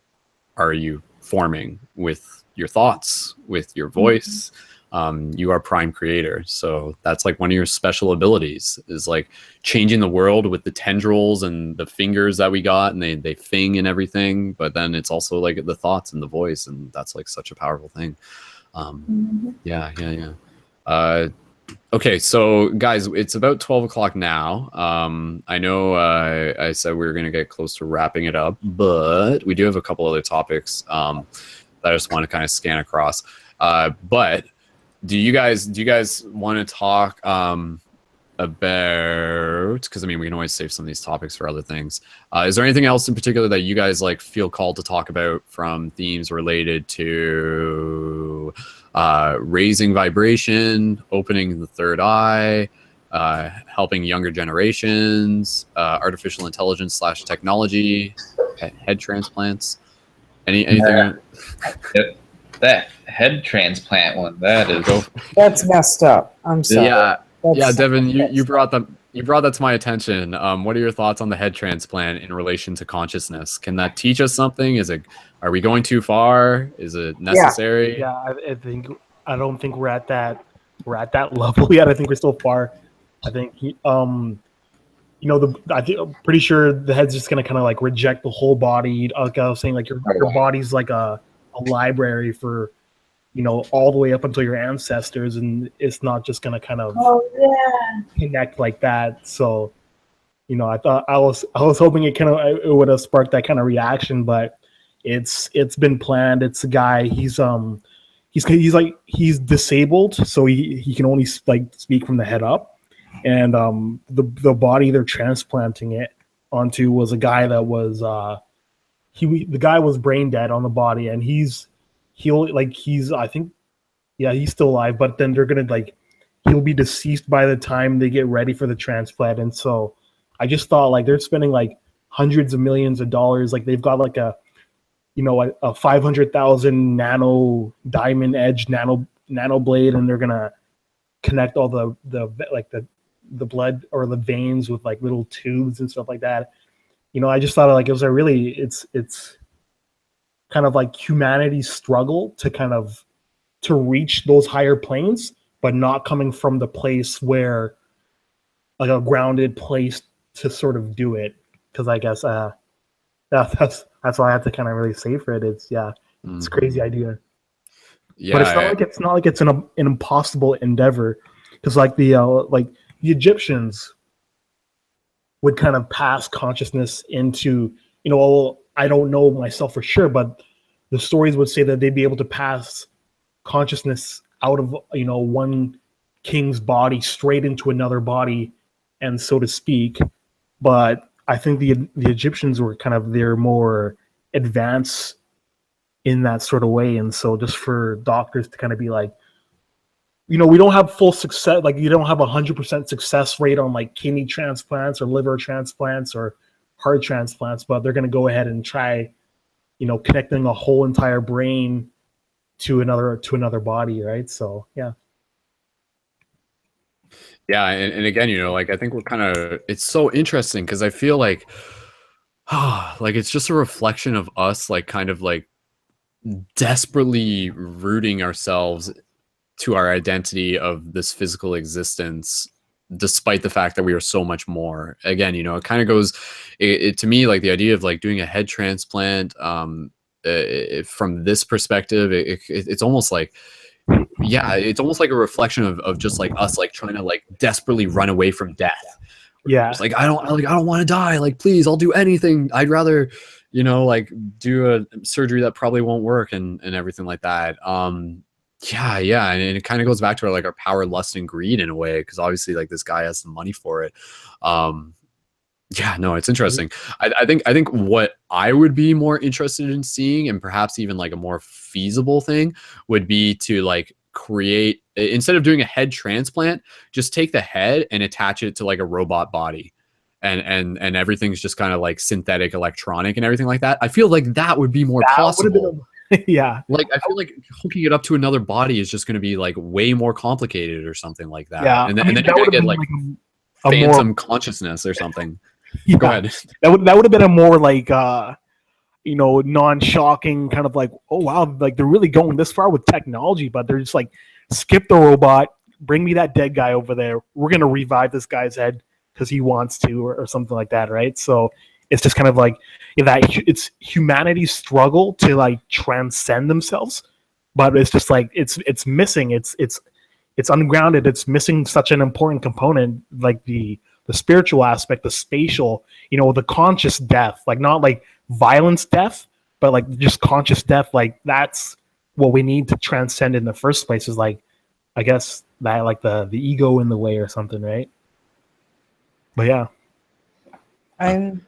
are you forming with your thoughts, with your voice? You are prime creator. So that's like one of your special abilities, is like changing the world with the tendrils and the fingers that we got, and they fing and everything. But then it's also like the thoughts and the voice, and that's like such a powerful thing. Yeah. Okay, so guys, it's about 12 o'clock now. I know I said we were going to get close to wrapping it up, but we do have a couple other topics that I just want to kind of scan across. But do you guys want to talk about, because I mean, we can always save some of these topics for other things. Is there anything else in particular that you guys like feel called to talk about from themes related to raising vibration, opening the third eye, helping younger generations, artificial intelligence / technology, head transplants? Anything? That head transplant one, that's messed up. I'm sorry. Yeah, Devin, you brought that to my attention. What are your thoughts on the head transplant in relation to consciousness? Can that teach us something? Are we going too far? Is it necessary? Yeah, I don't think we're at that level yet. I think we're still far. I think I'm pretty sure the head's just gonna kind of like reject the whole body. Like I was saying, like your body's like a library for, all the way up until your ancestors, and it's not just gonna kind of connect like that. So, I thought I was hoping it would have sparked that kind of reaction, but it's been planned. It's a guy. He's disabled, so he can only like speak from the head up, and the body they're transplanting it onto was a guy that was the guy was brain dead on the body, and he's still alive, but then they're gonna he'll be deceased by the time they get ready for the transplant. And so I just thought like they're spending like hundreds of millions of dollars. Like they've got like a 500,000 nano diamond edge nano blade, and they're gonna connect all the blood or the veins with like little tubes and stuff like that. I just thought like it was it's kind of like humanity's struggle to reach those higher planes, but not coming from the place where like a grounded place to sort of do it. Because I guess that's why I have to kind of really say for it. It's a crazy idea. Yeah, but it's not like it's an impossible endeavor, because like the Egyptians would kind of pass consciousness into, I don't know myself for sure, but the stories would say that they'd be able to pass consciousness out of, one king's body straight into another body, and so to speak. But I think the Egyptians were they're more advanced in that sort of way. And so just for doctors to kind of be like, we don't have full success, like you don't have 100% success rate on like kidney transplants or liver transplants or heart transplants, but they're going to go ahead and try, connecting a whole entire brain to another body, right? So yeah. Yeah, and again, I think it's so interesting because I feel like it's just a reflection of us, like kind of like desperately rooting ourselves to our identity of this physical existence, despite the fact that we are so much more. Again, it kind of goes to me like the idea of like doing a head transplant from this perspective, it's almost like, it's almost like a reflection of just like us like trying to like desperately run away from death. Yeah, it's like I don't want to die, like please, I'll do anything. I'd rather like do a surgery that probably won't work and everything like that. Yeah, and it kind of goes back to our power, lust, and greed in a way, because obviously like this guy has the money for it. It's interesting. I think what I would be more interested in seeing, and perhaps even like a more feasible thing, would be to like create, instead of doing a head transplant, just take the head and attach it to like a robot body, and everything's just kind of like synthetic, electronic, and everything like that. I feel like that would be more possible. Yeah, like I feel like hooking it up to another body is just going to be like way more complicated or something like that. Yeah, and then you're gonna get like phantom consciousness or something. Yeah, Go ahead. that would have been a more like non-shocking kind of like, oh wow, like they're really going this far with technology, but they're just like, skip the robot, bring me that dead guy over there. We're gonna revive this guy's head because he wants to, or something like that, right? So it's just kind of like it's humanity's struggle to like transcend themselves, but it's just like it's missing. It's ungrounded. It's missing such an important component, like the spiritual aspect, the spatial, the conscious death, like not like violence death, but like just conscious death. Like that's what we need to transcend in the first place, is like, I guess that like the ego in the way or something, right? But yeah. I'm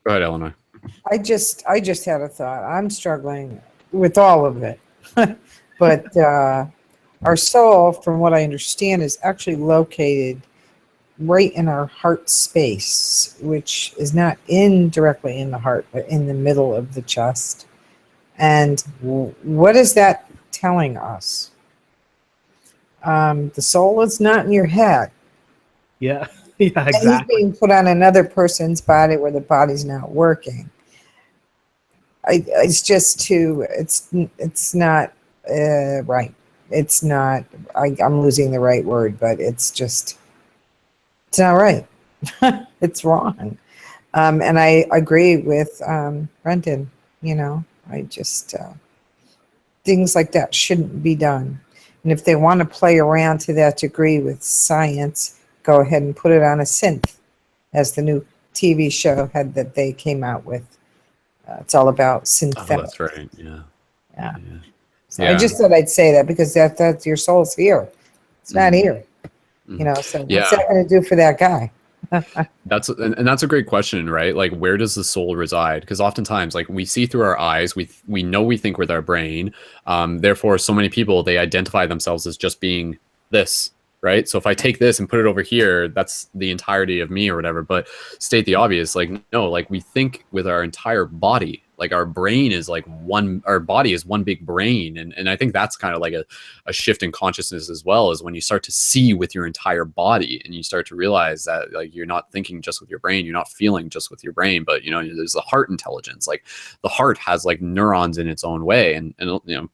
Go ahead, Eleanor. I just had a thought. I'm struggling with all of it. But our soul, from what I understand, is actually located right in our heart space, which is not directly in the heart, but in the middle of the chest. And what is that telling us? The soul is not in your head. Yeah. Yeah, And he's exactly. being put on another person's body where the body's not working. It's just too. It's not right. It's not. I'm losing the right word, but it's not right. It's wrong. And I agree with Brendan. I just things like that shouldn't be done. And if they want to play around to that degree with science, go ahead and put it on a synth, as the new TV show had that they came out with. It's all about synthetic. Oh, that's right. Yeah. So I just thought I'd say that, because that's your soul's here. It's not here. Mhm. So what's that going to do for that guy? That's a great question, right? Like, where does the soul reside? Because oftentimes, like, we see through our eyes, we know we think with our brain. Therefore, so many people, they identify themselves as just being this, right? So if I take this and put it over here, that's the entirety of me or whatever. But state the obvious, like, no, like, we think with our entire body. Like, our brain is like our body is one big brain. And I think that's kind of like a shift in consciousness as well, is when you start to see with your entire body, and you start to realize that, like, you're not thinking just with your brain, you're not feeling just with your brain, but there's the heart intelligence. Like, the heart has like neurons in its own way, and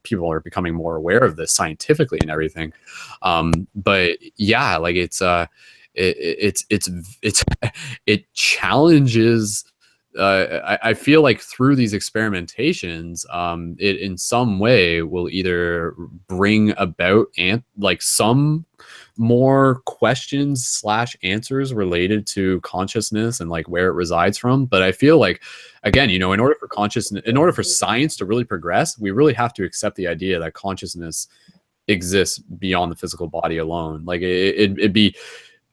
people are becoming more aware of this scientifically and everything. But yeah, like, it challenges. I feel like through these experimentations, it in some way will either bring about like some more questions / answers related to consciousness and like where it resides from. But I feel like, again, in order for science to really progress, we really have to accept the idea that consciousness exists beyond the physical body alone. Like, it'd be.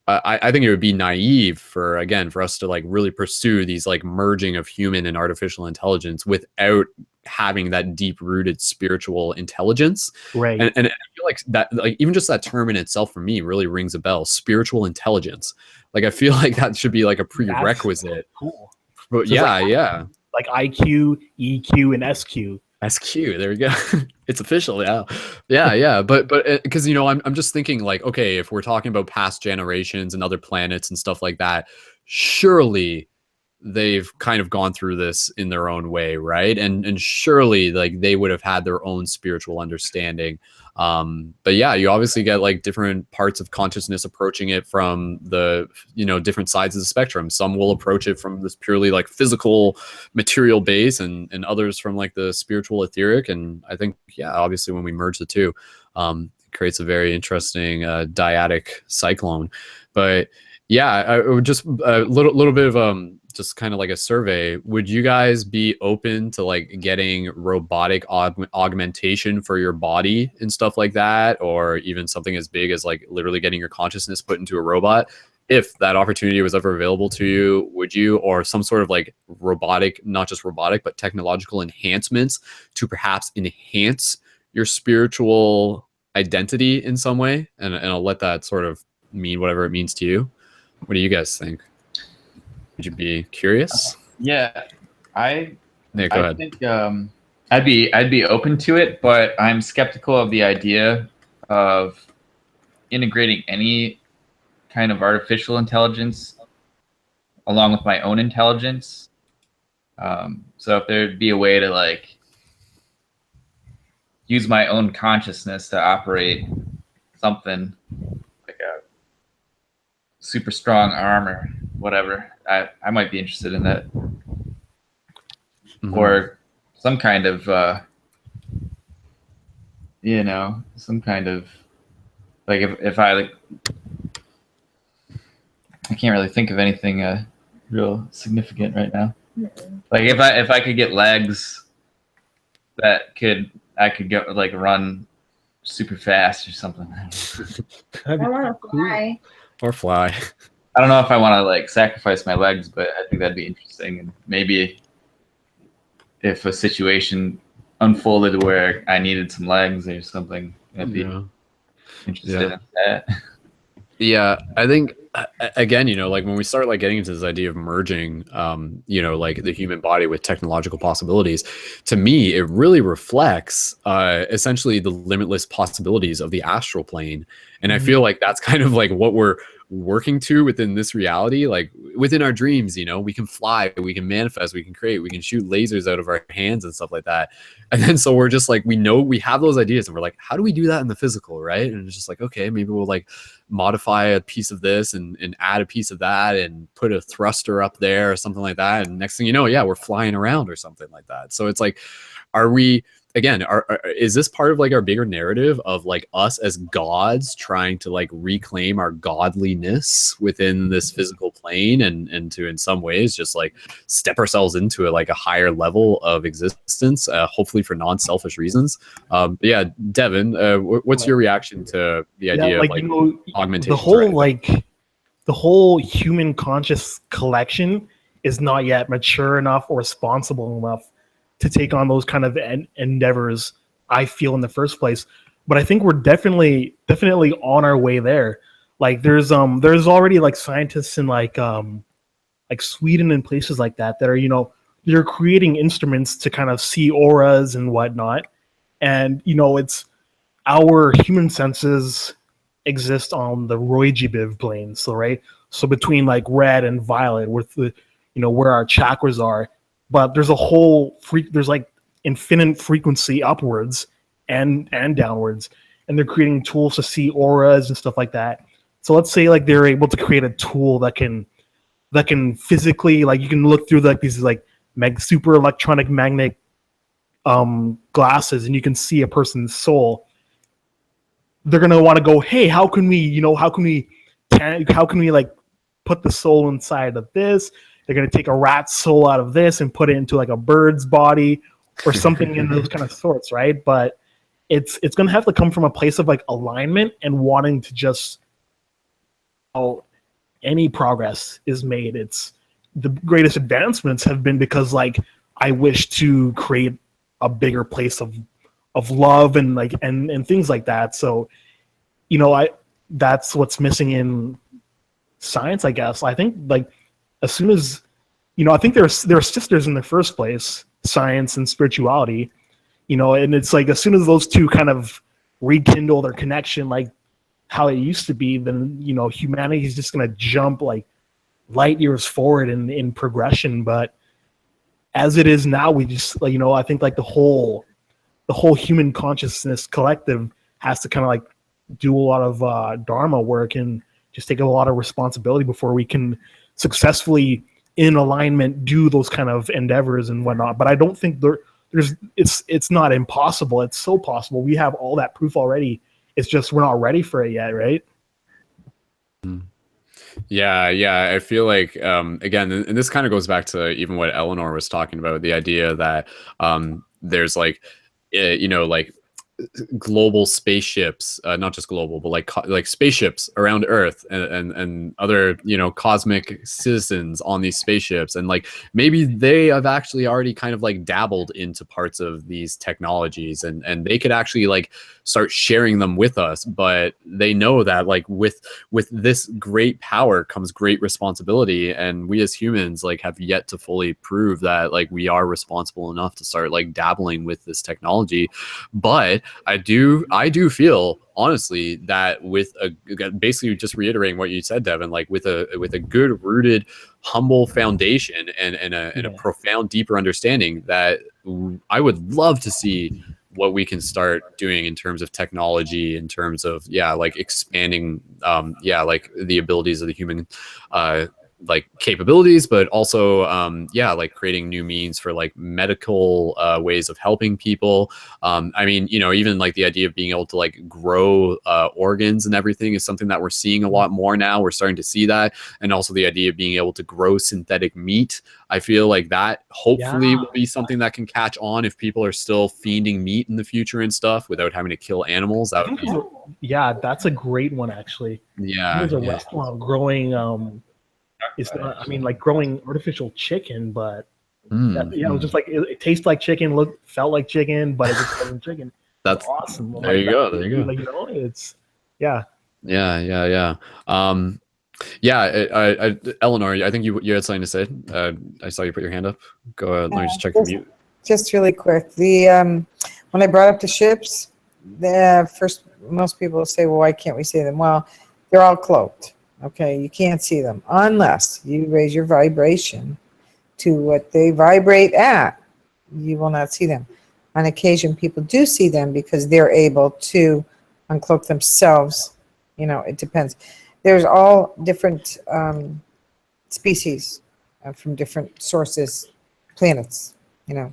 I think it would be naive for us to like really pursue these like merging of human and artificial intelligence without having that deep rooted spiritual intelligence. Right. And I feel like that, like, even just that term in itself for me really rings a bell. Spiritual intelligence. Like, I feel like that should be like a prerequisite. That's cool. But So yeah. Like IQ, EQ, and SQ. SQ, there we go. It's official. Yeah. But because I'm just thinking, like, okay, if we're talking about past generations and other planets and stuff like that, surely they've kind of gone through this in their own way, right? And surely, like, they would have had their own spiritual understanding. But yeah, you obviously get like different parts of consciousness approaching it from the different sides of the spectrum. Some will approach it from this purely like physical material base, and others from like the spiritual etheric. And I think, yeah, obviously when we merge the two, it creates a very interesting dyadic cyclone. But yeah, I would just a little bit of just kind of like a survey. Would you guys be open to like getting robotic augmentation for your body and stuff like that, or even something as big as like literally getting your consciousness put into a robot? If that opportunity was ever available to you, would you? Or some sort of like robotic, not just robotic, but technological enhancements to perhaps enhance your spiritual identity in some way? And I'll let that sort of mean whatever it means to you. What do you guys think? Would you be curious? Yeah, I Nick, go ahead. think I'd be open to it, but I'm skeptical of the idea of integrating any kind of artificial intelligence along with my own intelligence. So if there'd be a way to like use my own consciousness to operate something like a super strong arm or whatever, I might be interested in that. Or some kind of some kind of like if I like, I can't really think of anything real significant right now. Like if I could get legs that I could go like run super fast or something. I want to fly. Or fly. I don't know if I want to like sacrifice my legs, but I think that'd be interesting. And maybe if a situation unfolded where I needed some legs or something, I'd be interested in that. Yeah, I think again, like when we start like getting into this idea of merging, like the human body with technological possibilities, to me, it really reflects essentially the limitless possibilities of the astral plane. And I feel like that's kind of like what we're working to within this reality. Like within our dreams, we can fly, we can manifest, we can create, we can shoot lasers out of our hands and stuff like that. And then so we're just like, we know we have those ideas and we're like, how do we do that in the physical, right? And it's just like, okay, maybe we'll like modify a piece of this and add a piece of that and put a thruster up there or something like that. And next thing you know, we're flying around or something like that. So it's like, are we, again, is this part of like our bigger narrative of like us as gods trying to like reclaim our godliness within this physical plane and to in some ways just like step ourselves into like a higher level of existence, hopefully for non-selfish reasons? Yeah, Devin, what's your reaction to the idea of like augmentation? The whole human conscious collection is not yet mature enough or responsible enough to take on those kind of endeavors, I feel, in the first place. But I think we're definitely on our way there. Like there's already like scientists in like Sweden and places like that are, they're creating instruments to kind of see auras and whatnot. And, it's our human senses exist on the Roijibiv plane. So, right. So between like red and violet with the, where our chakras are. But there's there's like infinite frequency upwards and downwards, and they're creating tools to see auras and stuff like that. So let's say like they're able to create a tool that can physically, like you can look through like these like super electronic magnetic glasses and you can see a person's soul. They're gonna want to go, hey, how can we like put the soul inside of this? They're going to take a rat's soul out of this and put it into like a bird's body or something in those kind of sorts, right? But it's going to have to come from a place of like alignment and wanting to just any progress is made. It's the greatest advancements have been because like I wish to create a bigger place of love and like and things like that. So that's what's missing in science, I guess. I think like as soon as, I think they're sisters in the first place, science and spirituality, and it's like as soon as those two kind of rekindle their connection, like how it used to be, then, humanity is just going to jump like light years forward in progression. But as it is now, we just, like, I think like the whole human consciousness collective has to kind of like do a lot of dharma work and just take a lot of responsibility before we can successfully in alignment do those kind of endeavors and whatnot. But I don't think it's not impossible. It's so possible. We have all that proof already. It's just we're not ready for it yet, right? Yeah. I feel like again, and this kind of goes back to even what Eleanor was talking about, the idea that there's like like global spaceships, not just global, but like spaceships around Earth and other cosmic citizens on these spaceships, and like maybe they have actually already kind of like dabbled into parts of these technologies and they could actually like start sharing them with us, but they know that like with this great power comes great responsibility, and we as humans like have yet to fully prove that like we are responsible enough to start like dabbling with this technology. But I do feel honestly that with basically just reiterating what you said, Devin, like with a good rooted, humble foundation and a profound, deeper understanding, that I would love to see what we can start doing in terms of technology, in terms of like expanding like the abilities of the human like capabilities, but also like creating new means for like medical ways of helping people. I mean, even like the idea of being able to like grow organs and everything is something that we're seeing a lot more now. We're starting to see that. And also the idea of being able to grow synthetic meat. I feel like that hopefully will be something that can catch on if people are still fiending meat in the future and stuff without having to kill animals. That would be... that's a great one, actually. There's a restaurant growing it's not, I mean, like growing artificial chicken, but it was just like it tastes like chicken, felt like chicken, but it just wasn't chicken. That's awesome. There you go. Like, it's Eleanor, I think you had something to say. I saw you put your hand up. Go ahead. Let me just check the mute. Just really quick. The when I brought up the ships, most people will say, well, why can't we see them? Well, they're all cloaked. Okay, you can't see them unless you raise your vibration to what they vibrate at. You will not see them. On occasion, people do see them because they're able to uncloak themselves. It depends. There's all different species from different sources, planets,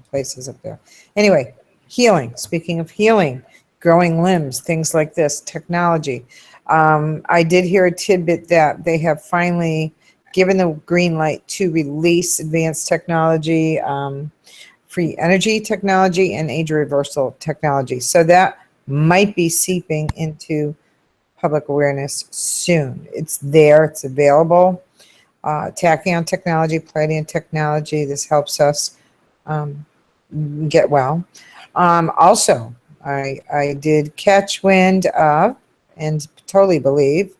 places up there. Anyway, healing. Speaking of healing, growing limbs, things like this, technology. I did hear a tidbit that they have finally given the green light to release advanced technology, free energy technology, and age reversal technology. So that might be seeping into public awareness soon. It's there, it's available. Tachyon technology, Palladian technology, this helps us get well. Also, I did catch wind of and totally believe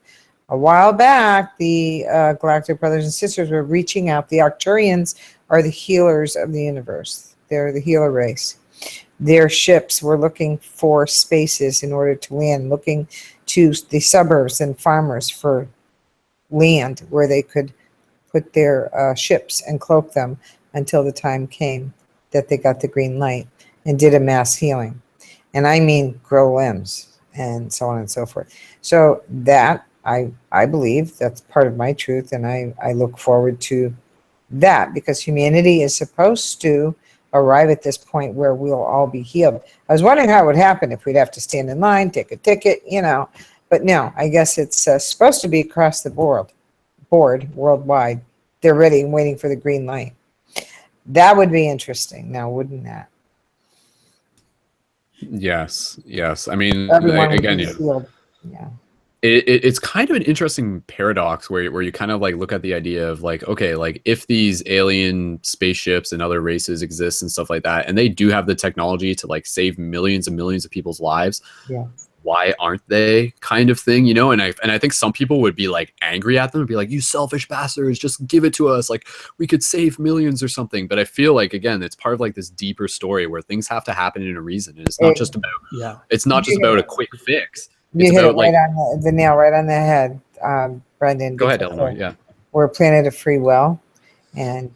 a while back the Galactic Brothers and Sisters were reaching out. The Arcturians are the healers of the universe. They're the healer race. Their ships were looking for spaces in order to land, looking to the suburbs and farmers for land where they could put their ships and cloak them until the time came that they got the green light and did a mass healing. And I mean grow limbs and so on and so forth. So that, I believe that's part of my truth, and I look forward to that because humanity is supposed to arrive at this point where we'll all be healed. I was wondering how it would happen if we'd have to stand in line, take a ticket, but no, I guess it's supposed to be across the board worldwide. They're ready and waiting for the green light. That would be interesting now, wouldn't that? Yes. I mean, Everyone again, yeah. It's kind of an interesting paradox where you kind of like look at the idea of like, okay, like if these alien spaceships and other races exist and stuff like that, and they do have the technology to like save millions and millions of people's lives, why aren't they, kind of thing, And I think some people would be like angry at them and be like, you selfish bastards, just give it to us, like we could save millions or something. But I feel like, again, it's part of like this deeper story where things have to happen in a reason, and it's not just about it's not just about a quick fix. You hit it right on the nail, right on the head, Brendan. Go ahead, Eleanor. Yeah, we're a planet of free will, and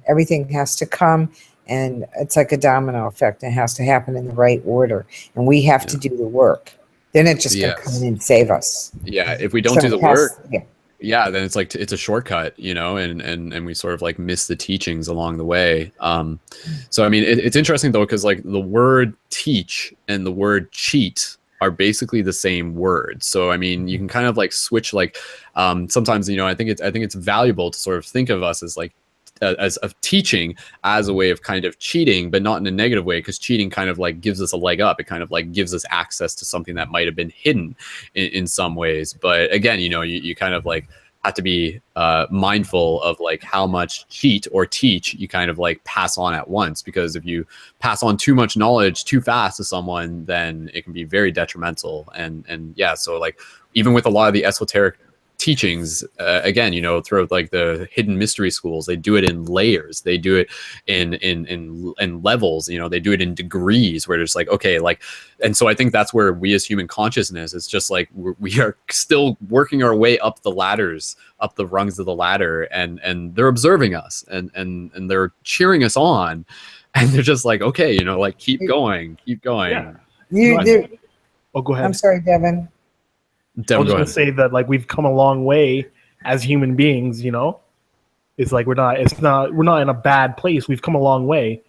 everything has to come, and it's like a domino effect. It has to happen in the right order, and we have to do the work. They're not just going to come in and save us. Yeah, if we don't do the work, then it's like it's a shortcut, and we sort of like miss the teachings along the way. So I mean, it's interesting though, because like the word teach and the word cheat are basically the same word. So I mean, you can kind of like switch, like sometimes, I think it's valuable to sort of think of us as like as of teaching as a way of kind of cheating, but not in a negative way, because cheating kind of like gives us a leg up. It kind of like gives us access to something that might have been hidden in some ways. But again, you kind of like have to be mindful of like how much cheat or teach you kind of like pass on at once, because if you pass on too much knowledge too fast to someone, then it can be very detrimental. And so like even with a lot of the esoteric teachings, again, you know, throughout like the hidden mystery schools. They do it in layers. They do it in levels. You know, they do it in degrees where it's like, okay, like, and so I think that's where we as human consciousness, it's just like we are still working our way up the ladders, up the rungs of the ladder, and they're observing us and they're cheering us on, and they're just like, okay, you know, like keep going. Yeah. You, Go ahead. I'm sorry, Devin. I Devin, was go going ahead. to say that like we've come a long way as human beings. You know, it's like we're not in a bad place. We've come a long way,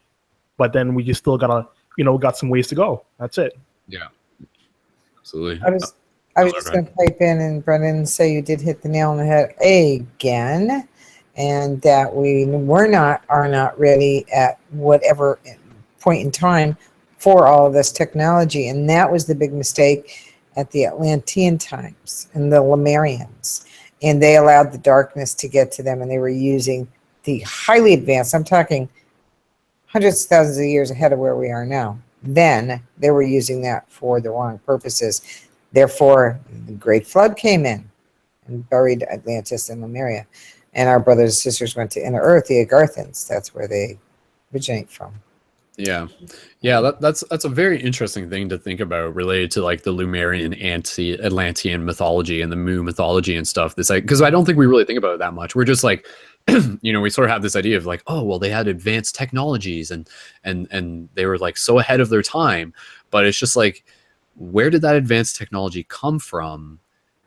but then we just still gotta, you know, got some ways to go. That's it. Yeah, absolutely. I was just going to pipe in, and Brendan, say you did hit the nail on the head again, and that we are not ready at whatever point in time for all of this technology, and that was the big mistake at the Atlantean times and the Lemurians, and they allowed the darkness to get to them, and they were using the highly advanced, I'm talking hundreds of thousands of years ahead of where we are now. Then they were using that for the wrong purposes. Therefore, the Great Flood came in and buried Atlantis and Lemuria, and our brothers and sisters went to inner Earth, the Agarthans. That's where they originate from. Yeah, that's a very interesting thing to think about related to like the Lemurian anti-Atlantean mythology and the Mu mythology and stuff. This, like, because I don't think we really think about it that much. We're just like, you know, we sort of have this idea of like, oh well, they had advanced technologies and they were like so ahead of their time. But it's just like, where did that advanced technology come from?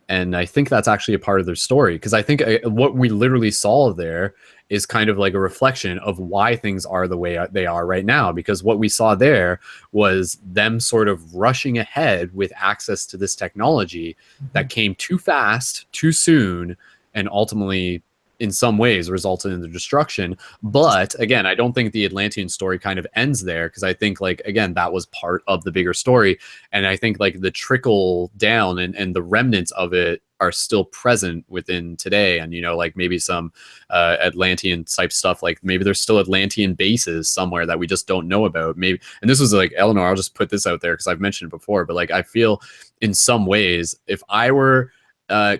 And I think that's actually a part of their story, because I think what we literally saw there is kind of like a reflection of why things are the way they are right now. Because what we saw there was them sort of rushing ahead with access to this technology that came too fast, too soon, and ultimately in some ways resulted in the destruction. But again, I don't think the Atlantean story kind of ends there, because I think, like, again, that was part of the bigger story. And I think like the trickle down and the remnants of it are still present within today. And, you know, like maybe some Atlantean type stuff, like maybe there's still Atlantean bases somewhere that we just don't know about. Maybe, and this was like, Eleanor, I'll just put this out there because I've mentioned it before, but like I feel in some ways, if I were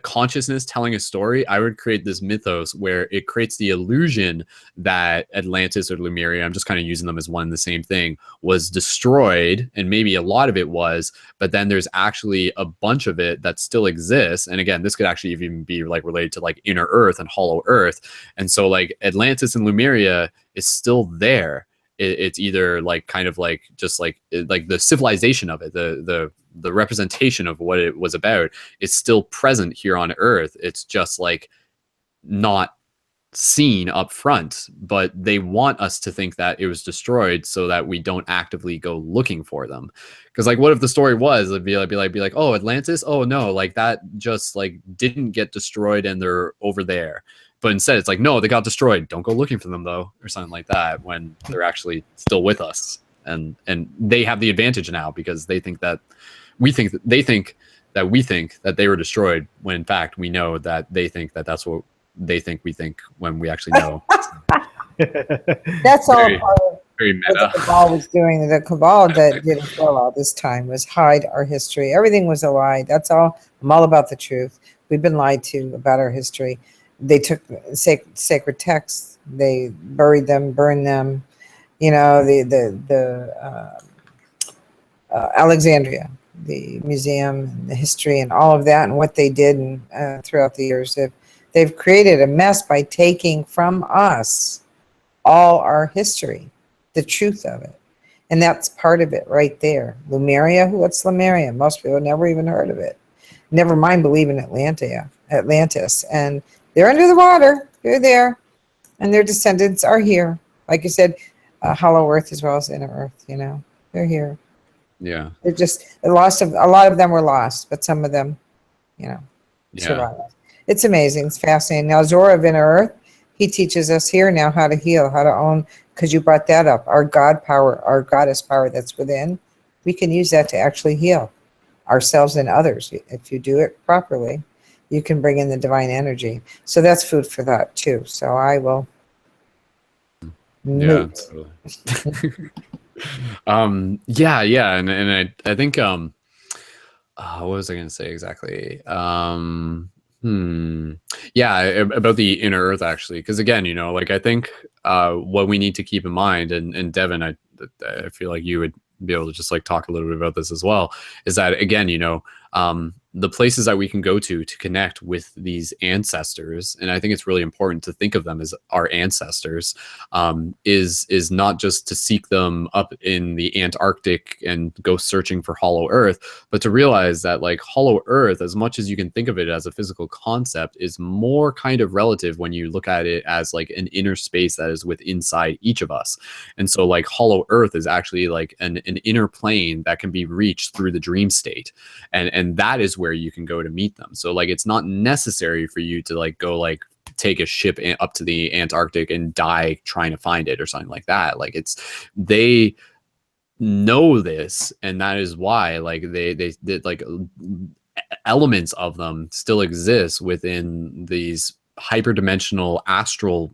consciousness telling a story, I would create this mythos where it creates the illusion that Atlantis or Lemuria, I'm just kind of using them as one and the same thing, was destroyed, and maybe a lot of it was, but then there's actually a bunch of it that still exists. And again, this could actually even be like related to like inner Earth and hollow Earth. And so like Atlantis and Lemuria is still there. It's either like kind of like just like the civilization of it, the representation of what it was about is still present here on Earth. It's just like not seen up front, but they want us to think that it was destroyed so that we don't actively go looking for them. Because like, what if the story was, it'd be like, oh, Atlantis, oh no, like that just like didn't get destroyed and they're over there. But instead it's like, no, they got destroyed, don't go looking for them though, or something like that, when they're actually still with us. And they have the advantage now because they think that we think that they were destroyed, when in fact we know that they think that that's what they think we think, when we actually know. That's all Very- part of Very what meta. the cabal was doing. The cabal that did it well all this time was hide our history. Everything was a lie. That's all. I'm all about the truth. We've been lied to about our history. They took sacred texts, they buried them, burned them. You know, the Alexandria, the museum, the history, and all of that, and what they did and throughout the years. They've created a mess by taking from us all our history, the truth of it. And that's part of it right there. Lemuria, what's Lemuria? Most people never even heard of it. Never mind believe in Atlantis. And they're under the water. They're there. And their descendants are here. Like you said, hollow Earth as well as inner Earth, you know. They're here. Yeah. They're just a lot of them were lost, but some of them, you know, survived. It's amazing. It's fascinating. Now, Zora of Inner Earth, he teaches us here now how to heal, how to own, because you brought that up. Our God power, our goddess power that's within, we can use that to actually heal ourselves and others. If you do it properly, you can bring in the divine energy. So that's food for thought too. So I will. Yeah. Totally. And I think what was I going to say exactly? Yeah, about the inner earth, actually, because again, like I think what we need to keep in mind, and Devin, I feel like you would be able to just like talk a little bit about this as well, is that again, the places that we can go to connect with these ancestors, and I think it's really important to think of them as our ancestors, is not just to seek them up in the Antarctic and go searching for hollow earth, but to realize that like hollow earth, as much as you can think of it as a physical concept, is more kind of relative when you look at it as like an inner space that is within inside each of us. And so like hollow earth is actually like an inner plane that can be reached through the dream state, and that is where you can go to meet them. So like it's not necessary for you to like go like take a ship up to the Antarctic and die trying to find it or something like that. Like they know this, and that is why like they like elements of them still exist within these hyperdimensional astral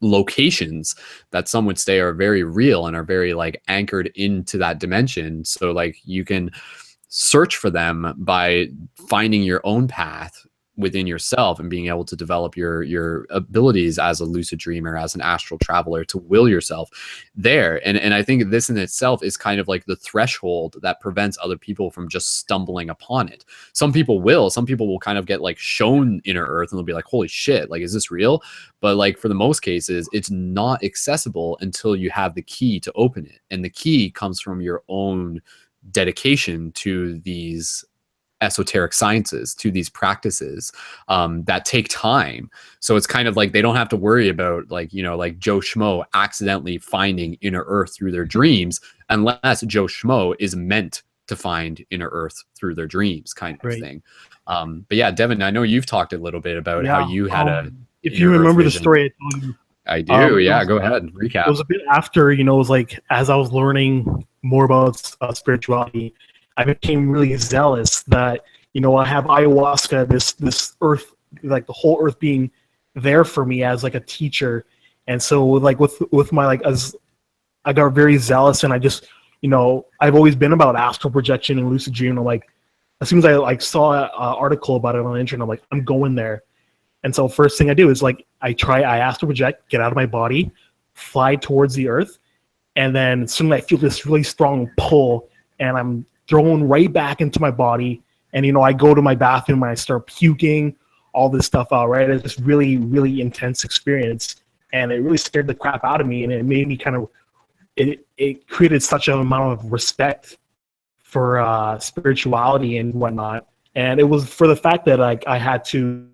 locations that some would say are very real and are very like anchored into that dimension. So like you can search for them by finding your own path within yourself and being able to develop your abilities as a lucid dreamer, as an astral traveler, to will yourself there. And I think this in itself is kind of like the threshold that prevents other people from just stumbling upon it. Some people will kind of get like shown inner earth and they'll be like, holy shit, like, is this real? But like for the most cases, it's not accessible until you have the key to open it. And the key comes from your own dedication to these esoteric sciences, to these practices that take time. So it's kind of like they don't have to worry about like, like Joe Schmo accidentally finding inner earth through their dreams, unless Joe Schmo is meant to find inner earth through their dreams, kind of thing. But yeah, Devin, I know you've talked a little bit about how you had if you remember the story I told you. I do. Yeah, go ahead. Recap. It was a bit after, it was like as I was learning more about spirituality, I became really zealous that, I have ayahuasca, this earth, like the whole earth being there for me as like a teacher. And so like with my, like, as I got very zealous, and I just, I've always been about astral projection and lucid dreaming. I'm like, as soon as I like saw an article about it on the internet, I'm like, I'm going there. And so first thing I do is like, I astral project, get out of my body, fly towards the earth. And then suddenly I feel this really strong pull, and I'm thrown right back into my body. And, I go to my bathroom and I start puking all this stuff out, right? It's this really, really intense experience. And it really scared the crap out of me. And it made me kind of, it created such an amount of respect for spirituality and whatnot. And it was for the fact that like I had to.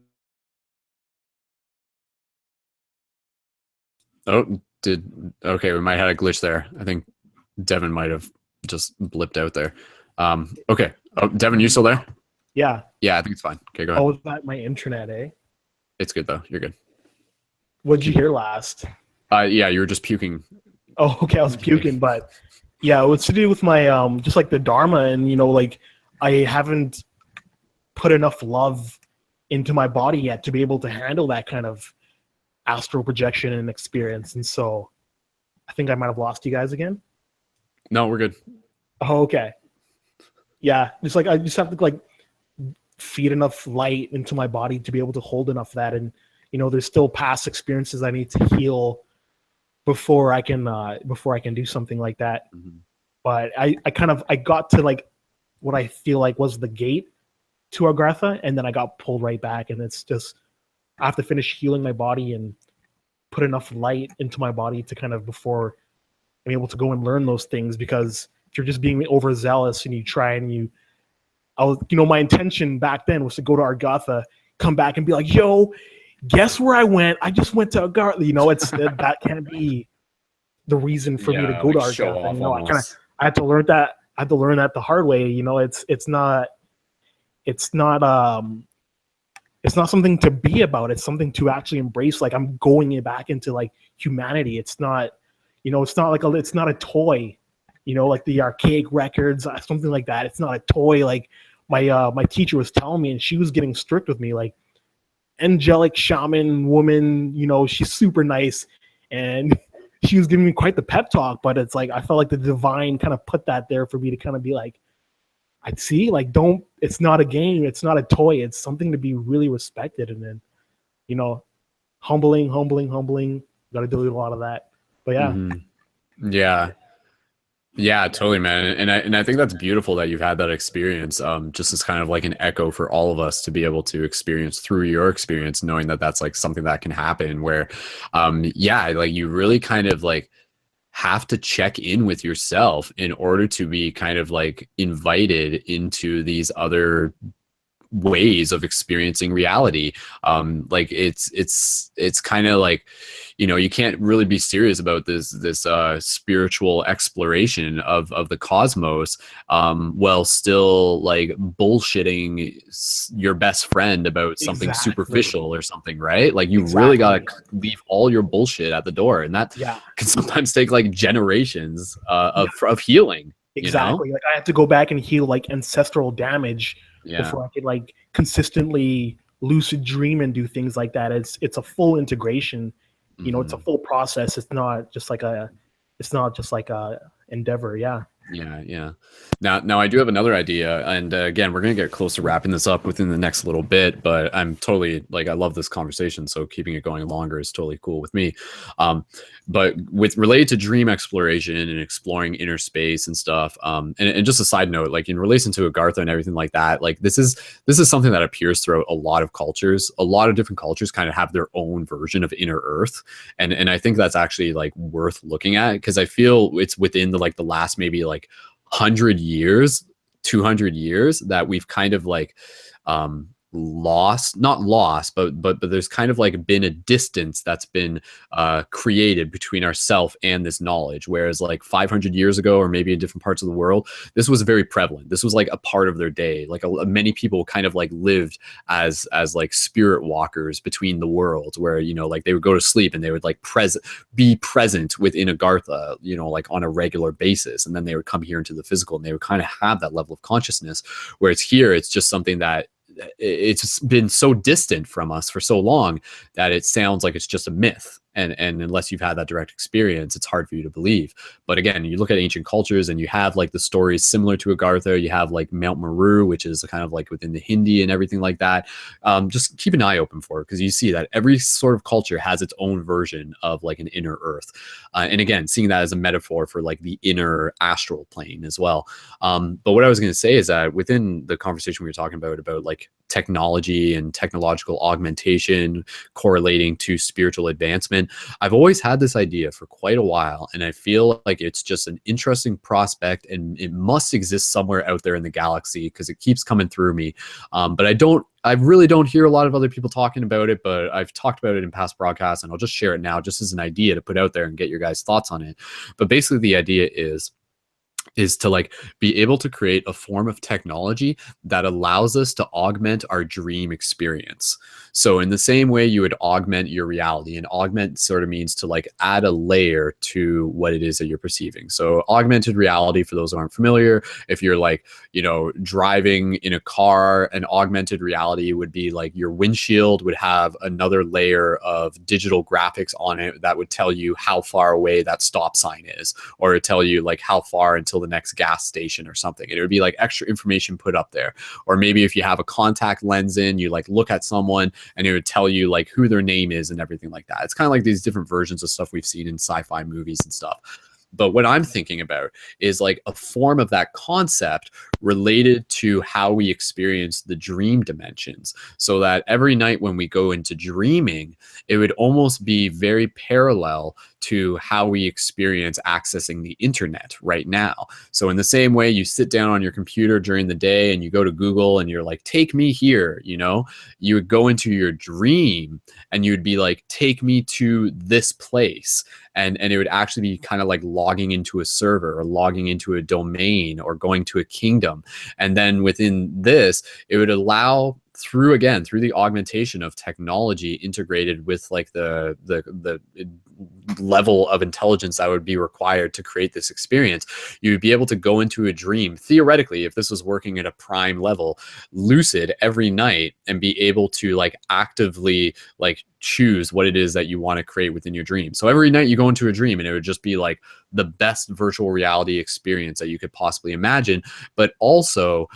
Okay, we might have a glitch there. I think Devin might have just blipped out there. Okay. Oh, Devin, you still there? Yeah. Yeah, I think it's fine. Okay, go ahead. Oh, was that my internet, eh? It's good though. You're good. What'd you hear last? Yeah, you were just puking. Oh, okay. I was puking, but yeah, it was to do with my just like the Dharma, and like I haven't put enough love into my body yet to be able to handle that kind of astral projection and experience. And so I think I might have lost you guys again. No, we're good. Oh, okay. Yeah, just like I just have to like feed enough light into my body to be able to hold enough of that. And there's still past experiences I need to heal before I can do something like that. Mm-hmm. But I got to like what I feel like was the gate to Agartha, and then I got pulled right back. And it's just I have to finish healing my body and put enough light into my body to kind of before I'm able to go and learn those things. Because if you're just being overzealous and you try and my intention back then was to go to Agartha, come back and be like, yo, guess where I went? I just went to Agartha. It's that can't be the reason for me to go to Agartha. I had to learn that. I had to learn that the hard way. It's not something to be about. It's something to actually embrace. Like I'm going it back into like humanity. It's not, it's not a toy, like the archaic records, something like that. It's not a toy. Like my teacher was telling me, and she was getting strict with me, like angelic shaman woman, she's super nice. And she was giving me quite the pep talk, but it's like, I felt like the divine kind of put that there for me to kind of be like, I'd see, like, don't, it's not a game, it's not a toy, it's something to be really respected. And then, you know, humbling. Got to do a lot of that. But yeah. Yeah. Yeah, totally, man. And I think that's beautiful that you've had that experience. Just as kind of like an echo for all of us to be able to experience through your experience, knowing that that's like something that can happen where, yeah, like you really kind of like have to check in with yourself in order to be kind of like invited into these other ways of experiencing reality. Like it's kind of like, you know, you can't really be serious about this spiritual exploration of the cosmos while still like bullshitting your best friend about something superficial or something, right? Like you really got to leave all your bullshit at the door, and that can sometimes take like generations of healing. Exactly. You know? Like I have to go back and heal like ancestral damage before I could like consistently lucid dream and do things like that. It's a full integration. You know, it's a full process. It's not just like a endeavor. Yeah. Yeah. Now I do have another idea, and again, we're gonna get close to wrapping this up within the next little bit. But I'm totally like, I love this conversation, so keeping it going longer is totally cool with me. But with related to dream exploration and exploring inner space and stuff, and just a side note, like in relation to Agartha and everything like that, like this is something that appears throughout a lot of cultures. A lot of different cultures kind of have their own version of inner Earth, and I think that's actually like worth looking at, because I feel it's within the last maybe like 100 years, 200 years that we've kind of like not lost, but there's kind of like been a distance that's been created between ourself and this knowledge. Whereas like 500 years ago, or maybe in different parts of the world, this was very prevalent. This was like a part of their day. Like many people kind of like lived as like spirit walkers between the worlds, where, you know, like they would go to sleep and they would like be present within Agartha, you know, like on a regular basis, and then they would come here into the physical, and they would kind of have that level of consciousness. Where it's here, it's just something that it's been so distant from us for so long that it sounds like it's just a myth. And unless you've had that direct experience, it's hard for you to believe. But again, you look at ancient cultures and you have like the stories similar to Agartha. You have like Mount Meru, which is kind of like within the Hindi and everything like that. Just keep an eye open for it, because you see that every sort of culture has its own version of like an inner Earth. And again, seeing that as a metaphor for like the inner astral plane as well. But what I was going to say is that within the conversation we were talking about like technology and technological augmentation correlating to spiritual advancement, I've always had this idea for quite a while, and I feel like it's just an interesting prospect, and it must exist somewhere out there in the galaxy, because it keeps coming through me. But I really don't hear a lot of other people talking about it, but I've talked about it in past broadcasts, and I'll just share it now just as an idea to put out there and get your guys' thoughts on it. But basically the idea is to like be able to create a form of technology that allows us to augment our dream experience. So in the same way you would augment your reality, and augment sort of means to like add a layer to what it is that you're perceiving. So augmented reality, for those who aren't familiar, if you're like, you know, driving in a car, an augmented reality would be like your windshield would have another layer of digital graphics on it that would tell you how far away that stop sign is, or tell you like how far until the next gas station or something. And it would be like extra information put up there. Or maybe if you have a contact lens in, you like look at someone and it would tell you like who their name is and everything like that. It's kind of like these different versions of stuff we've seen in sci-fi movies and stuff. But what I'm thinking about is like a form of that concept related to how we experience the dream dimensions, so that every night when we go into dreaming, it would almost be very parallel to how we experience accessing the internet right now. So in the same way you sit down on your computer during the day and you go to Google and you're like, take me here, you know, you would go into your dream and you would be like, take me to this place. And it would actually be kind of like logging into a server or logging into a domain or going to a kingdom. And then within this, it would allow through the augmentation of technology integrated with like the level of intelligence that would be required to create this experience, you would be able to go into a dream theoretically, if this was working at a prime level, lucid every night, and be able to like actively like choose what it is that you want to create within your dream. So every night you go into a dream and it would just be like the best virtual reality experience that you could possibly imagine, but also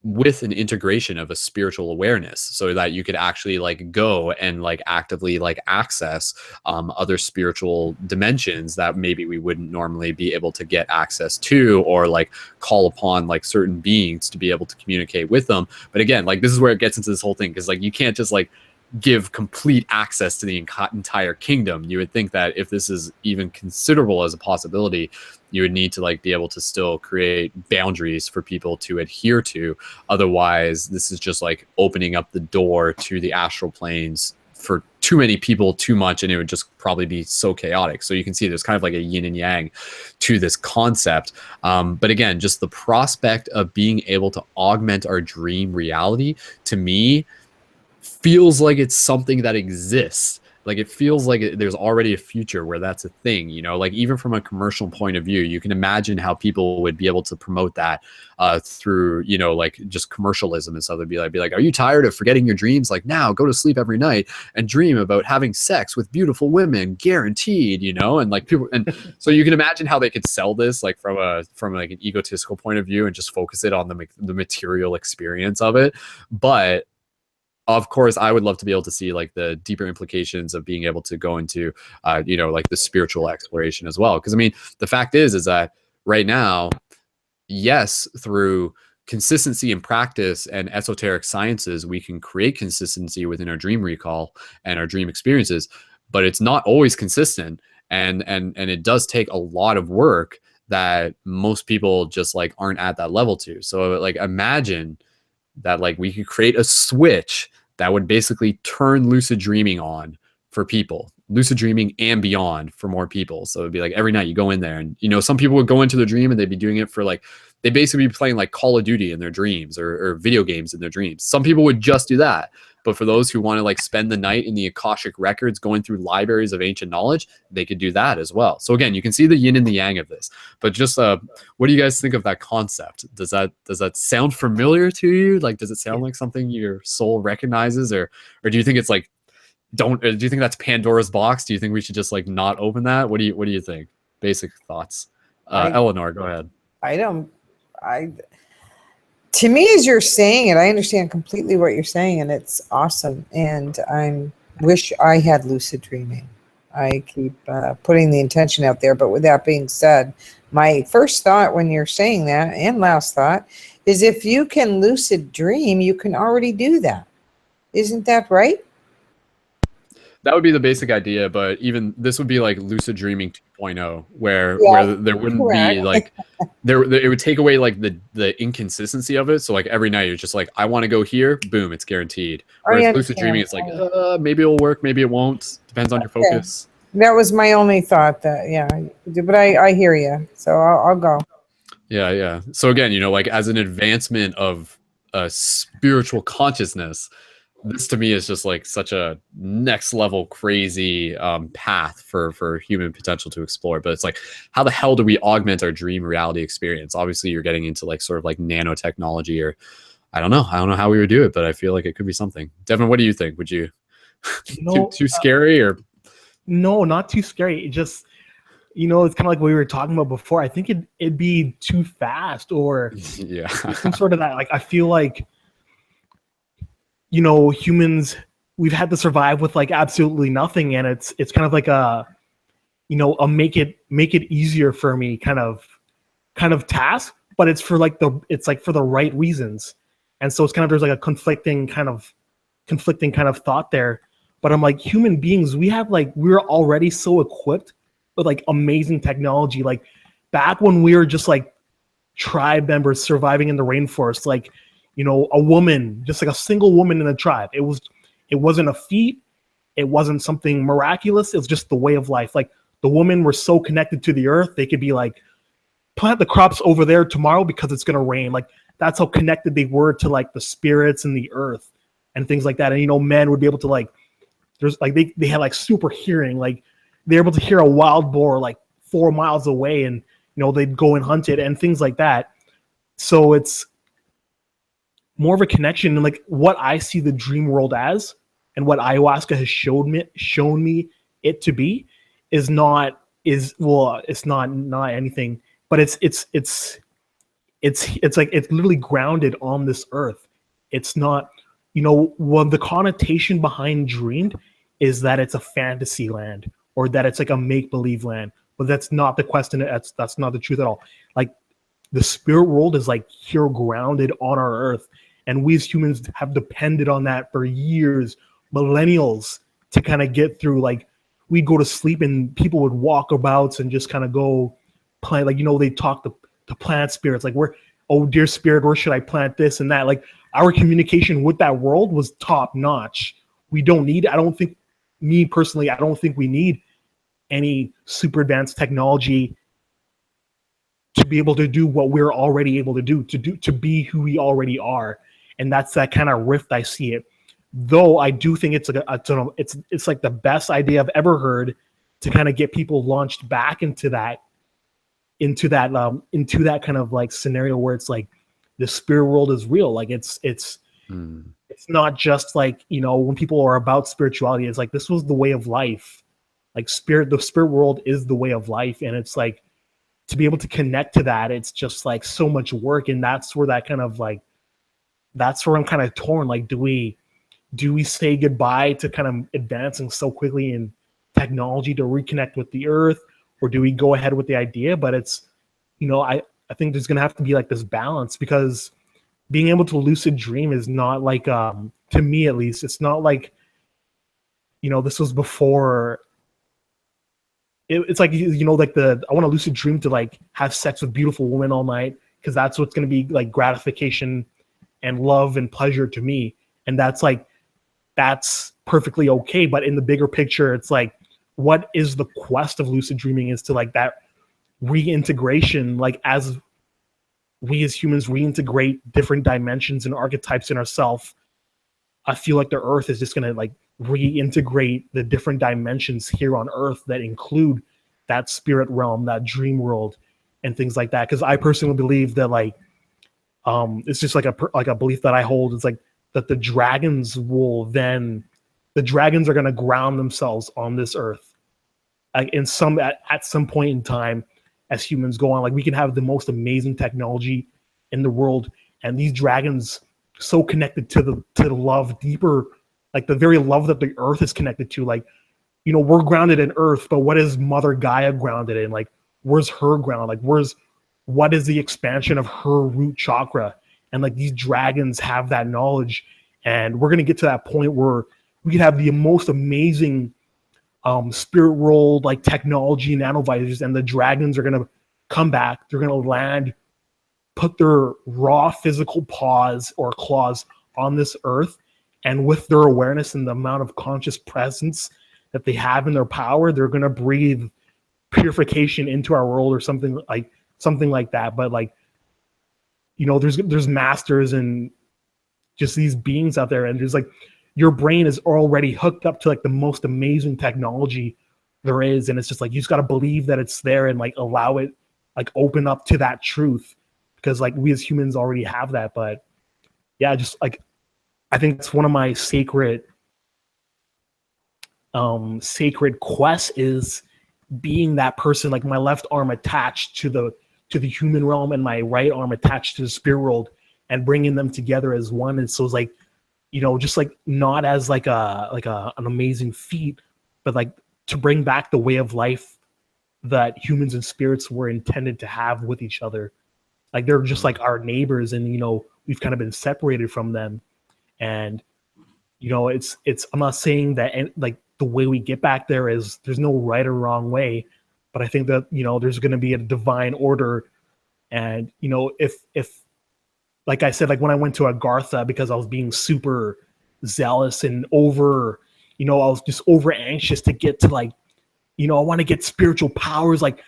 with an integration of a spiritual awareness, so that you could actually like go and like actively like access other spiritual dimensions that maybe we wouldn't normally be able to get access to, or like call upon like certain beings to be able to communicate with them. But again, like this is where it gets into this whole thing, because like you can't just like give complete access to the entire kingdom. You would think that if this is even considerable as a possibility, you would need to like be able to still create boundaries for people to adhere to. Otherwise, this is just like opening up the door to the astral planes for too many people, too much, and it would just probably be so chaotic. So you can see there's kind of like a yin and yang to this concept. But again, just the prospect of being able to augment our dream reality, to me, feels like it's something that exists. Like it feels like there's already a future where that's a thing, you know, like even from a commercial point of view, you can imagine how people would be able to promote that through, you know, like just commercialism and stuff. They'd be like, are you tired of forgetting your dreams? Like now go to sleep every night and dream about having sex with beautiful women, guaranteed, you know, and like people. And so you can imagine how they could sell this like from like an egotistical point of view and just focus it on the material experience of it. But of course, I would love to be able to see like the deeper implications of being able to go into, you know, like the spiritual exploration as well. Because I mean, the fact is that right now, yes, through consistency in practice and esoteric sciences, we can create consistency within our dream recall and our dream experiences, but it's not always consistent, and it does take a lot of work that most people just like aren't at that level to. So like imagine that like we could create a switch that would basically turn lucid dreaming on for people, lucid dreaming and beyond for more people. So it'd be like every night you go in there, and you know, some people would go into their dream and they'd be doing it for like, they basically be playing like Call of Duty in their dreams, or video games in their dreams. Some people would just do that. But for those who want to like spend the night in the Akashic records, going through libraries of ancient knowledge, they could do that as well. So again, you can see the yin and the yang of this. But just what do you guys think of that concept? Does that sound familiar to you? Like, does it sound like something your soul recognizes, or do you think it's like, do you think that's Pandora's box? Do you think we should just like not open that? What do you think? Basic thoughts. Eleanor, go ahead. To me, as you're saying it, I understand completely what you're saying, and it's awesome. And I wish I had lucid dreaming. I keep putting the intention out there. But with that being said, my first thought when you're saying that, and last thought, is if you can lucid dream, you can already do that. Isn't that right? That would be the basic idea, but even this would be like lucid dreaming 2.0, where there wouldn't be like it would take away like the inconsistency of it. So like every night you're just like, I want to go here, boom, it's guaranteed. Whereas lucid dreaming, it's like maybe it'll work, maybe it won't. Depends on your focus. That was my only thought. But I hear you, so I'll go. Yeah. So again, you know, like as an advancement of a spiritual consciousness, this to me is just like such a next level crazy path for human potential to explore. But it's like, how the hell do we augment our dream reality experience? Obviously you're getting into like sort of like nanotechnology, or I don't know how we would do it, but I feel like it could be something. Devin, what do you think? Would you too scary, or? No, not too scary. It just, you know, it's kind of like what we were talking about before. I think it'd be too fast, or yeah, some sort of that. Like, I feel like, you know, humans, we've had to survive with like absolutely nothing, and it's kind of like a, you know, a make it easier for me kind of task, but it's for like it's like for the right reasons, and so it's kind of, there's like a conflicting kind of thought there. But I'm like, human beings, we're already so equipped with like amazing technology. Like back when we were just like tribe members surviving in the rainforest, like, you know, a woman, just like a single woman in a tribe. It wasn't a feat. It wasn't something miraculous. It was just the way of life. Like the women were so connected to the earth. They could be like, plant the crops over there tomorrow because it's going to rain. Like that's how connected they were to like the spirits and the earth and things like that. And, you know, men would be able to like, there's like, they had like super hearing, like they're able to hear a wild boar like 4 miles away, and, you know, they'd go and hunt it and things like that. So it's more of a connection. And like what I see the dream world as, and what ayahuasca has shown me it to be, it's not anything, but it's like it's literally grounded on this earth. It's not, you know, well, the connotation behind dreamed is that it's a fantasy land, or that it's like a make-believe land, but that's not the question. That's not the truth at all. Like the spirit world is like here grounded on our earth, and we as humans have depended on that for years, millennials, to kind of get through. Like we'd go to sleep and people would walk abouts and just kind of go plant, like, you know, they talk to plant spirits, like, where, oh dear spirit, where should I plant this and that? Like our communication with that world was top notch. We don't need, I don't think, me personally, I don't think we need any super advanced technology to be able to do what we're already able to do, to be who we already are. And that's that kind of rift I see it. Though I do think it's like it's like the best idea I've ever heard to kind of get people launched back into that kind of like scenario where it's like the spirit world is real. Like it's not just like, you know, when people are about spirituality, it's like this was the way of life. Like the spirit world is the way of life, and it's like to be able to connect to that, it's just like so much work. And that's where that kind of like, that's where I'm kind of torn. Like, do we say goodbye to kind of advancing so quickly in technology to reconnect with the earth, or do we go ahead with the idea? But it's, you know, I think there's going to have to be like this balance, because being able to lucid dream is not like, to me at least, it's not like, you know, this was before. It's like, you know, like I want to lucid dream to like have sex with beautiful women all night, because that's what's going to be like gratification and love and pleasure to me. And that's perfectly okay. But in the bigger picture, it's like, what is the quest of lucid dreaming is to like that reintegration, like as we as humans reintegrate different dimensions and archetypes in ourselves. I feel like the earth is just going to like reintegrate the different dimensions here on earth that include that spirit realm, that dream world, and things like that. Because I personally believe that like it's just like a belief that I hold. It's like that the dragons are going to ground themselves on this earth, like at some point in time as humans go on. Like we can have the most amazing technology in the world, and these dragons so connected to the love deeper, like the very love that the earth is connected to. Like, you know, we're grounded in earth, but what is Mother Gaia grounded in? Like, where's her ground? Like, what is the expansion of her root chakra? And like these dragons have that knowledge, and we're going to get to that point where we can have the most amazing spirit world, like technology, nanovisors, and the dragons are going to come back. They're going to land, put their raw physical paws or claws on this earth, and with their awareness and the amount of conscious presence that they have in their power, they're going to breathe purification into our world, or something like that. But like, you know, there's masters and just these beings out there, and there's like, your brain is already hooked up to like the most amazing technology there is, and it's just like you just got to believe that it's there and like allow it, like open up to that truth, because like we as humans already have that. But yeah, just like I think it's one of my sacred quests is being that person, like my left arm attached to the human realm and my right arm attached to the spirit world, and bringing them together as one. And so it's like, you know, just like not as like an amazing feat, but like to bring back the way of life that humans and spirits were intended to have with each other. Like they're just like our neighbors, and you know, we've kind of been separated from them. And you know, it's I'm not saying that like the way we get back there is, there's no right or wrong way, but I think that, you know, there's going to be a divine order. And you know, if like I said, like when I went to Agartha, because I was being super zealous and I was just over anxious to get to like, you know, I want to get spiritual powers, like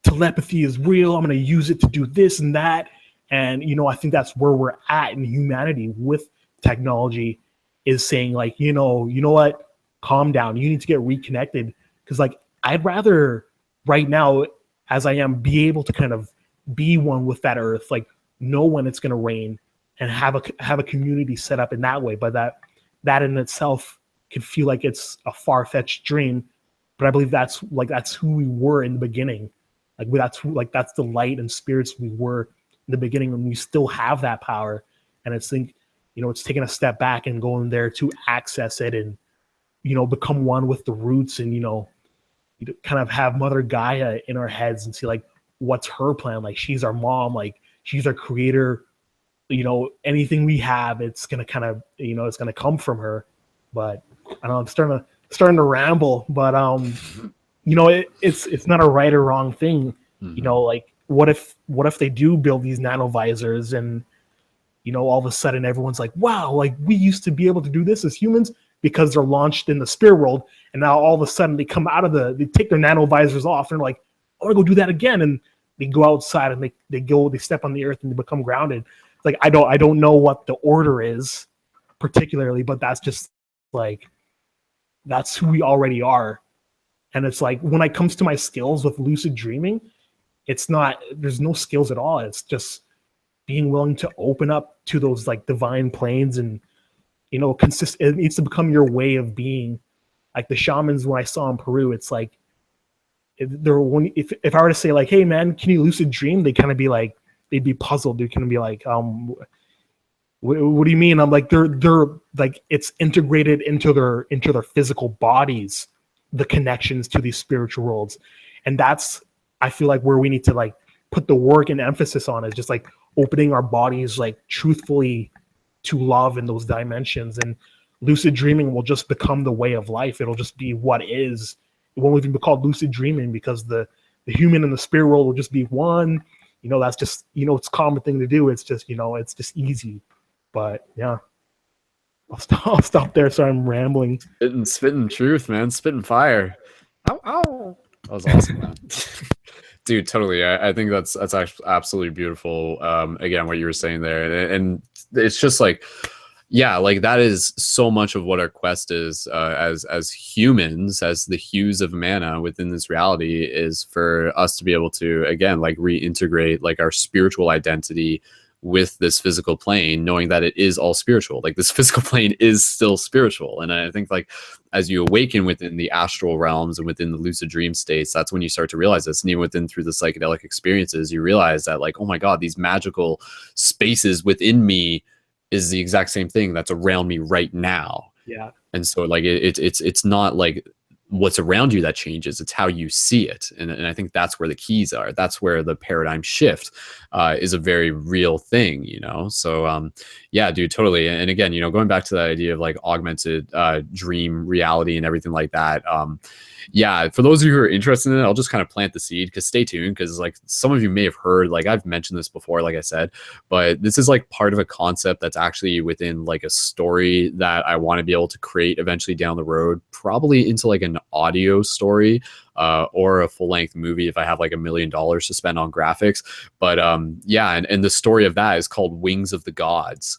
telepathy is real, I'm going to use it to do this and that. And, I think that's where we're at in humanity with technology, is saying like, you know what, calm down. You need to get reconnected. Because like, I'd rather right now, as I am, be able to kind of be one with that earth, like know when it's going to rain and have a community set up in that way. But that in itself can feel like it's a far-fetched dream. But I believe that's who we were in the beginning. That's the light and spirits we were in the beginning, and we still have that power. And it's taking a step back and going there to access it and, become one with the roots and, kind of have Mother Gaia in our heads and see like, what's her plan? Like, she's our mom, like she's our creator. Anything we have, it's going to kind of, it's going to come from her. But I don't know, I'm starting to ramble, but it's not a right or wrong thing. Like what if they do build these nanovisors and all of a sudden everyone's like, wow, like we used to be able to do this as humans because they're launched in the spirit world, and now all of a sudden they come out of they take their nanovisors off and they're like, I want to go do that again, and they go outside and they step on the earth and they become grounded. Like I don't know what the order is particularly, but that's just like, that's who we already are. And it's like, when it comes to my skills with lucid dreaming, there's no skills at all. It's just being willing to open up to those like divine planes and, it needs to become your way of being. Like the shamans, when I saw in Peru, it's like, if I were to say like, hey man, can you lucid dream? They kind of be like, they'd be puzzled. They're kind of be like, what do you mean? I'm like, they're like, it's integrated into their physical bodies, the connections to these spiritual worlds. And that's, I feel like, where we need to like put the work and emphasis on, is just like opening our bodies like truthfully to love in those dimensions. And lucid dreaming will just become the way of life. It'll just be what is. It won't even be called lucid dreaming, because the human and the spirit world will just be one. That's just, it's a common thing to do. It's just, it's just easy. But yeah, I'll stop there. So I'm rambling. Spitting truth, man. Spitting fire. Ow. That was awesome, man. Dude, totally. I think that's actually absolutely beautiful. Again, what you were saying there, and it's just like, yeah, like that is so much of what our quest is as humans, as the hues of mana within this reality, is for us to be able to, again, like reintegrate like our spiritual identity with this physical plane, knowing that it is all spiritual. Like this physical plane is still spiritual. And I think like as you awaken within the astral realms and within the lucid dream states, that's when you start to realize this. And even through the psychedelic experiences, you realize that like, oh my God, these magical spaces within me is the exact same thing that's around me right now. Yeah. And so like it's not like what's around you that changes, it's how you see it. And I think that's where the keys are. That's where the paradigm shift is a very real thing, So yeah, dude, totally. And again, going back to that idea of like augmented dream reality and everything like that. Yeah, for those of you who are interested in it, I'll just kind of plant the seed, because stay tuned, because like some of you may have heard, like I've mentioned this before, like I said, but this is like part of a concept that's actually within like a story that I want to be able to create eventually down the road, probably into like an audio story or a full-length movie if I have like $1 million to spend on graphics. But yeah, and the story of that is called Wings of the Gods.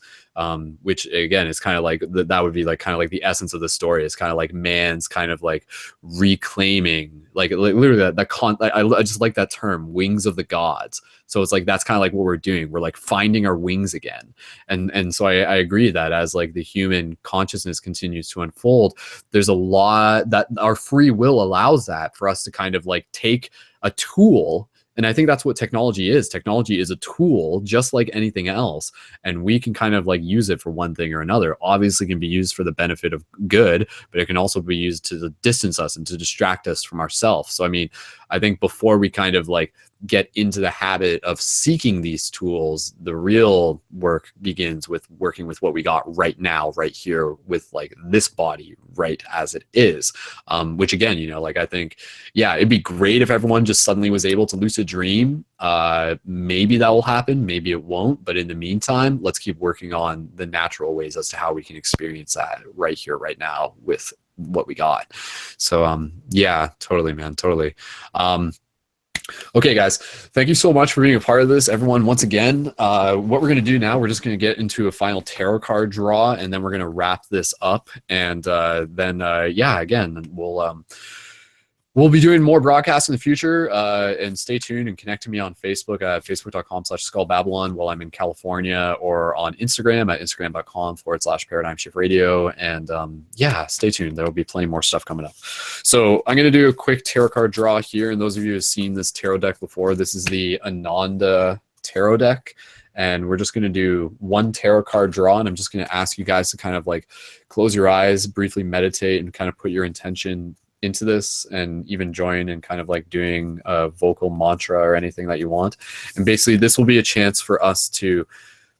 Which again is kind of like that would be like kind of like the essence of the story. It's kind of like man's kind of like reclaiming, like literally I just like that term, wings of the gods. So it's like that's kind of like what we're doing. We're like finding our wings again. And so I agree that as like the human consciousness continues to unfold, there's a lot that our free will allows that for us to kind of like take a tool. And I think that's what technology is. Technology is a tool just like anything else. And we can kind of like use it for one thing or another. Obviously, it can be used for the benefit of good, but it can also be used to distance us and to distract us from ourselves. So, I mean, I think before we kind of like get into the habit of seeking these tools, the real work begins with working with what we got right now, right here, with like this body right as it is. Which again, like I think, yeah, it'd be great if everyone just suddenly was able to lucid dream. Maybe that will happen, maybe it won't. But in the meantime, let's keep working on the natural ways as to how we can experience that right here, right now with what we got. So yeah, totally, man, totally. Okay, guys, thank you so much for being a part of this, everyone. Once again, what we're going to do now, we're just going to get into a final tarot card draw, and then we're going to wrap this up. And then, yeah, again, we'll be doing more broadcasts in the future, and stay tuned and connect to me on Facebook at facebook.com/skullbabylon while I'm in California, or on Instagram at instagram.com/paradigmshiftradio. And yeah, stay tuned. There will be plenty more stuff coming up. So I'm going to do a quick tarot card draw here. And those of you who have seen this tarot deck before, this is the Ananda tarot deck. And we're just going to do one tarot card draw. And I'm just going to ask you guys to kind of like close your eyes, briefly meditate, and kind of put your intention into this, and even join and kind of like doing a vocal mantra or anything that you want. And basically this will be a chance for us to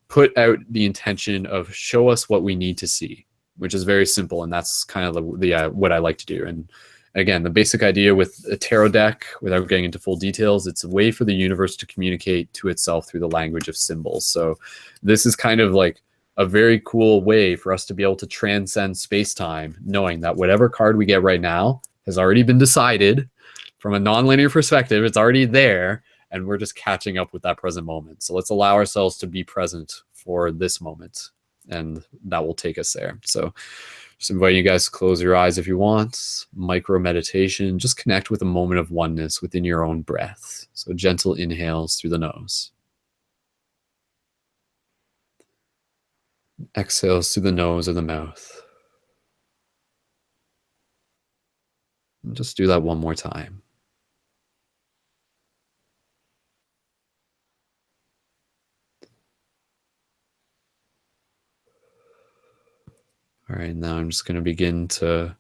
put out the intention of show us what we need to see, which is very simple. And that's kind of the what I like to do. And again, the basic idea with a tarot deck, without getting into full details, it's a way for the universe to communicate to itself through the language of symbols. So this is kind of like a very cool way for us to be able to transcend space-time, knowing that whatever card we get right now has already been decided from a nonlinear perspective. It's already there, and we're just catching up with that present moment. So let's allow ourselves to be present for this moment, and that will take us there. So just invite you guys to close your eyes if you want. Micro meditation, just connect with a moment of oneness within your own breath. So gentle inhales through the nose. Exhales through the nose or the mouth. Just do that one more time. All right, now I'm just going to begin to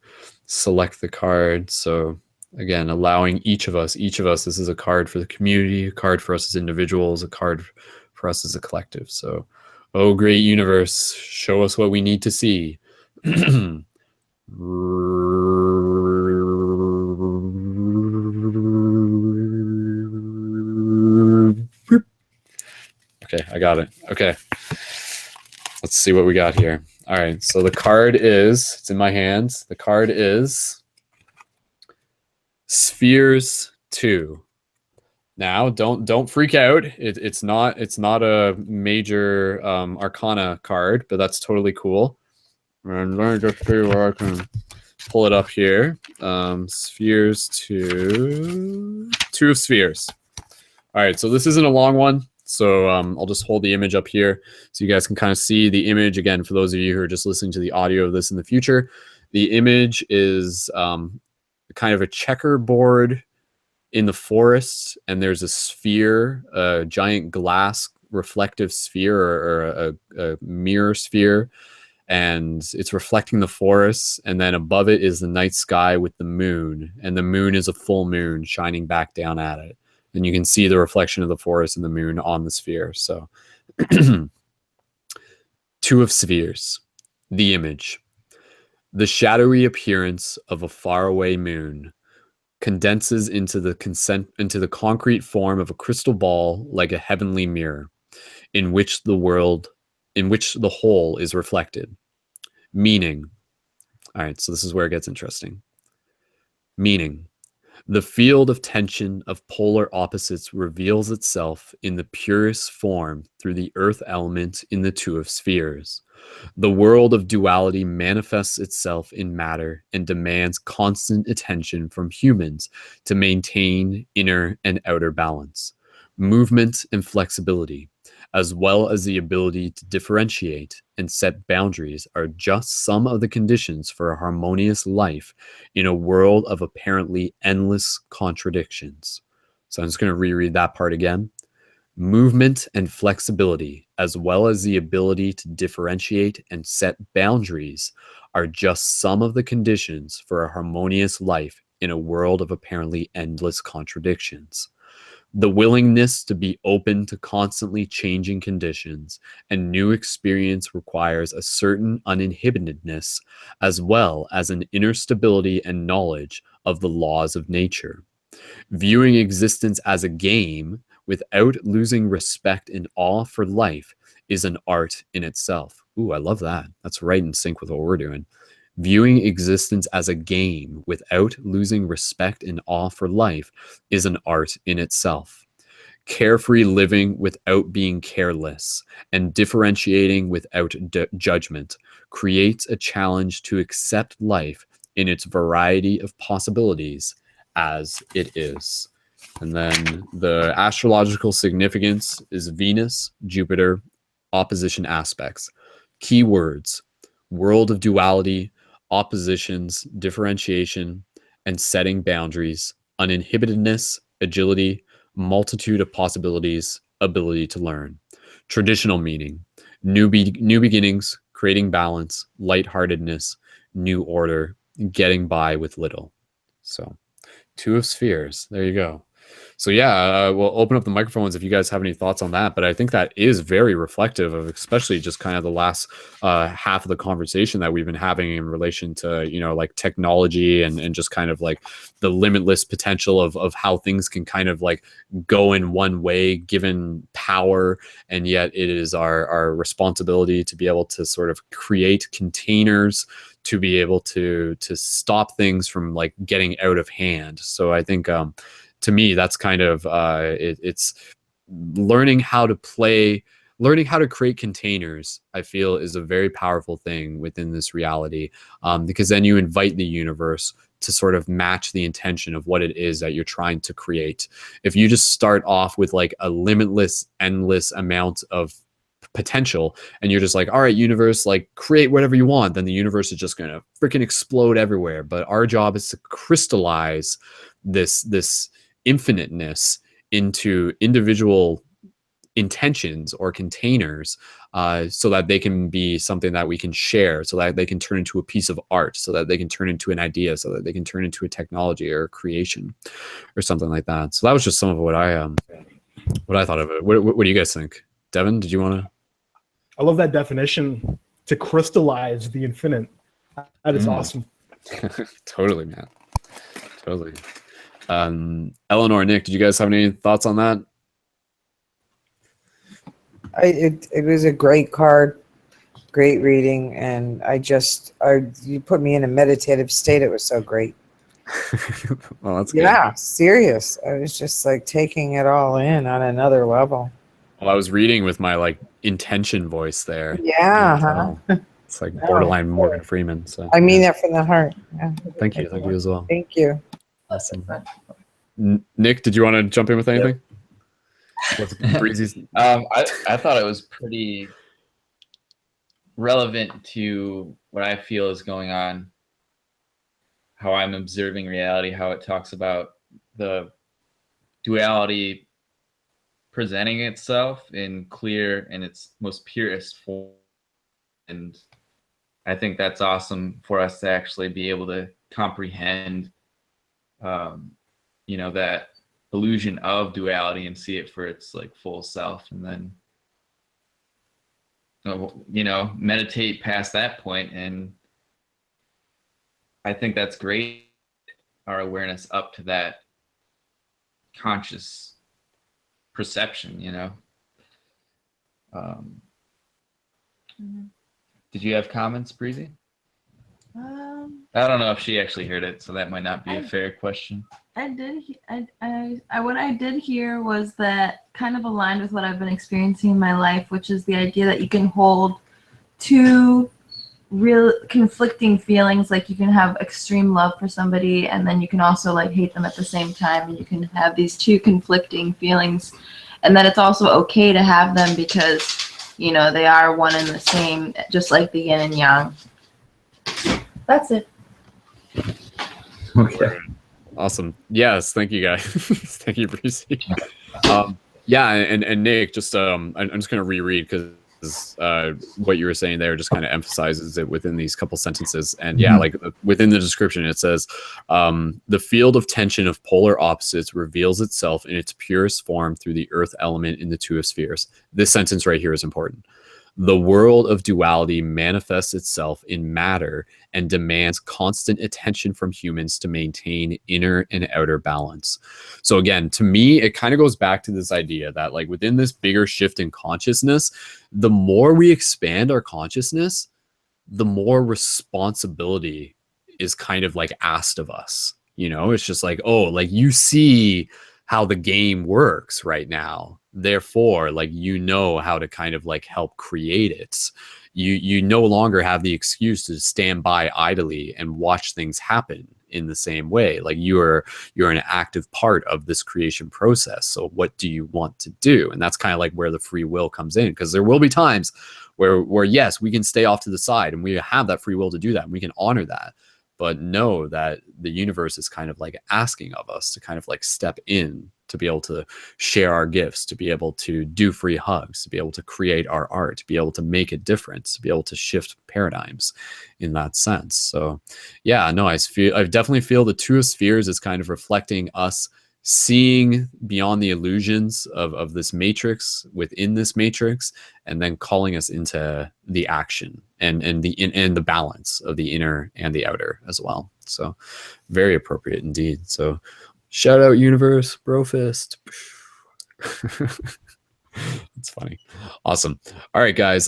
select the card. So again, allowing each of us, this is a card for the community, a card for us as individuals, a card for us as a collective. So, oh, great universe, show us what we need to see. Okay, I got it. Okay, let's see what we got here. All right, so the card is, it's in my hands. The card is Spheres 2. Now, don't freak out. It's not a major arcana card, but that's totally cool. And let me just see where I can pull it up here. Spheres 2. 2 of Spheres. All right, so this isn't a long one. So I'll just hold the image up here so you guys can kind of see the image. Again, for those of you who are just listening to the audio of this in the future, the image is kind of a checkerboard in the forest, and there's a sphere, a giant glass reflective sphere, or a mirror sphere, and it's reflecting the forest. And then above it is the night sky with the moon, and the moon is a full moon shining back down at it. And you can see the reflection of the forest and the moon on the sphere. So 2 of Spheres, the image. The shadowy appearance of a faraway moon condenses into the concrete form of a crystal ball, like a heavenly mirror, in which the whole is reflected. Meaning. All right, so this is where it gets interesting. Meaning. The field of tension of polar opposites reveals itself in the purest form through the earth element in the 2 of Spheres. The world of duality manifests itself in matter and demands constant attention from humans to maintain inner and outer balance, movement and flexibility, as well as the ability to differentiate and set boundaries, are just some of the conditions for a harmonious life in a world of apparently endless contradictions. So I'm just going to reread that part again. Movement and flexibility, as well as the ability to differentiate and set boundaries, are just some of the conditions for a harmonious life in a world of apparently endless contradictions. The willingness to be open to constantly changing conditions and new experience requires a certain uninhibitedness, as well as an inner stability and knowledge of the laws of nature. Viewing existence as a game without losing respect and awe for life is an art in itself. Ooh, I love that. That's right in sync with what we're doing. Viewing existence as a game without losing respect and awe for life is an art in itself. Carefree living without being careless and differentiating without judgment creates a challenge to accept life in its variety of possibilities as it is. And then the astrological significance is Venus, Jupiter, opposition aspects. Keywords: world of duality, oppositions, differentiation, and setting boundaries, uninhibitedness, agility, multitude of possibilities, ability to learn. Traditional meaning: new beginnings, creating balance, lightheartedness, new order, getting by with little. So, Two of Spheres. There you go. So yeah, we'll open up the microphones if you guys have any thoughts on that. But I think that is very reflective of, especially just kind of the last half of the conversation that we've been having in relation to, you know, like technology and just kind of like the limitless potential of how things can kind of like go in one way given power, and yet it is our responsibility to be able to sort of create containers to be able to stop things from like getting out of hand. So I think to me, that's kind of it's learning how to create containers. I feel is a very powerful thing within this reality, because then you invite the universe to sort of match the intention of what it is that you're trying to create. If you just start off with like a limitless, endless amount of potential and you're just like, all right, universe, like create whatever you want, then the universe is just going to freaking explode everywhere. But our job is to crystallize this infiniteness into individual intentions or containers, so that they can be something that we can share, so that they can turn into a piece of art, so that they can turn into an idea, so that they can turn into a technology or a creation or something like that. So that was just some of what I thought of it. What do you guys think? Devin, did you want to? I love that definition, to crystallize the infinite. That is awesome. Totally, man. Totally. Eleanor, Nick, did you guys have any thoughts on that? It was a great card, great reading, and you put me in a meditative state. It was so great. Well, that's good. Yeah, serious. I was just like taking it all in on another level. Well, I was reading with my like intention voice there. Yeah, It's like borderline Morgan Freeman. So I mean that from the heart. Yeah. Thank you as well. Thank you. Awesome. Nick, did you want to jump in with anything? What's Breezy's? I thought it was pretty relevant to what I feel is going on, how I'm observing reality, how it talks about the duality presenting itself in its most purest form. And I think that's awesome for us to actually be able to comprehend, that illusion of duality and see it for its like full self, and then meditate past that point. And I think that's great, our awareness up to that conscious perception. Did you have comments, Breezy? I don't know if she actually heard it, so that might not be a fair question. I did. What I did hear was that kind of aligned with what I've been experiencing in my life, which is the idea that you can hold two real conflicting feelings. Like you can have extreme love for somebody, and then you can also like hate them at the same time, and you can have these two conflicting feelings, and that it's also okay to have them because they are one and the same, just like the yin and yang. That's it. Okay. Awesome. Yes. Thank you, guys. Thank you, Breezy. Yeah, and Nick, just I'm just gonna reread because what you were saying there just kind of emphasizes it within these couple sentences. And yeah, like within the description, it says the field of tension of polar opposites reveals itself in its purest form through the earth element in the two of spheres. This sentence right here is important. The world of duality manifests itself in matter and demands constant attention from humans to maintain inner and outer balance. So again, to me, it kind of goes back to this idea that like within this bigger shift in consciousness, the more we expand our consciousness, the more responsibility is kind of like asked of us. You know, it's just like, oh, like you see how the game works right now, therefore like you know how to kind of like help create it. You no longer have the excuse to stand by idly and watch things happen in the same way. Like you're an active part of this creation process. So what do you want to do? And that's kind of like where the free will comes in, because there will be times where yes, we can stay off to the side and we have that free will to do that and we can honor that. But know that the universe is kind of like asking of us to kind of like step in, to be able to share our gifts, to be able to do free hugs, to be able to create our art, to be able to make a difference, to be able to shift paradigms in that sense. So yeah, no, I definitely feel the two spheres is kind of reflecting us seeing beyond the illusions of this matrix within this matrix, and then calling us into the action and the balance of the inner and the outer as well. So very appropriate indeed. So shout out universe, brofist. It's funny. Awesome. All right, guys.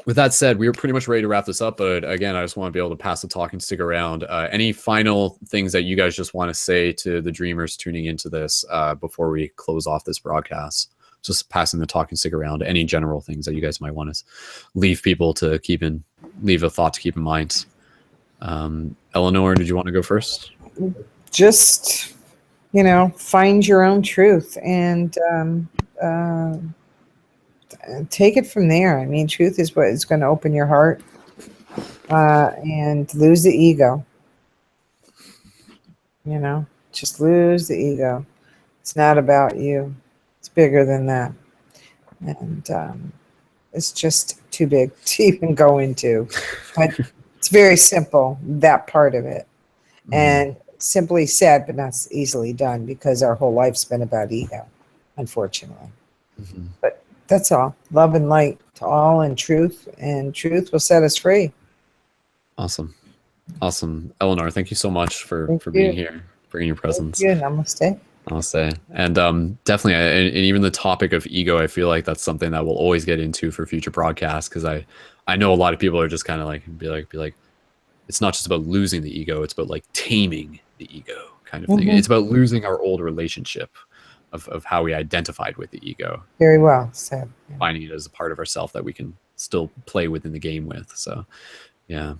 With that said, we were pretty much ready to wrap this up, but again, I just want to be able to pass the talking stick around. Any final things that you guys just want to say to the dreamers tuning into this before we close off this broadcast? Just passing the talking stick around. Any general things that you guys might want to leave people to leave a thought to keep in mind. Eleanor, did you want to go first? Just, find your own truth and take it from there. I mean, truth is what is going to open your heart, and lose the ego. Just lose the ego. It's not about you. It's bigger than that. And it's just too big to even go into. But it's very simple, that part of it. And simply said, but not easily done, because our whole life's been about ego, unfortunately. But that's all. Love and light to all, and truth will set us free. Awesome. Eleanor, thank you so much for being here, bringing your presence. Thank you. Namaste. Namaste. And definitely, and even the topic of ego, I feel like that's something that we'll always get into for future broadcasts, because I know a lot of people are just kind of like, be like, it's not just about losing the ego, it's about like taming the ego kind of thing. It's about losing our old relationship of how we identified with the ego. Very well said. Yeah. Finding it as a part of ourself that we can still play within the game with. So, yeah.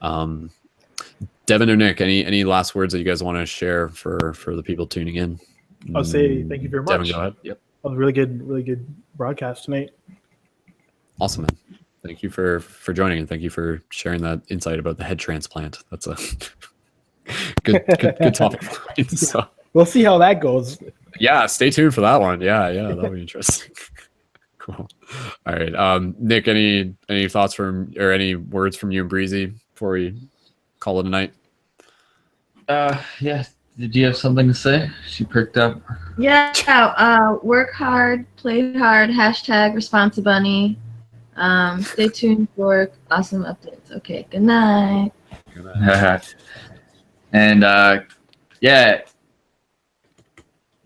Devin or Nick, any last words that you guys want to share for the people tuning in? I'll say thank you very much. Devin, go ahead. Yep. That was a really good broadcast tonight. Awesome, man. Thank you for joining, and thank you for sharing that insight about the head transplant. That's a good topic. So we'll see how that goes. Yeah, stay tuned for that one. Yeah, that'll be interesting. Cool. All right, Nick, any thoughts or any words from you and Breezy before we call it a night? Yeah. Did you have something to say? She perked up. Yeah. Work hard, play hard. #ResponsiBunny. Stay tuned for awesome updates. Okay. Good night. Good night. And yeah.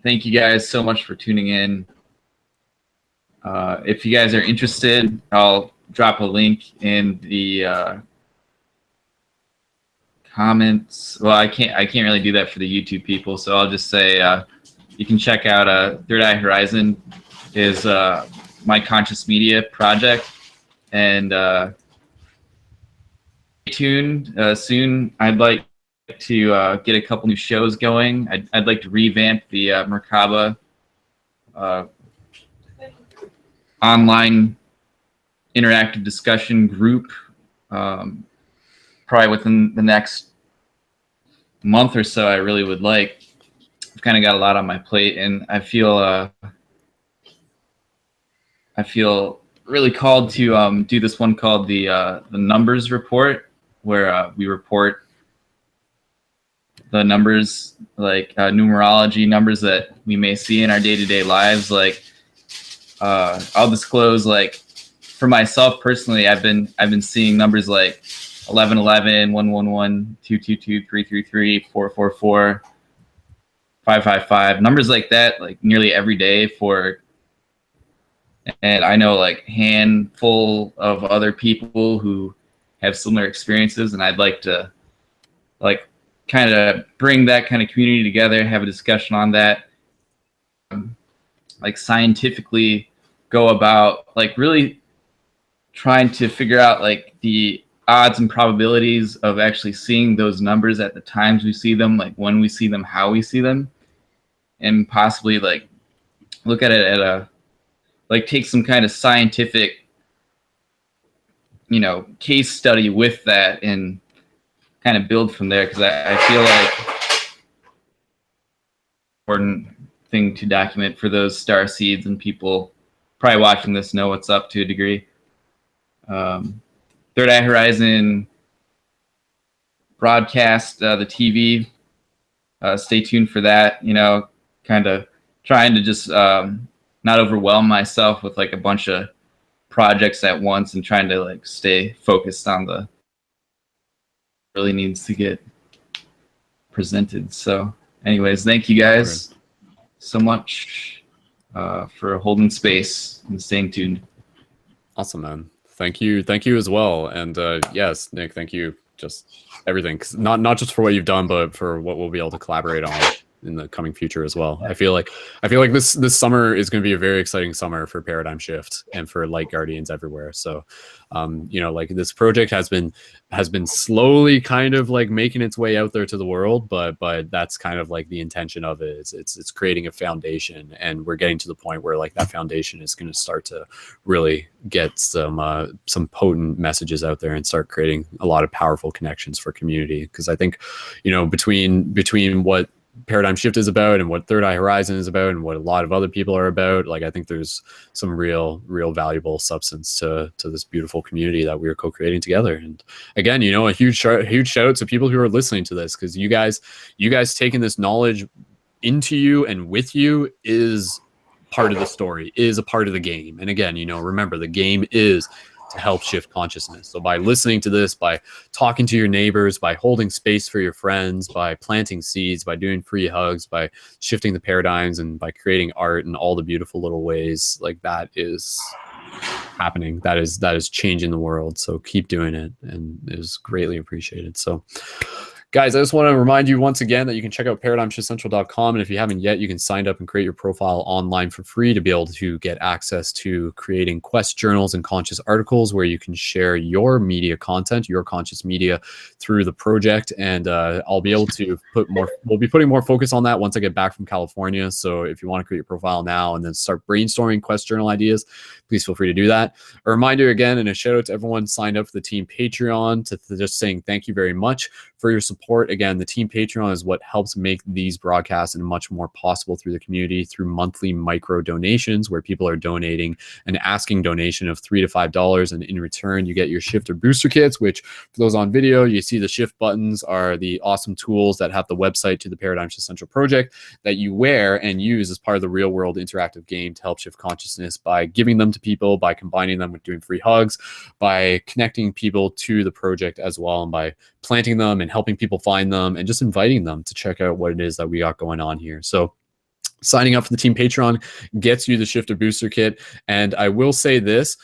Thank you guys so much for tuning in. If you guys are interested, I'll drop a link in the comments. Well, I can't really do that for the YouTube people, so I'll just say you can check out Third Eye Horizon is my conscious media project, and stay tuned. Soon I'd like to get a couple new shows going. I'd like to revamp the Merkaba online interactive discussion group, probably within the next month or so. I really would like. I've kind of got a lot on my plate, and I feel really called to do this one called the numbers report, where we report the numbers, like numerology numbers that we may see in our day-to-day lives. Like I'll disclose, like for myself personally, I've been seeing numbers like 1111, 111, 222, 333, 444, 555, numbers like that, like nearly every day for And I know like handful of other people who have similar experiences, and I'd like to like kind of bring that kind of community together, have a discussion on that, like scientifically go about like really trying to figure out like the odds and probabilities of actually seeing those numbers at the times we see them, like when we see them, how we see them, and possibly like look at it at a like take some kind of scientific, you know, case study with that and kind of build from there, because I feel like important thing to document for those star seeds, and people probably watching this know what's up to a degree. Third Eye Horizon broadcast, the TV. Stay tuned for that. You know, kind of trying to just not overwhelm myself with like a bunch of projects at once, and trying to like stay focused on the really needs to get presented. So anyways, thank you guys so much for holding space and staying tuned. Awesome, man. Thank you as well. And yes, Nick, thank you, just everything, 'cause not just for what you've done, but for what we'll be able to collaborate on in the coming future as well. I feel like this summer is going to be a very exciting summer for Paradigm Shift and for Light Guardians everywhere. So you know, like this project has been slowly kind of like making its way out there to the world, but that's kind of like the intention of it. It's creating a foundation, and we're getting to the point where like that foundation is going to start to really get some potent messages out there and start creating a lot of powerful connections for community. Because I think, you know, between what Paradigm Shift is about and what Third Eye Horizon is about and what a lot of other people are about, like I think there's some real valuable substance to this beautiful community that we're co-creating together. And again, you know, a huge shout out to people who are listening to this, because you guys taking this knowledge into you and with you is part of the story, is a part of the game. And again, you know, remember, the game is to help shift consciousness. So by listening to this, by talking to your neighbors, by holding space for your friends, by planting seeds, by doing free hugs, by shifting the paradigms, and by creating art in all the beautiful little ways, like that is happening. That is changing the world. So keep doing it, and it is greatly appreciated. So guys, I just want to remind you once again that you can check out ParadigmShiftCentral.com, and if you haven't yet, you can sign up and create your profile online for free to be able to get access to creating quest journals and conscious articles where you can share your media content, your conscious media, through the project. And I'll be able to we'll be putting more focus on that once I get back from California. So if you want to create your profile now and then start brainstorming quest journal ideas, please feel free to do that. A reminder again, and a shout out to everyone signed up for the team Patreon, to just saying thank you very much for your support. Again, the team Patreon is what helps make these broadcasts and much more possible through the community, through monthly micro donations where people are donating an asking donation of $3 to $5, and in return you get your shifter booster kits, which for those on video, you see the shift buttons are the awesome tools that have the website to the Paradigm Shift Central project that you wear and use as part of the real world interactive game to help shift consciousness by giving them to people, by combining them with doing free hugs, by connecting people to the project as well, and by planting them and helping people find them and just inviting them to check out what it is that we got going on here. So signing up for the team Patreon gets you the Shifter Booster Kit. And I will say this,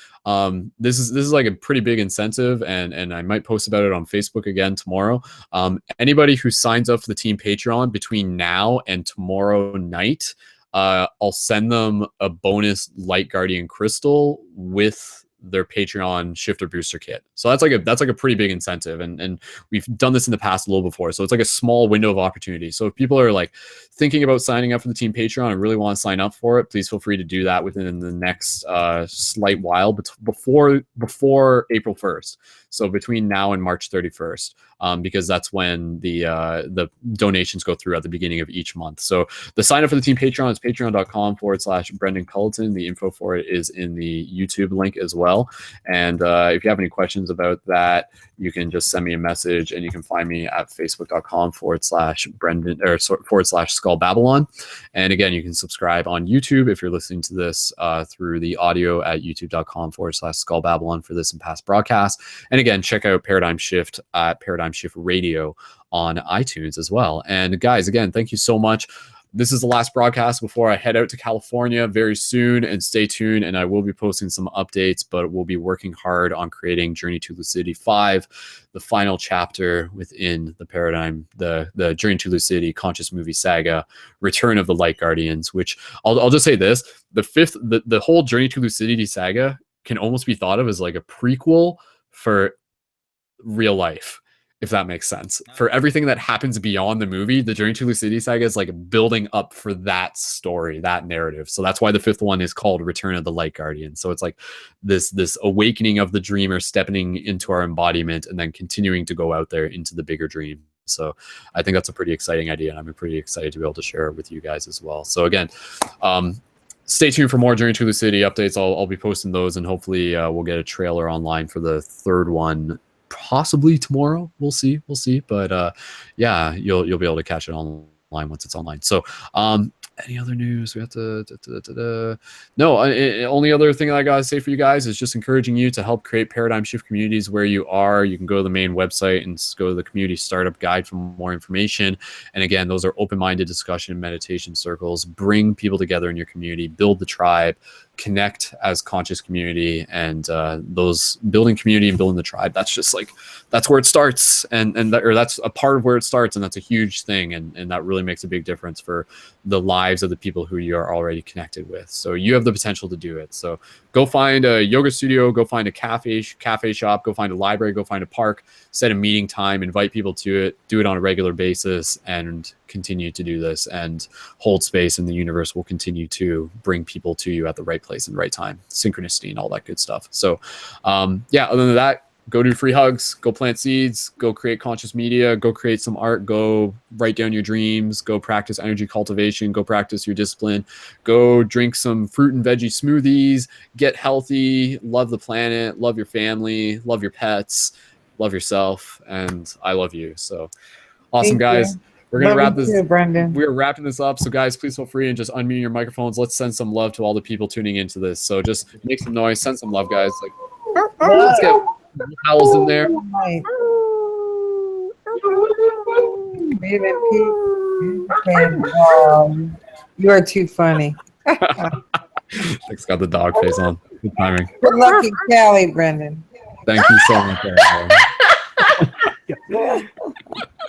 this is like a pretty big incentive, and I might post about it on Facebook again tomorrow. Anybody who signs up for the team Patreon between now and tomorrow night, I'll send them a bonus Light Guardian crystal with their Patreon Shifter Booster Kit. So that's like a pretty big incentive, and we've done this in the past a little before. So it's like a small window of opportunity. So if people are like thinking about signing up for the team Patreon and really want to sign up for it, please feel free to do that within the next slight while, but before April 1st. So between now and March 31st, because that's when the donations go through at the beginning of each month. So the sign up for the team Patreon is patreon.com/Brendan Culleton. The info for it is in the YouTube link as well. And if you have any questions about that, you can just send me a message, and you can find me at facebook.com/Brendan or /Skull Babylon. And again, you can subscribe on YouTube if you're listening to this through the audio at youtube.com/Skull Babylon for this and past broadcasts. And again, check out Paradigm Shift at Paradigm Shift Radio on iTunes as well. And guys, again, thank you so much. this is the last broadcast before I head out to California very soon, and stay tuned, and I will be posting some updates, but we'll be working hard on creating Journey to Lucidity 5, the final chapter within the paradigm, the Journey to Lucidity conscious movie saga, Return of the Light Guardians, which I'll just say this, the whole Journey to Lucidity saga can almost be thought of as like a prequel for real life, if that makes sense. For everything that happens beyond the movie, the Journey to Lucidity saga is like building up for that story, that narrative. So that's why the 5th one is called Return of the Light Guardian. So it's like this awakening of the dreamer, stepping into our embodiment, and then continuing to go out there into the bigger dream. So I think that's a pretty exciting idea, and I'm pretty excited to be able to share it with you guys as well. So again, stay tuned for more Journey to Lucidity updates. I'll be posting those, and hopefully we'll get a trailer online for the 3rd one possibly tomorrow. We'll see. But yeah, you'll be able to catch it online once it's online. So any other news? We have to no, only other thing I gotta say for you guys is just encouraging you to help create paradigm shift communities where you are. You can go to the main website and go to the community startup guide for more information. And again, those are open-minded discussion and meditation circles. Bring people together in your community, build the tribe, connect as conscious community, and those building community and building the tribe, that's where it starts, and that's a part of where it starts, and that's a huge thing, and that really makes a big difference for the lives of the people who you are already connected with. So you have the potential to do it. So go find a yoga studio, go find a cafe shop, go find a library, go find a park, set a meeting time, invite people to it, do it on a regular basis, and continue to do this and hold space, and the universe will continue to bring people to you at the right place and right time, synchronicity and all that good stuff. So yeah, other than that, go do free hugs, go plant seeds, go create conscious media, go create some art, go write down your dreams, go practice energy cultivation, go practice your discipline, go drink some fruit and veggie smoothies, get healthy, love the planet, love your family, love your pets, love yourself, and I love you. So awesome, guys. We're gonna wrap this. Brendan. We're wrapping this up. So guys, please feel free and just unmute your microphones. Let's send some love to all the people tuning into this. So just make some noise, send some love, guys. Like, let's get howls in there. Right. You are too funny. Nick's got the dog face on. Good timing. Good lucky Callie, Brendan. Thank you so much.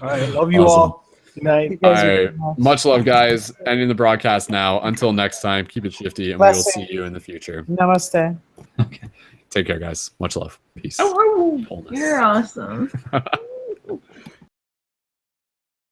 All right, love you all. Good night. All right, much love, guys. Ending the broadcast now. Until next time, keep it shifty, and we will see you in the future. Namaste. Okay. Take care, guys. Much love. Peace. You're awesome.